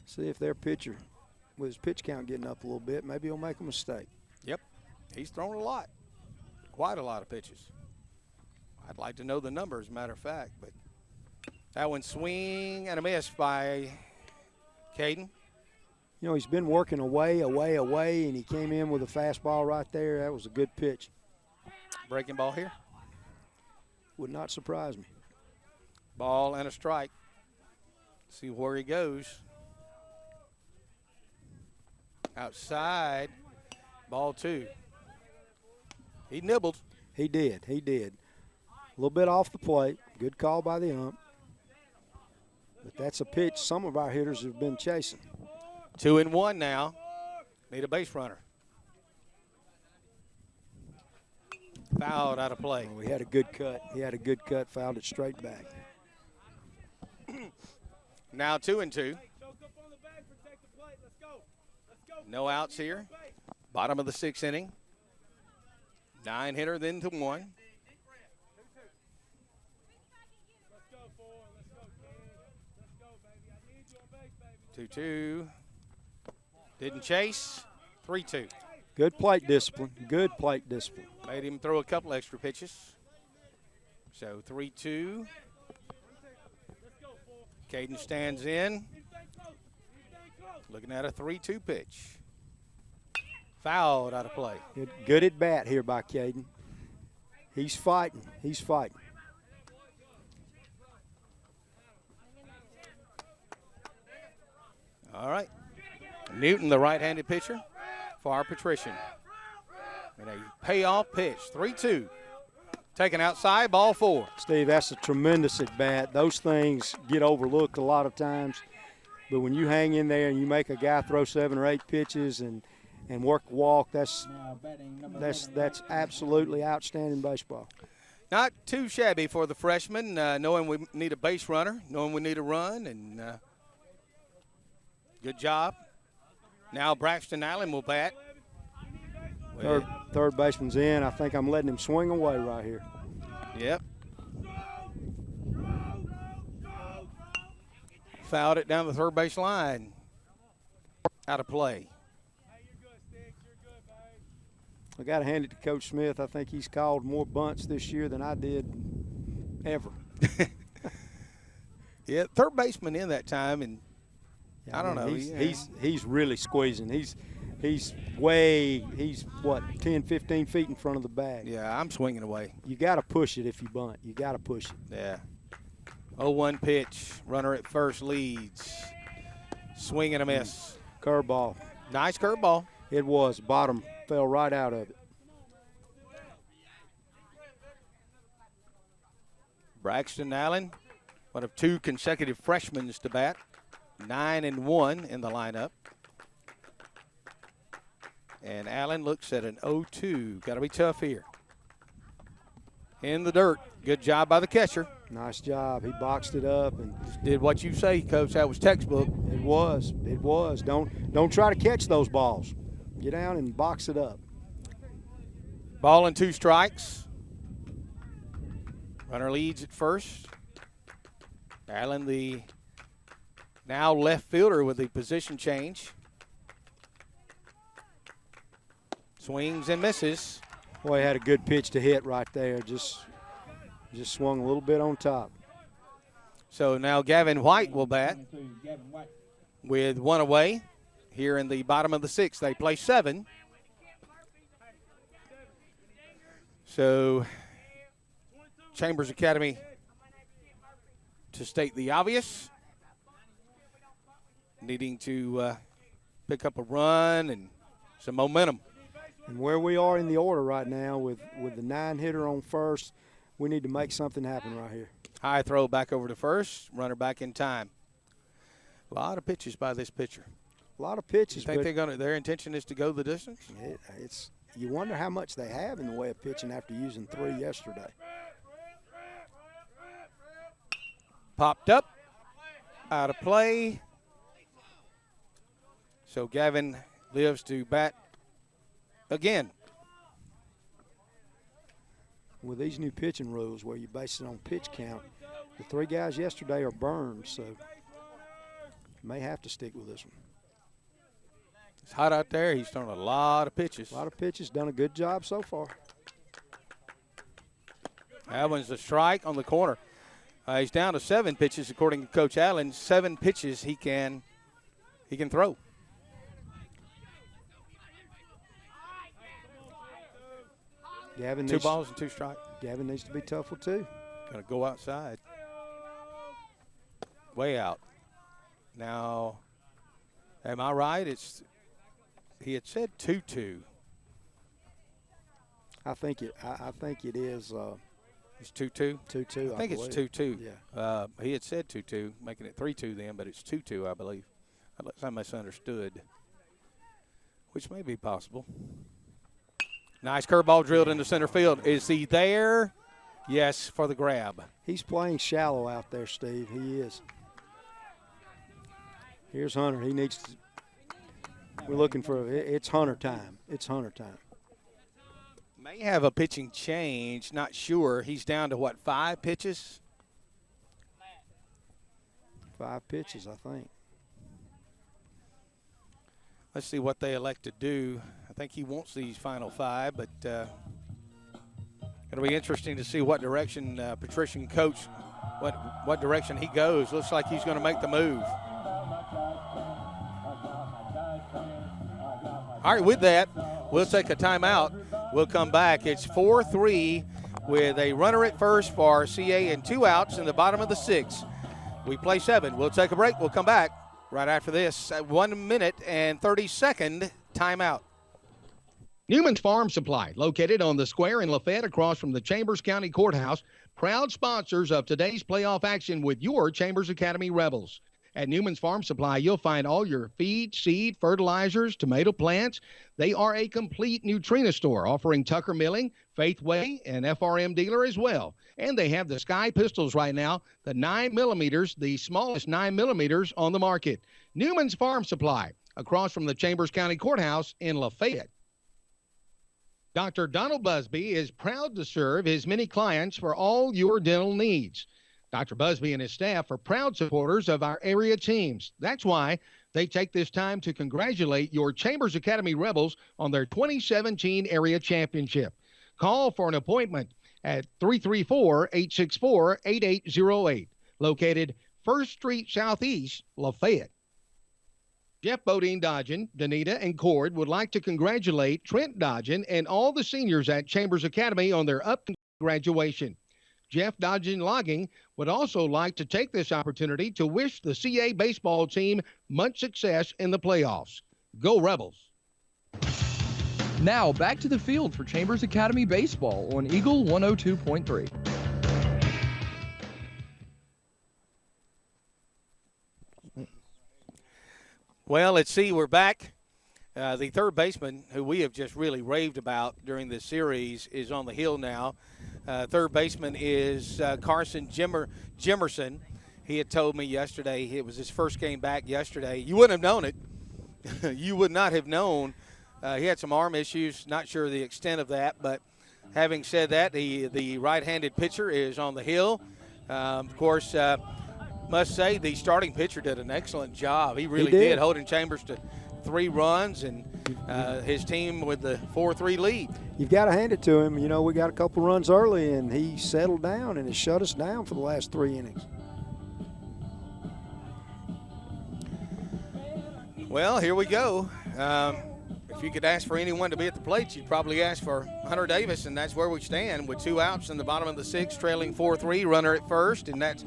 Speaker 2: See if their pitcher, with his pitch count getting up a little bit, maybe he'll make a mistake.
Speaker 1: Yep, he's thrown a lot. quite a lot of pitches. I'd like to know the number, as a matter of fact. But that one swing and a miss by Caden.
Speaker 2: You know, he's been working away, and he came in with a fastball right there. That was a good pitch.
Speaker 1: Breaking ball here.
Speaker 2: Would not surprise me.
Speaker 1: Ball and a strike. See where he goes. Outside. Ball 2. He nibbled.
Speaker 2: He did. A little bit off the plate. Good call by the ump. But that's a pitch some of our hitters have been chasing.
Speaker 1: 2-1 now. Need a base runner. Fouled out of play.
Speaker 2: Oh, he had a good cut. Fouled it straight back.
Speaker 1: Now 2-2. No outs here. Bottom of the 6th inning. 9-hitter, then to 1. 2-2. Didn't chase. 3-2.
Speaker 2: Good plate discipline.
Speaker 1: Made him throw a couple extra pitches. So 3-2. Caden stands in. Looking at a 3-2 pitch. Fouled out of play.
Speaker 2: Good at bat here by Caden. He's fighting.
Speaker 1: All right. Newton, the right-handed pitcher for our Patrician. And a payoff pitch. 3-2. Taken outside, ball 4.
Speaker 2: Steve, that's a tremendous at bat. Those things get overlooked a lot of times. But when you hang in there and you make a guy throw 7 or 8 pitches and work a walk, that's absolutely outstanding baseball.
Speaker 1: Not too shabby for the freshman, knowing we need a base runner, knowing we need a run, and good job. Now Braxton Allen will bat.
Speaker 2: Third baseman's in. I think I'm letting him swing away right here.
Speaker 1: Yep. Fouled it down the third base line. Out of play.
Speaker 2: I got to hand it to Coach Smith. I think he's called more bunts this year than I did ever.
Speaker 1: Yeah, third baseman in that time, and I don't know.
Speaker 2: He's really squeezing. He's what, 10, 15 feet in front of the bag.
Speaker 1: Yeah, I'm swinging away.
Speaker 2: You got to push it if you bunt. You got to push it.
Speaker 1: Yeah. 0-1 pitch. Runner at first leads. Swing and a miss.
Speaker 2: Curveball.
Speaker 1: Nice curveball.
Speaker 2: It was. Bottom fell right out of it.
Speaker 1: Braxton Allen, one of 2 consecutive freshmen to bat. 9-1 in the lineup. And Allen looks at an 0-2. Got to be tough here. In the dirt. Good job by the catcher.
Speaker 2: Nice job. He boxed it up and
Speaker 1: did what you say, Coach. That was textbook.
Speaker 2: It was. Don't try to catch those balls. Get down and box it up.
Speaker 1: Ball and 2 strikes. Runner leads at first. Allen, the now left fielder, with the position change. Swings and misses.
Speaker 2: Boy, he had a good pitch to hit right there. Just swung a little bit on top.
Speaker 1: So now Gavin White will bat with 1 away here in the bottom of the 6th. They play 7. So Chambers Academy, to state the obvious, needing to pick up a run and some momentum.
Speaker 2: And where we are in the order right now with the 9-hitter on first, we need to make something happen right here.
Speaker 1: High throw back over to first, runner back in time. A lot of pitches by this pitcher.
Speaker 2: A lot of pitches.
Speaker 1: You think their intention is to go the distance?
Speaker 2: You wonder how much they have in the way of pitching after using 3 yesterday.
Speaker 1: Popped up, out of play. So Gavin lives to bat again.
Speaker 2: With these new pitching rules where you base it on pitch count, the 3 guys yesterday are burned, so may have to stick with this one.
Speaker 1: It's hot out there. He's thrown a lot of pitches.
Speaker 2: Done a good job so far.
Speaker 1: That one's a strike on the corner. He's down to 7 pitches, according to Coach Allen. 7 pitches he can throw.
Speaker 2: Gavin
Speaker 1: 2 balls and 2 strikes.
Speaker 2: Gavin needs to be tough with 2.
Speaker 1: Going to go outside. Way out. Now, am I right? He had said 2-2.
Speaker 2: I think it is.
Speaker 1: It's 2-2?
Speaker 2: 2-2.
Speaker 1: I think it's 2-2.
Speaker 2: Yeah.
Speaker 1: He had said 2-2, making it 3-2 then, but it's 2-2, I believe. Unless I misunderstood, which may be possible. Nice curveball drilled into center field. Is he there? Yes, for the grab.
Speaker 2: He's playing shallow out there, Steve. He is. Here's Hunter. He needs to. We're looking for. It's Hunter time. It's Hunter time.
Speaker 1: May have a pitching change. Not sure. He's down to what, 5 pitches?
Speaker 2: 5 pitches, I think.
Speaker 1: Let's see what they elect to do. I think he wants these final 5, but it'll be interesting to see what direction Patrician coach, what direction he goes. Looks like he's going to make the move. All right, with that, we'll take a timeout. We'll come back. It's 4-3 with a runner at first for CA and 2 outs in the bottom of the 6th. We play 7. We'll take a break. We'll come back right after this. 1 minute and 30-second timeout.
Speaker 4: Newman's Farm Supply, located on the square in Lafayette across from the Chambers County Courthouse, proud sponsors of today's playoff action with your Chambers Academy Rebels. At Newman's Farm Supply, you'll find all your feed, seed, fertilizers, tomato plants. They are a complete Nutrena store offering Tucker Milling, Faithway, and FRM dealer as well. And they have the Sky Pistols right now, the 9mm, the smallest 9mm on the market. Newman's Farm Supply, across from the Chambers County Courthouse in Lafayette. Dr. Donald Busby is proud to serve his many clients for all your dental needs. Dr. Busby and his staff are proud supporters of our area teams. That's why they take this time to congratulate your Chambers Academy Rebels on their 2017 area championship. Call for an appointment at 334-864-8808, located 1st Street Southeast, Lafayette. Jeff Bodine Dodgen, Danita, and Cord would like to congratulate Trent Dodgen and all the seniors at Chambers Academy on their upcoming graduation. Jeff Dodgen Logging would also like to take this opportunity to wish the CA baseball team much success in the playoffs. Go Rebels!
Speaker 5: Now back to the field for Chambers Academy Baseball on Eagle 102.3.
Speaker 1: Well, let's see. We're back. The third baseman, who we have just really raved about during this series, is on the hill now. Third baseman is Carson Jimerson. He had told me yesterday it was his first game back yesterday. You wouldn't have known it. You would not have known. He had some arm issues. Not sure the extent of that, but having said that, the right-handed pitcher is on the hill. Of course, must say the starting pitcher did an excellent job. He really did, holding Chambers to 3 runs and his team with the 4-3 lead.
Speaker 2: You've got to hand it to him. You know, we got a couple runs early, and he settled down and has shut us down for the last 3 innings.
Speaker 1: Well, here we go. If you could ask for anyone to be at the plate, you'd probably ask for Hunter Davis, and that's where we stand with 2 outs in the bottom of the 6th, trailing 4-3, runner at first, and that's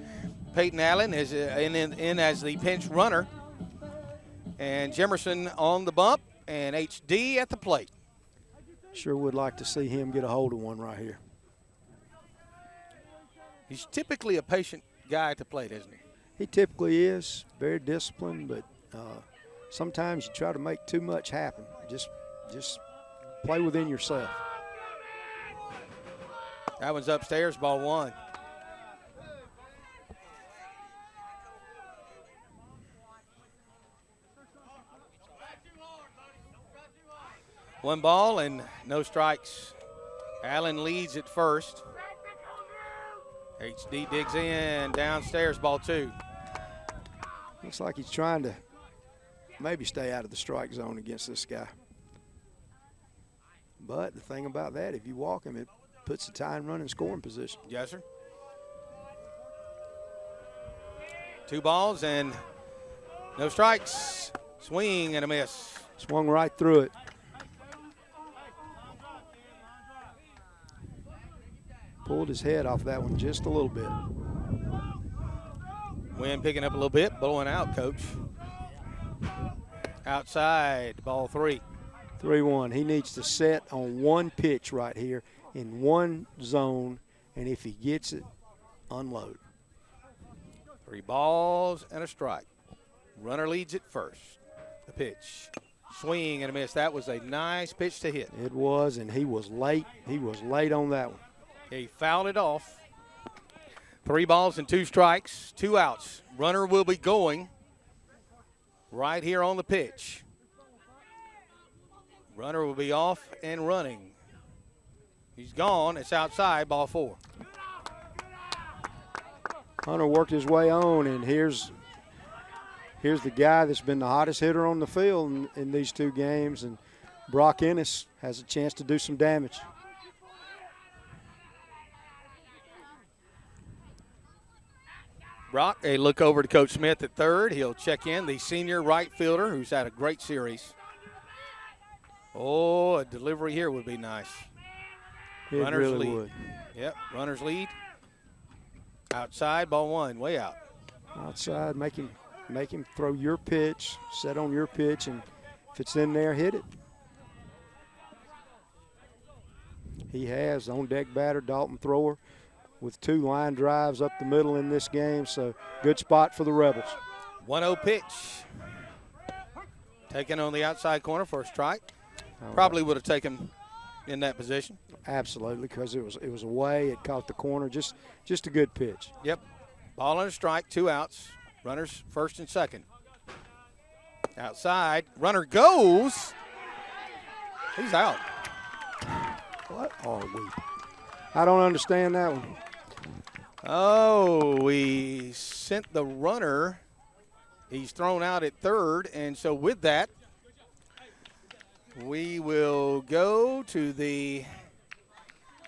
Speaker 1: Peyton Allen is in as the pinch runner. And Jimerson on the bump, and HD at the plate.
Speaker 2: Sure would like to see him get a hold of one right here.
Speaker 1: He's typically a patient guy at the plate, isn't he?
Speaker 2: He typically is, very disciplined, but sometimes you try to make too much happen. Just play within yourself.
Speaker 1: That one's upstairs, ball 1. One ball and no strikes. Allen leads at first. HD digs in, downstairs, ball 2.
Speaker 2: Looks like he's trying to maybe stay out of the strike zone against this guy. But the thing about that, if you walk him, puts the tying run in scoring position.
Speaker 1: Yes, sir. 2 balls and no strikes. Swing and a miss.
Speaker 2: Swung right through it. Pulled his head off that one just a little bit.
Speaker 1: Wind picking up a little bit, blowing out, Coach. Outside, ball 3.
Speaker 2: 3-1. He needs to set on one pitch right here in one zone, and if he gets it, unload.
Speaker 1: 3 balls and a strike. Runner leads at first. The pitch. Swing and a miss. That was a nice pitch to hit.
Speaker 2: It was, and he was late. He was late on that one.
Speaker 1: He fouled it off. 3 balls and 2 strikes, 2 outs. Runner will be going right here on the pitch. Runner will be off and running. He's gone. It's outside, ball 4.
Speaker 2: Hunter worked his way on, and here's the guy that's been the hottest hitter on the field in these 2 games, and Brock Ennis has a chance to do some damage.
Speaker 1: Brock, a look over to Coach Smith at third. He'll check in the senior right fielder who's had a great series. Oh, a delivery here would be nice.
Speaker 2: It
Speaker 1: Runners
Speaker 2: really
Speaker 1: lead.
Speaker 2: would.
Speaker 1: Yep, runners lead. Outside, ball 1, way out.
Speaker 2: Outside, make him throw your pitch, set on your pitch, and if it's in there, hit it. He has on-deck batter, Dalton thrower, with 2 line drives up the middle in this game, so good spot for the Rebels.
Speaker 1: 1-0 pitch. Taken on the outside corner for a strike. Probably would have taken in that position.
Speaker 2: Absolutely, because it was away. It caught the corner. Just a good pitch.
Speaker 1: Yep. Ball and a strike, 2 outs. Runners first and second. Outside. Runner goes. He's out.
Speaker 2: What are we? I don't understand that one.
Speaker 1: Oh, we sent the runner. He's thrown out at third, and so with that, we will go to the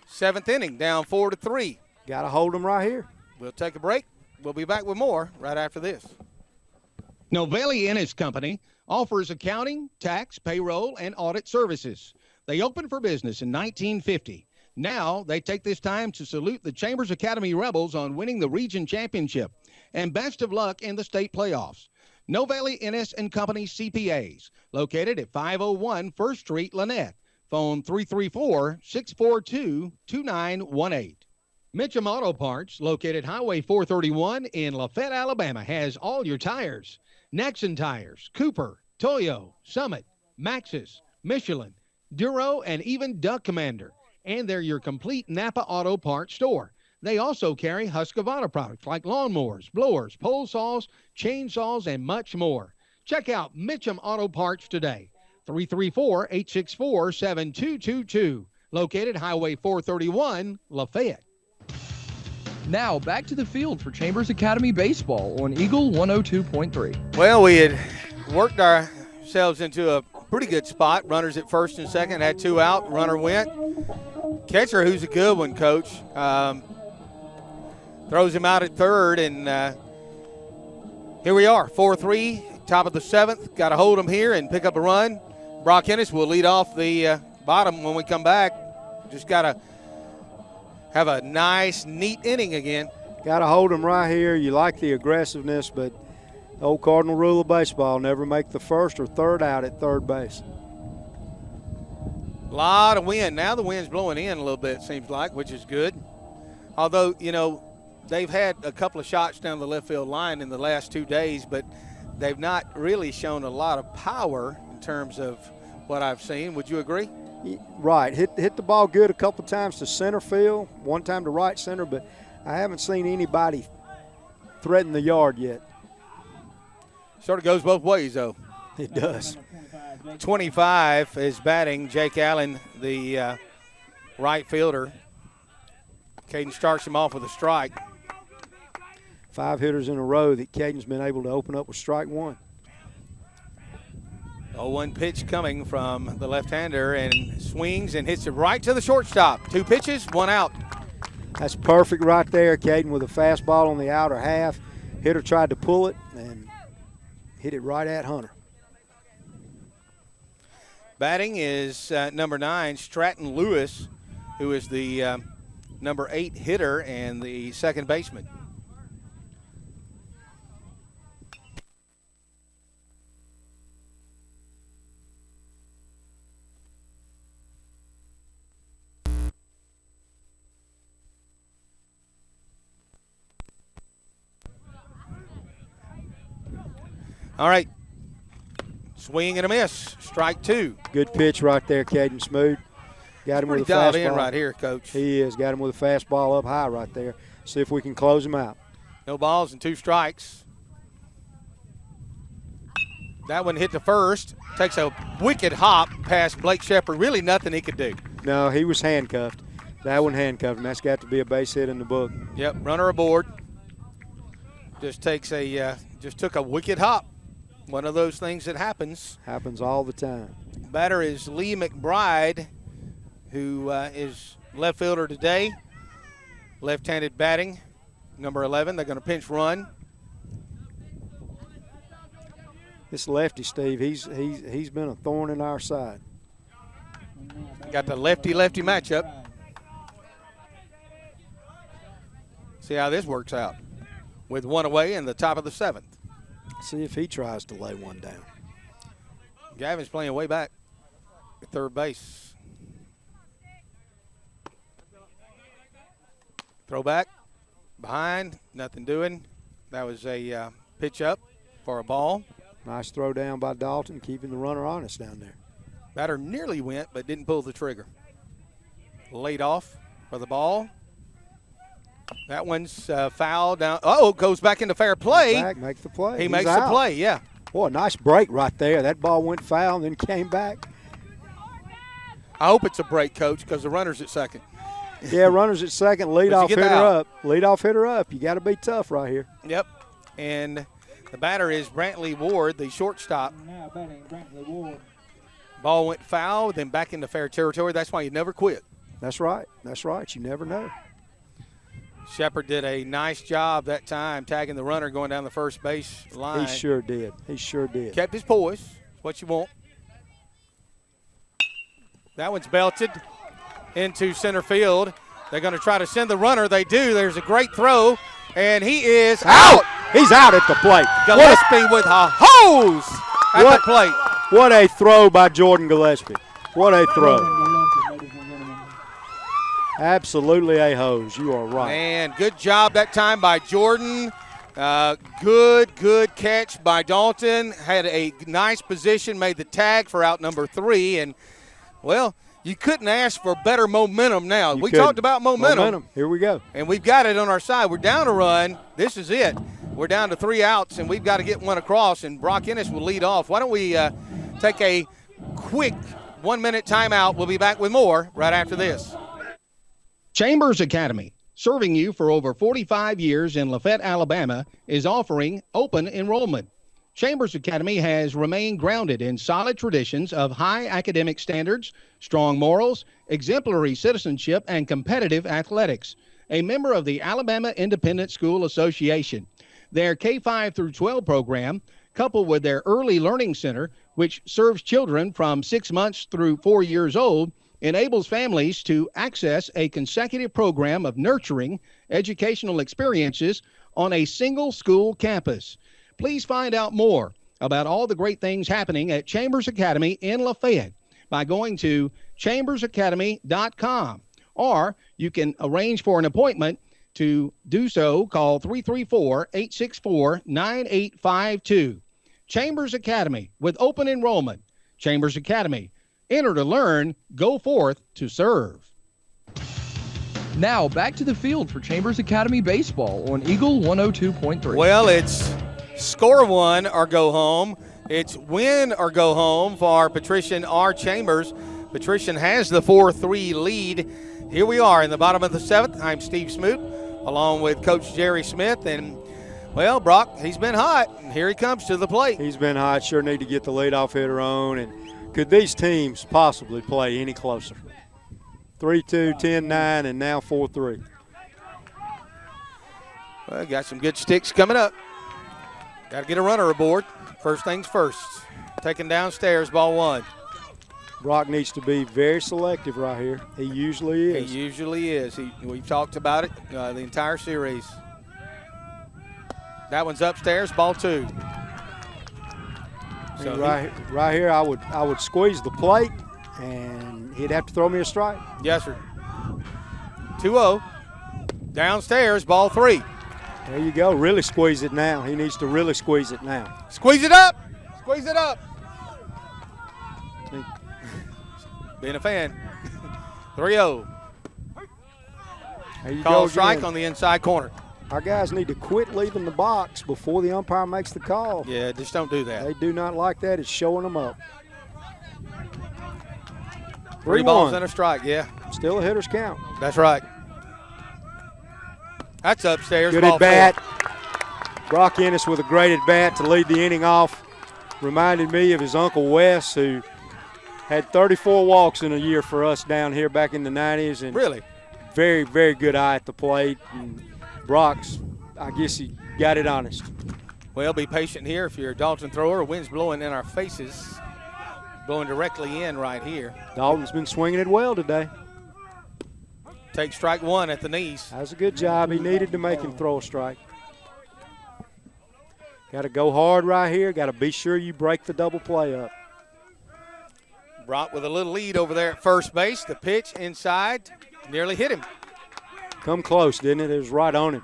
Speaker 1: 7th inning, down 4-3.
Speaker 2: Got to hold him right here.
Speaker 1: We'll take a break. We'll be back with more right after this.
Speaker 4: Novelli Ennis Company offers accounting, tax, payroll, and audit services. They opened for business in 1950. Now they take this time to salute the Chambers Academy Rebels on winning the region championship. And best of luck in the state playoffs. Novelli Ennis and Company CPAs, located at 501 First Street, Lynette. Phone 334-642-2918. Mitchum Auto Parts, located Highway 431 in Lafayette, Alabama, has all your tires. Nexon Tires, Cooper, Toyo, Summit, Maxxis, Michelin, Duro, and even Duck Commander. And they're your complete Napa Auto Parts store. They also carry Husqvarna products like lawnmowers, blowers, pole saws, chainsaws, and much more. Check out Mitchum Auto Parts today. 334-864-7222. Located Highway 431, Lafayette.
Speaker 5: Now back to the field for Chambers Academy Baseball on Eagle 102.3.
Speaker 1: Well, we had worked ourselves into a pretty good spot. Runners at first and second, had 2 out. Runner went. Catcher, who's a good one, Coach, throws him out at third, and here we are, 4-3, top of the 7th. Got to hold him here and pick up a run. Brock Ennis will lead off the bottom when we come back. Just got to have a nice, neat inning again.
Speaker 2: Got to hold him right here. You like the aggressiveness, but the old cardinal rule of baseball, never make the first or third out at third base.
Speaker 1: A lot of wind. Now the wind's blowing in a little bit, seems like, which is good. Although, you know, they've had a couple of shots down the left field line in the last 2 days, but they've not really shown a lot of power in terms of what I've seen. Would you agree?
Speaker 2: Right. Hit the ball good a couple times to center field, one time to right center, but I haven't seen anybody threaten the yard yet.
Speaker 1: Sort of goes both ways, though.
Speaker 2: It does.
Speaker 1: 25 is batting. Jake Allen, the right fielder. Caden starts him off with a strike.
Speaker 2: 5 hitters in a row that Caden's been able to open up with strike 1.
Speaker 1: 0-1 pitch coming from the left-hander, and swings and hits it right to the shortstop. 2 pitches, 1 out.
Speaker 2: That's perfect right there, Caden, with a fastball on the outer half. Hitter tried to pull it and hit it right at Hunter.
Speaker 1: Batting is number 9, Stratton Lewis, who is the number 8 hitter and the second baseman. All right. Swing and a miss. Strike 2.
Speaker 2: Good pitch right there, Caden Smoot. Got him with a
Speaker 1: Pretty dialed
Speaker 2: fastball.
Speaker 1: in right here, Coach.
Speaker 2: He is. Got him with a fastball up high right there. See if we can close him out.
Speaker 1: No balls and 2 strikes. That one hit the first. Takes a wicked hop past Blake Shepard. Really nothing he could do.
Speaker 2: No, he was handcuffed. That one handcuffed him. That's got to be a base hit in the book.
Speaker 1: Yep, runner aboard. Just took a wicked hop. One of those things that happens.
Speaker 2: Happens all the time.
Speaker 1: Batter is Lee McBride, who is left fielder today. Left-handed batting, number 11. They're going to pinch run.
Speaker 2: This lefty, Steve, he's been a thorn in our side.
Speaker 1: Got the lefty-lefty matchup. See how this works out. With 1 away in the top of the 7th.
Speaker 2: See if he tries to lay one down.
Speaker 1: Gavin's playing way back at third base. Throw back, behind, nothing doing. That was a pitch up for a ball.
Speaker 2: Nice throw down by Dalton, keeping the runner honest down there.
Speaker 1: Batter nearly went, but didn't pull the trigger. Laid off for the ball. That one's foul down. Oh, goes back into fair play.
Speaker 2: Back, make the play.
Speaker 1: He
Speaker 2: He's
Speaker 1: makes
Speaker 2: out.
Speaker 1: the play, yeah.
Speaker 2: Boy, nice break right there. That ball went foul and then came back.
Speaker 1: I hope it's a break, Coach, because the runner's at second.
Speaker 2: Yeah, runners at second, leadoff
Speaker 1: get
Speaker 2: hitter
Speaker 1: out.
Speaker 2: up. Leadoff hitter up. You got to be tough right here.
Speaker 1: Yep. And the batter is Brantley Ward, the shortstop.
Speaker 3: Now batting Brantley Ward.
Speaker 1: Ball went foul, then back into fair territory. That's why you never quit.
Speaker 2: That's right. That's right. You never know.
Speaker 1: Shepard did a nice job that time tagging the runner going down the first base line.
Speaker 2: He sure did. He sure did.
Speaker 1: Kept his poise. That's what you want. That one's belted into center field. They're going to try to send the runner. They do. There's a great throw, and he is out.
Speaker 2: He's out at the plate.
Speaker 1: Gillespie with a hose at
Speaker 2: What?
Speaker 1: the plate.
Speaker 2: What a throw by Jordan Gillespie. What a throw. Absolutely a hose. You are right.
Speaker 1: And good job that time by Jordan. Good catch by Dalton. Had a nice position, made the tag for out number 3. And, well, you couldn't ask for better momentum now.
Speaker 2: You
Speaker 1: We
Speaker 2: couldn't.
Speaker 1: talked about momentum.
Speaker 2: Here we go.
Speaker 1: And we've got it on our side. We're down a run. This is it. We're down to 3 outs, and we've got to get one across, and Brock Ennis will lead off. Why don't we take a quick 1-minute timeout. We'll be back with more right after this.
Speaker 4: Chambers Academy, serving you for over 45 years in Lafayette, Alabama, is offering open enrollment. Chambers Academy has remained grounded in solid traditions of high academic standards, strong morals, exemplary citizenship, and competitive athletics. A member of the Alabama Independent School Association. Their K-5 through 12 program, coupled with their Early Learning Center, which serves children from 6 months through 4 years old, enables families to access a consecutive program of nurturing educational experiences on a single school campus. Please find out more about all the great things happening at Chambers Academy in Lafayette by going to chambersacademy.com, or you can arrange for an appointment. To do so, call 334-864-9852. Chambers Academy with open enrollment. Chambers Academy. Enter to learn, go forth to serve.
Speaker 5: Now back to the field for Chambers Academy baseball on Eagle 102.3.
Speaker 1: Well, it's score one or go home. It's win or go home for Patrician R. Chambers. Patrician has the 4-3 lead. Here we are in the bottom of the 7th. I'm Steve Smoot, along with Coach Jerry Smith, and Well, Brock, he's been hot, and here he comes to the plate.
Speaker 2: He's been hot. Sure need to get the leadoff hitter on. And could these teams possibly play any closer? 3-2, 10-9, and now 4-3.
Speaker 1: Well, got some good sticks coming up. Got to get a runner aboard. First things first. Taken downstairs, ball one.
Speaker 2: Brock needs to be very selective right here. He usually is.
Speaker 1: He usually is. We've talked about it the entire series. That one's upstairs, ball two.
Speaker 2: So right here, I would squeeze the plate, and he'd have to throw me a strike.
Speaker 1: Yes, sir. 2-0. Downstairs, ball three.
Speaker 2: There you go. Really squeeze it now. He needs to really squeeze it now.
Speaker 1: Squeeze it up. Squeeze it up. Being a fan. 3-0.
Speaker 2: There you
Speaker 1: Call
Speaker 2: go
Speaker 1: strike
Speaker 2: again.
Speaker 1: on the inside corner.
Speaker 2: Our guys need to quit leaving the box before the umpire makes the call.
Speaker 1: Yeah, just don't do that.
Speaker 2: They do not like that. It's showing them up.
Speaker 1: 3 balls
Speaker 2: 3-1.
Speaker 1: and a strike, yeah.
Speaker 2: Still a hitter's count.
Speaker 1: That's right. That's upstairs.
Speaker 2: Good
Speaker 1: ball
Speaker 2: at bat.
Speaker 1: four.
Speaker 2: Brock Ennis with a great at bat to lead the inning off. Reminded me of his Uncle Wes, who had 34 walks in a year for us down here back in the 90s. And
Speaker 1: Really?
Speaker 2: very, very good eye at the plate. And Brock's, I guess he got it honest.
Speaker 1: Well, be patient here if you're a Dalton thrower. Wind's blowing in our faces. Blowing directly in right here.
Speaker 2: Dalton's been swinging it well today.
Speaker 1: Take strike one at the knees.
Speaker 2: That was a good job. He needed to make him throw a strike. Got to go hard right here. Got to be sure you break the double play up.
Speaker 1: Brock with a little lead over there at first base. The pitch inside nearly hit him.
Speaker 2: Come close, didn't it? It was right on him.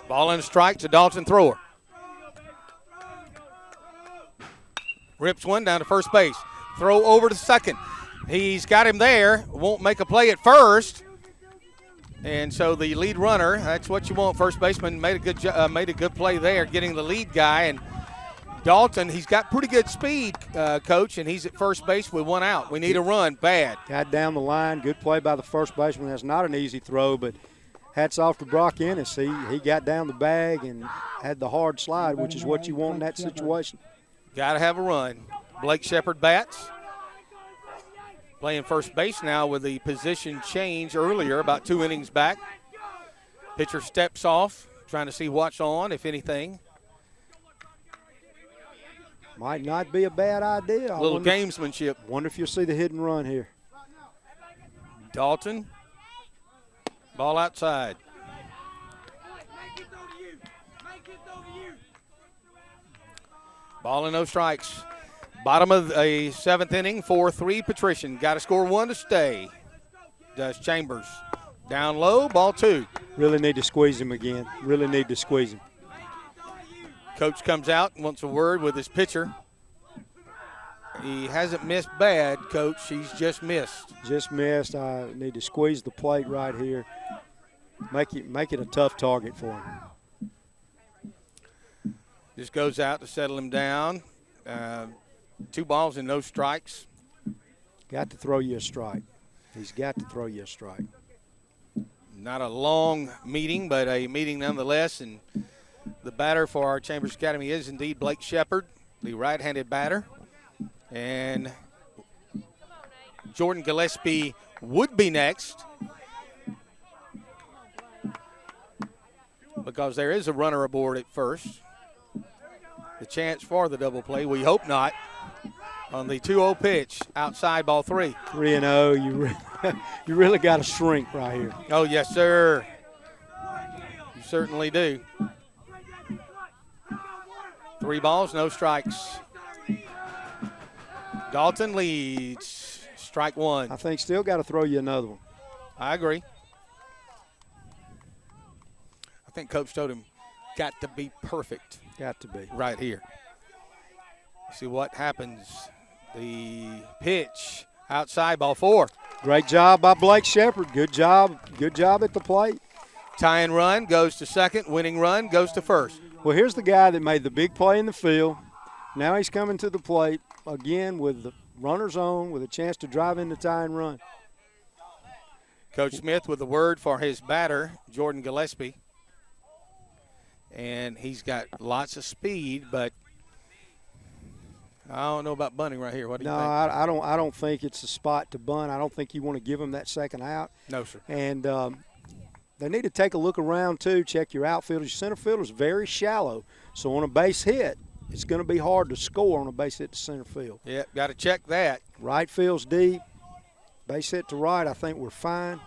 Speaker 1: Ball and a strike to Dalton thrower. Rips one down to first base. Throw over to second. He's got him there. Won't make a play at first. And so the lead runner, that's what you want. First baseman made a good play there, getting the lead guy. And Dalton, he's got pretty good speed, Coach, and he's at first base with one out. We need a run bad.
Speaker 2: Got down the line. Good play by the first baseman. That's not an easy throw, but hats off to Brock Ennis. He got down the bag and had the hard slide, which is what you want in that situation.
Speaker 1: Got to have a run. Blake Shepard bats. Playing first base now with the position change earlier, about 2 innings back. Pitcher steps off, trying to see what's on, if anything.
Speaker 2: Might not be a bad idea.
Speaker 1: A little gamesmanship.
Speaker 2: Wonder if you'll see the hit and run here.
Speaker 1: Dalton. Ball outside. Ball and no strikes. Bottom of a 7th inning, 4-3 Patrician. Got to score one to stay. Does Chambers. Down low, ball two.
Speaker 2: Really need to squeeze him again. Really need to squeeze him.
Speaker 1: Coach comes out and wants a word with his pitcher. He hasn't missed bad, Coach. He's just missed.
Speaker 2: Just missed. I need to squeeze the plate right here. Make it a tough target for him.
Speaker 1: Just goes out to settle him down. 2 balls and no strikes.
Speaker 2: Got to throw you a strike. He's got to throw you a strike.
Speaker 1: Not a long meeting, but a meeting nonetheless. And the batter for our Chambers Academy is indeed Blake Shepard, the right-handed batter. And Jordan Gillespie would be next because there is a runner aboard at first. The chance for the double play, we hope not, on the 2-0 pitch, outside ball 3.
Speaker 2: 3-0, you really got to shrink right here.
Speaker 1: Oh, yes, sir. You certainly do. 3 balls, no strikes. Dalton leads, strike one.
Speaker 2: I think still got to throw you another one.
Speaker 1: I agree. I think Coach told him, got to be perfect.
Speaker 2: Got to be.
Speaker 1: Right here. See what happens. The pitch, outside, ball 4.
Speaker 2: Great job by Blake Shepard. Good job. Good job at the plate.
Speaker 1: Tying run goes to second. Winning run goes to first.
Speaker 2: Well, here's the guy that made the big play in the field. Now he's coming to the plate again with the runners on with a chance to drive in the tie and run.
Speaker 1: Coach Smith with a word for his batter, Jordan Gillespie. And he's got lots of speed, but I don't know about bunting right here. What do you
Speaker 2: No,
Speaker 1: think?
Speaker 2: I don't think it's a spot to bunt. I don't think you want to give him that second out.
Speaker 1: No, sir.
Speaker 2: And they need to take a look around, too, check your outfielders. Your center field is very shallow, so on a base hit, it's going to be hard to score on a base hit to center field.
Speaker 1: Yeah, got to check that.
Speaker 2: Right field's deep. Base hit to right, I think we're fine.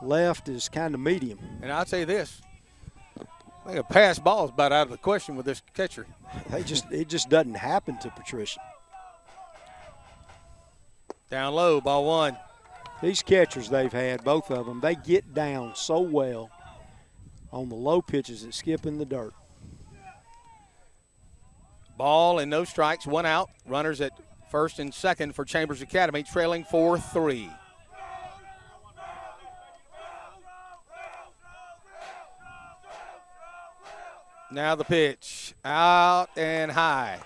Speaker 2: Left is kind of medium.
Speaker 1: And I'll tell you this. I think a pass ball is about out of the question with this catcher.
Speaker 2: It just doesn't happen to Patricia.
Speaker 1: Down low, ball one.
Speaker 2: These catchers they've had, both of them, they get down so well on the low pitches that skip in the dirt.
Speaker 1: Ball and no strikes, one out. Runners at first and second for Chambers Academy, trailing 4-3. Now the pitch, out and high.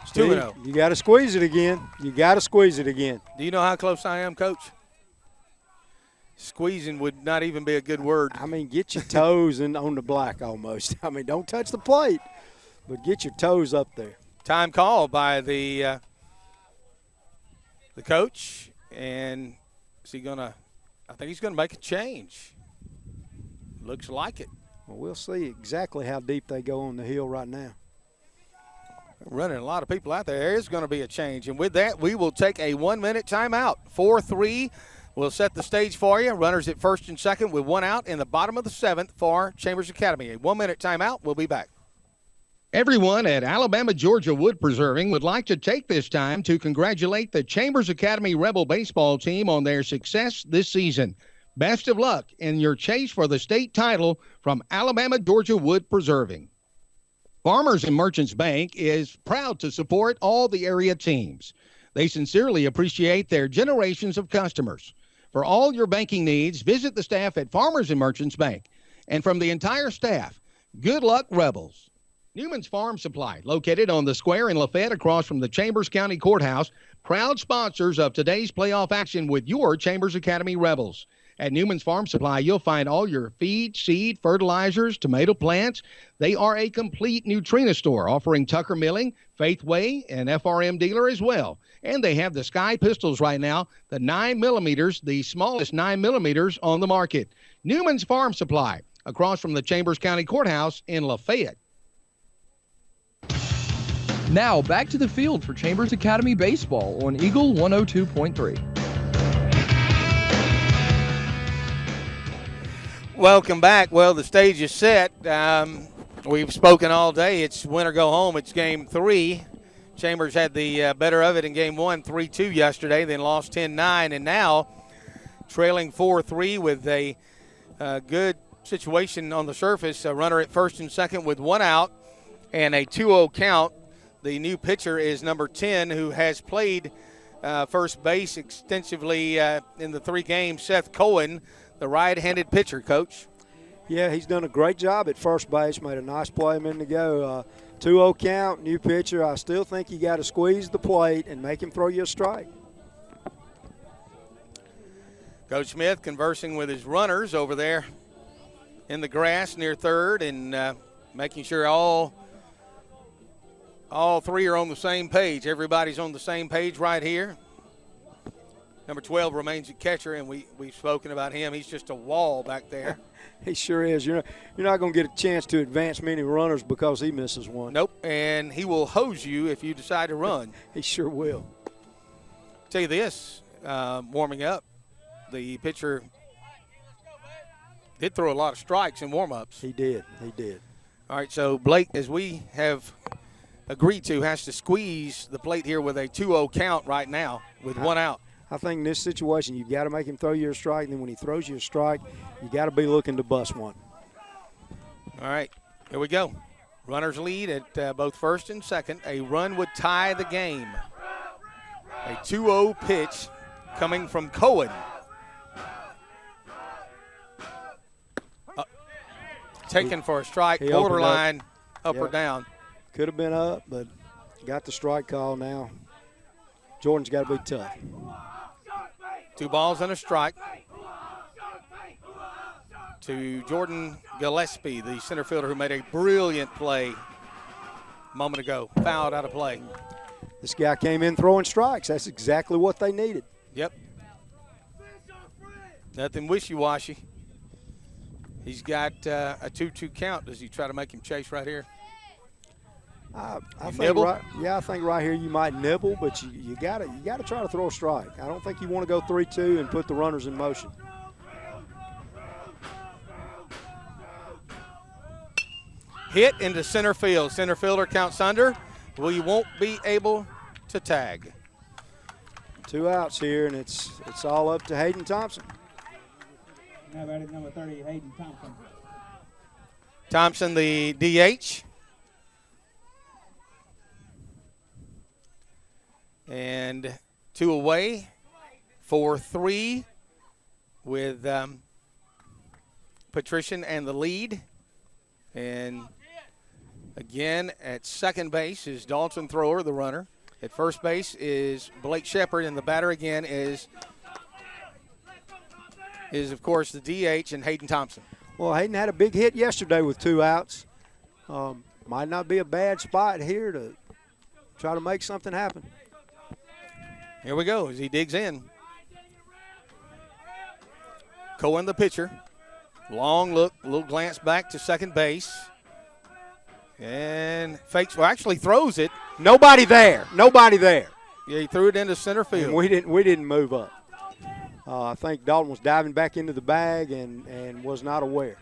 Speaker 1: It's 2-0.
Speaker 2: You got to squeeze it again. You got to squeeze it again.
Speaker 1: Do you know how close I am, Coach? Squeezing would not even be a good word.
Speaker 2: I mean, get your toes on the black almost. I mean, don't touch the plate, but get your toes up there.
Speaker 1: Time call by the coach, and is he gonna? I think he's gonna make a change. Looks like it.
Speaker 2: Well, we'll see exactly how deep they go on the hill right now.
Speaker 1: Running a lot of people out there. There is going to be a change, and with that, we will take a 1-minute timeout. 4-3. We'll set the stage for you. Runners at first and second with one out in the bottom of the seventh for Chambers Academy. A 1-minute timeout. We'll be back.
Speaker 4: Everyone at Alabama Georgia Wood Preserving would like to take this time to congratulate the Chambers Academy Rebel baseball team on their success this season. Best of luck in your chase for the state title from Alabama Georgia Wood Preserving. Farmers and Merchants Bank is proud to support all the area teams. They sincerely appreciate their generations of customers. For all your banking needs, visit the staff at Farmers and Merchants Bank. And from the entire staff, good luck, Rebels. Newman's Farm Supply, located on the square in Lafayette across from the Chambers County Courthouse, proud sponsors of today's playoff action with your Chambers Academy Rebels. At Newman's Farm Supply, you'll find all your feed, seed, fertilizers, tomato plants. They are a complete Nutrena store offering Tucker Milling, Faithway, and FRM dealer as well. And they have the Sky Pistols right now, the 9 millimeters, the smallest 9 millimeters on the market. Newman's Farm Supply, across from the Chambers County Courthouse in Lafayette.
Speaker 5: Now back to the field for Chambers Academy baseball on Eagle 102.3.
Speaker 1: Welcome back. Well, the stage is set. We've spoken all day. It's win or go home. It's game 3. Chambers had the better of it in game 1, 3-2 yesterday, then lost 10-9, and now trailing 4-3 with a good situation on the surface. A runner at first and second with one out and a 2-0 count. The new pitcher is number 10, who has played first base extensively in the 3 games, Seth Cohen, the right-handed pitcher, Coach.
Speaker 2: Yeah, he's done a great job at first base. Made a nice play a minute ago. 2-0 count, new pitcher. I still think you got to squeeze the plate and make him throw you a strike.
Speaker 1: Coach Smith conversing with his runners over there in the grass near third and making sure all 3 are on the same page. Everybody's on the same page right here. Number 12 remains a catcher, and we've spoken about him. He's just a wall back there.
Speaker 2: He sure is. You're not going to get a chance to advance many runners because he misses one.
Speaker 1: Nope, and he will hose you if you decide to run.
Speaker 2: He sure will.
Speaker 1: Tell you this, warming up, the pitcher did throw a lot of strikes in warm-ups.
Speaker 2: He did.
Speaker 1: All right, so Blake, as we have agreed to, has to squeeze the plate here with a 2-0 count right now with one out.
Speaker 2: I think in this situation, you've got to make him throw you a strike, and then when he throws you a strike, you got to be looking to bust one.
Speaker 1: All right, here we go. Runners lead at both first and second. A run would tie the game. A 2-0 pitch coming from Cohen. Taken for a strike,
Speaker 2: He opened
Speaker 1: borderline up or
Speaker 2: Yep.
Speaker 1: down.
Speaker 2: Could have been up, but got the strike call now. Jordan's got to be tough.
Speaker 1: 2 balls and a strike. to Jordan Gillespie, the center fielder who made a brilliant play a moment ago. Fouled out of play.
Speaker 2: This guy came in throwing strikes. That's exactly what they needed.
Speaker 1: Yep. Nothing wishy-washy. He's got a 2-2 count. Does he try to make him chase right here?
Speaker 2: I think
Speaker 1: nibble?
Speaker 2: I think right here you might nibble, but you gotta try to throw a strike. I don't think you want to go 3-2 and put the runners in motion.
Speaker 1: Hit into center field. Center fielder counts under. We won't be able to tag.
Speaker 2: 2 outs here, and it's all up to Hayden Thompson.
Speaker 3: How about it, number 30, Hayden Thompson?
Speaker 1: Thompson, the DH. And 2 away, 4-3 with Patrician and the lead. And again, at second base is Dalton Thrower, the runner. At first base is Blake Shepard, and the batter again is of course the DH and Hayden Thompson.
Speaker 2: Well, Hayden had a big hit yesterday with 2 outs. Might not be a bad spot here to try to make something happen.
Speaker 1: Here we go as he digs in. Cohen, the pitcher. Long look, a little glance back to second base. And fakes, well, actually throws it.
Speaker 2: Nobody there.
Speaker 1: Yeah, he threw it into center field.
Speaker 2: And we didn't move up. I think Dalton was diving back into the bag and was not aware.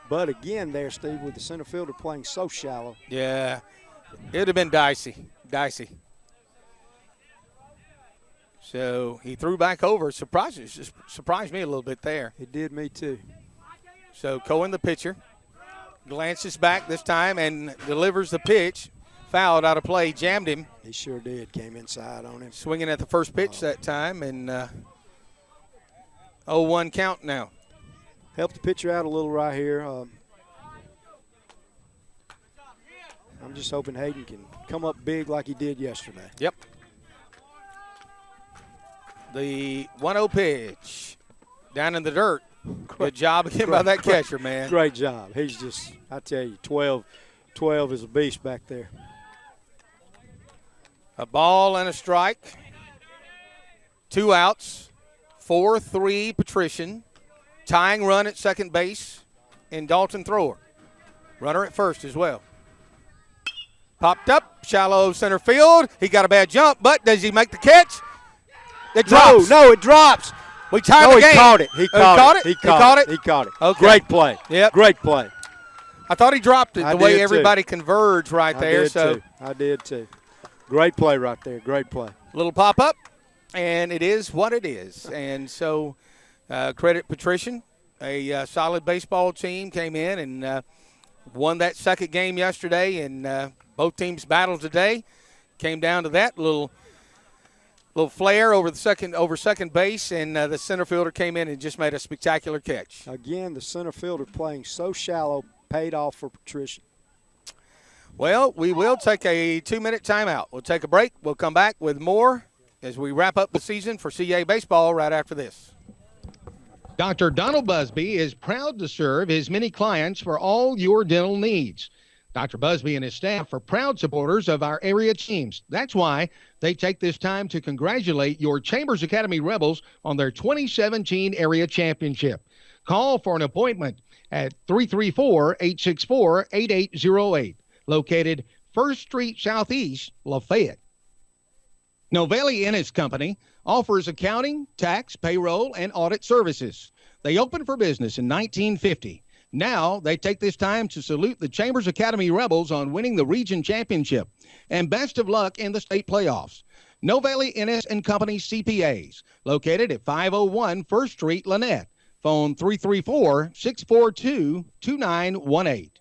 Speaker 2: But again there, Steve, with the center fielder playing so shallow.
Speaker 1: Yeah, it would have been dicey. So he threw back over. Surprised me a little bit there.
Speaker 2: It did me too.
Speaker 1: So Cohen, the pitcher, glances back this time and delivers the pitch. Fouled out of play, jammed him.
Speaker 2: He sure did. Came inside on him.
Speaker 1: Swinging at the first pitch that time, and 0-1 count now.
Speaker 2: Helped the pitcher out a little right here. I'm just hoping Hayden can come up big like he did yesterday.
Speaker 1: Yep. The 1-0 pitch down in the dirt. Good job again by that catcher, man.
Speaker 2: Great job. He's just, I tell you, 12 is a beast back there.
Speaker 1: A ball and a strike. 2 outs. 4-3 Patrician. Tying run at second base in Dalton Thrower. Runner at first as well. Popped up, shallow center field. He got a bad jump, but does he make the catch? It drops.
Speaker 2: No, it drops.
Speaker 1: We tied the game.
Speaker 2: He caught it. He caught it.
Speaker 1: He caught it?
Speaker 2: He caught it.
Speaker 1: Okay.
Speaker 2: Great play.
Speaker 1: Yep.
Speaker 2: Great play.
Speaker 1: I thought he dropped it
Speaker 2: I
Speaker 1: the way
Speaker 2: did
Speaker 1: everybody converged right there.
Speaker 2: I did too. Great play right there. Great play.
Speaker 1: Little pop up, and it is what it is. And so credit Patrician. A solid baseball team came in and won that second game yesterday, and both teams battled today. Came down to that little flare over second base, and the center fielder came in and just made a spectacular catch.
Speaker 2: Again, the center fielder playing so shallow paid off for Patrician.
Speaker 1: Well, we will take a 2-minute timeout. We'll take a break. We'll come back with more as we wrap up the season for CA baseball right after this.
Speaker 4: Dr. Donald Busby is proud to serve his many clients for all your dental needs. Dr. Busby and his staff are proud supporters of our area teams. That's why they take this time to congratulate your Chambers Academy Rebels on their 2017 area championship. Call for an appointment at 334-864-8808, located 1st Street Southeast, Lafayette. Novelli Ennis Company offers accounting, tax, payroll, and audit services. They opened for business in 1950. Now they take this time to salute the Chambers Academy Rebels on winning the region championship. And best of luck in the state playoffs. Novelli Ennis and Company CPAs, located at 501 1st Street, Lynette. Phone 334-642-2918.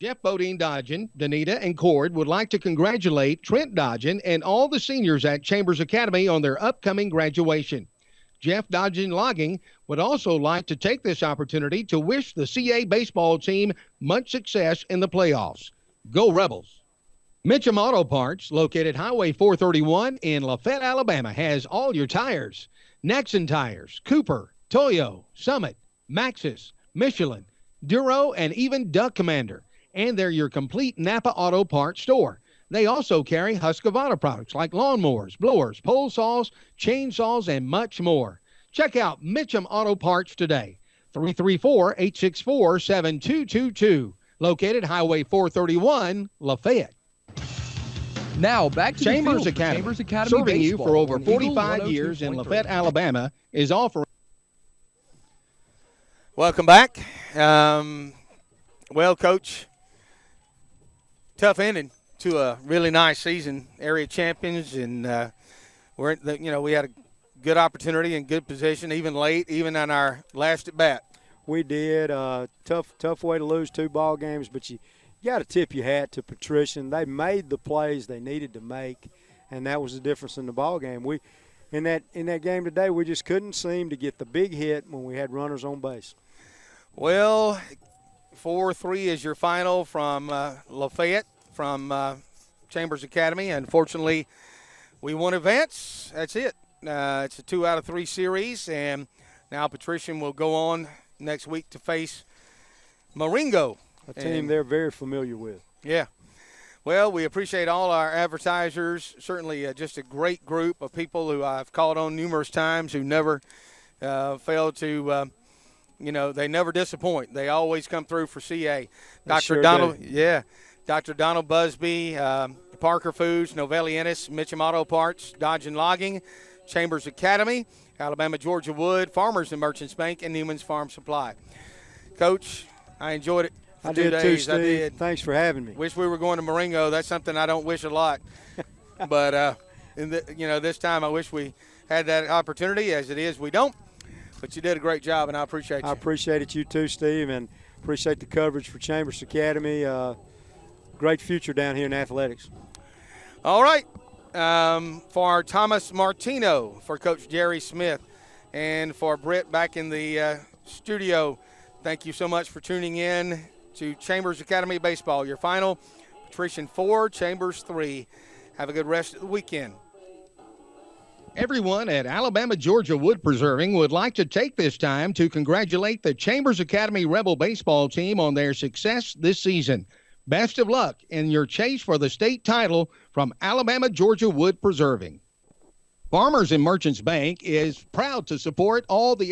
Speaker 4: Jeff Bodine Dodgen, Danita, and Cord would like to congratulate Trent Dodgen and all the seniors at Chambers Academy on their upcoming graduation. Jeff Dodgen Logging would also like to take this opportunity to wish the CA baseball team much success in the playoffs. Go Rebels! Mitchum Auto Parts, located Highway 431 in Lafayette, Alabama, has all your tires. Nexon Tires, Cooper, Toyo, Summit, Maxxis, Michelin, Duro, and even Duck Commander. And they're your complete Napa Auto Parts store. They also carry Husqvarna products like lawnmowers, blowers, pole saws, chainsaws, and much more. Check out Mitchum Auto Parts today. 334-864-7222. Located Highway 431, Lafayette.
Speaker 5: Now back to
Speaker 4: Chambers
Speaker 5: the field.
Speaker 4: Academy,
Speaker 5: Chambers Academy
Speaker 4: serving you
Speaker 5: Baseball
Speaker 4: for over
Speaker 5: on Eagle
Speaker 4: 45 years in
Speaker 5: 102.3.
Speaker 4: Lafayette, Alabama, is offering.
Speaker 1: Welcome back. Well, Coach, tough ending to a really nice season. Area champions, and we had a good opportunity and good position, even late, even on our last at bat.
Speaker 2: We did. Tough way to lose 2 ball games, but you got to tip your hat to Patrician. They made the plays they needed to make, and that was the difference in the ball game. We in that game today, we just couldn't seem to get the big hit when we had runners on base.
Speaker 1: Well, 4-3 is your final from Lafayette, from Chambers Academy. Unfortunately, we won't advance. That's it. It's a 2 out of 3 series, and now Patrician will go on next week to face Marengo.
Speaker 2: A team they're very familiar with.
Speaker 1: Yeah. Well, we appreciate all our advertisers. Certainly just a great group of people who I've called on numerous times who never fail to they never disappoint. They always come through for CA. Dr.
Speaker 2: Sure
Speaker 1: Donald,
Speaker 2: do.
Speaker 1: Dr. Donald Busby, Parker Foods, Novelli Ennis, Mitchum Auto Parts, Dodge and Logging, Chambers Academy, Alabama Georgia Wood, Farmers and Merchants Bank, and Newman's Farm Supply. Coach, I enjoyed it.
Speaker 2: I did too, Steve.
Speaker 1: I did.
Speaker 2: Thanks for having me.
Speaker 1: Wish we were going to Marengo. That's something I don't wish a lot. But, this time I wish we had that opportunity. As it is, we don't. But you did a great job, and I appreciate you.
Speaker 2: I appreciated you too, Steve, and appreciate the coverage for Chambers Academy. Great future down here in athletics.
Speaker 1: All right. For Thomas Martino, for Coach Jerry Smith, and for Britt back in the studio, thank you so much for tuning in to Chambers Academy Baseball. Your final, Patrician 4, Chambers 3. Have a good rest of the weekend.
Speaker 4: Everyone at Alabama Georgia Wood Preserving would like to take this time to congratulate the Chambers Academy Rebel baseball team on their success this season. Best of luck in your chase for the state title from Alabama Georgia Wood Preserving. Farmers and Merchants Bank is proud to support all the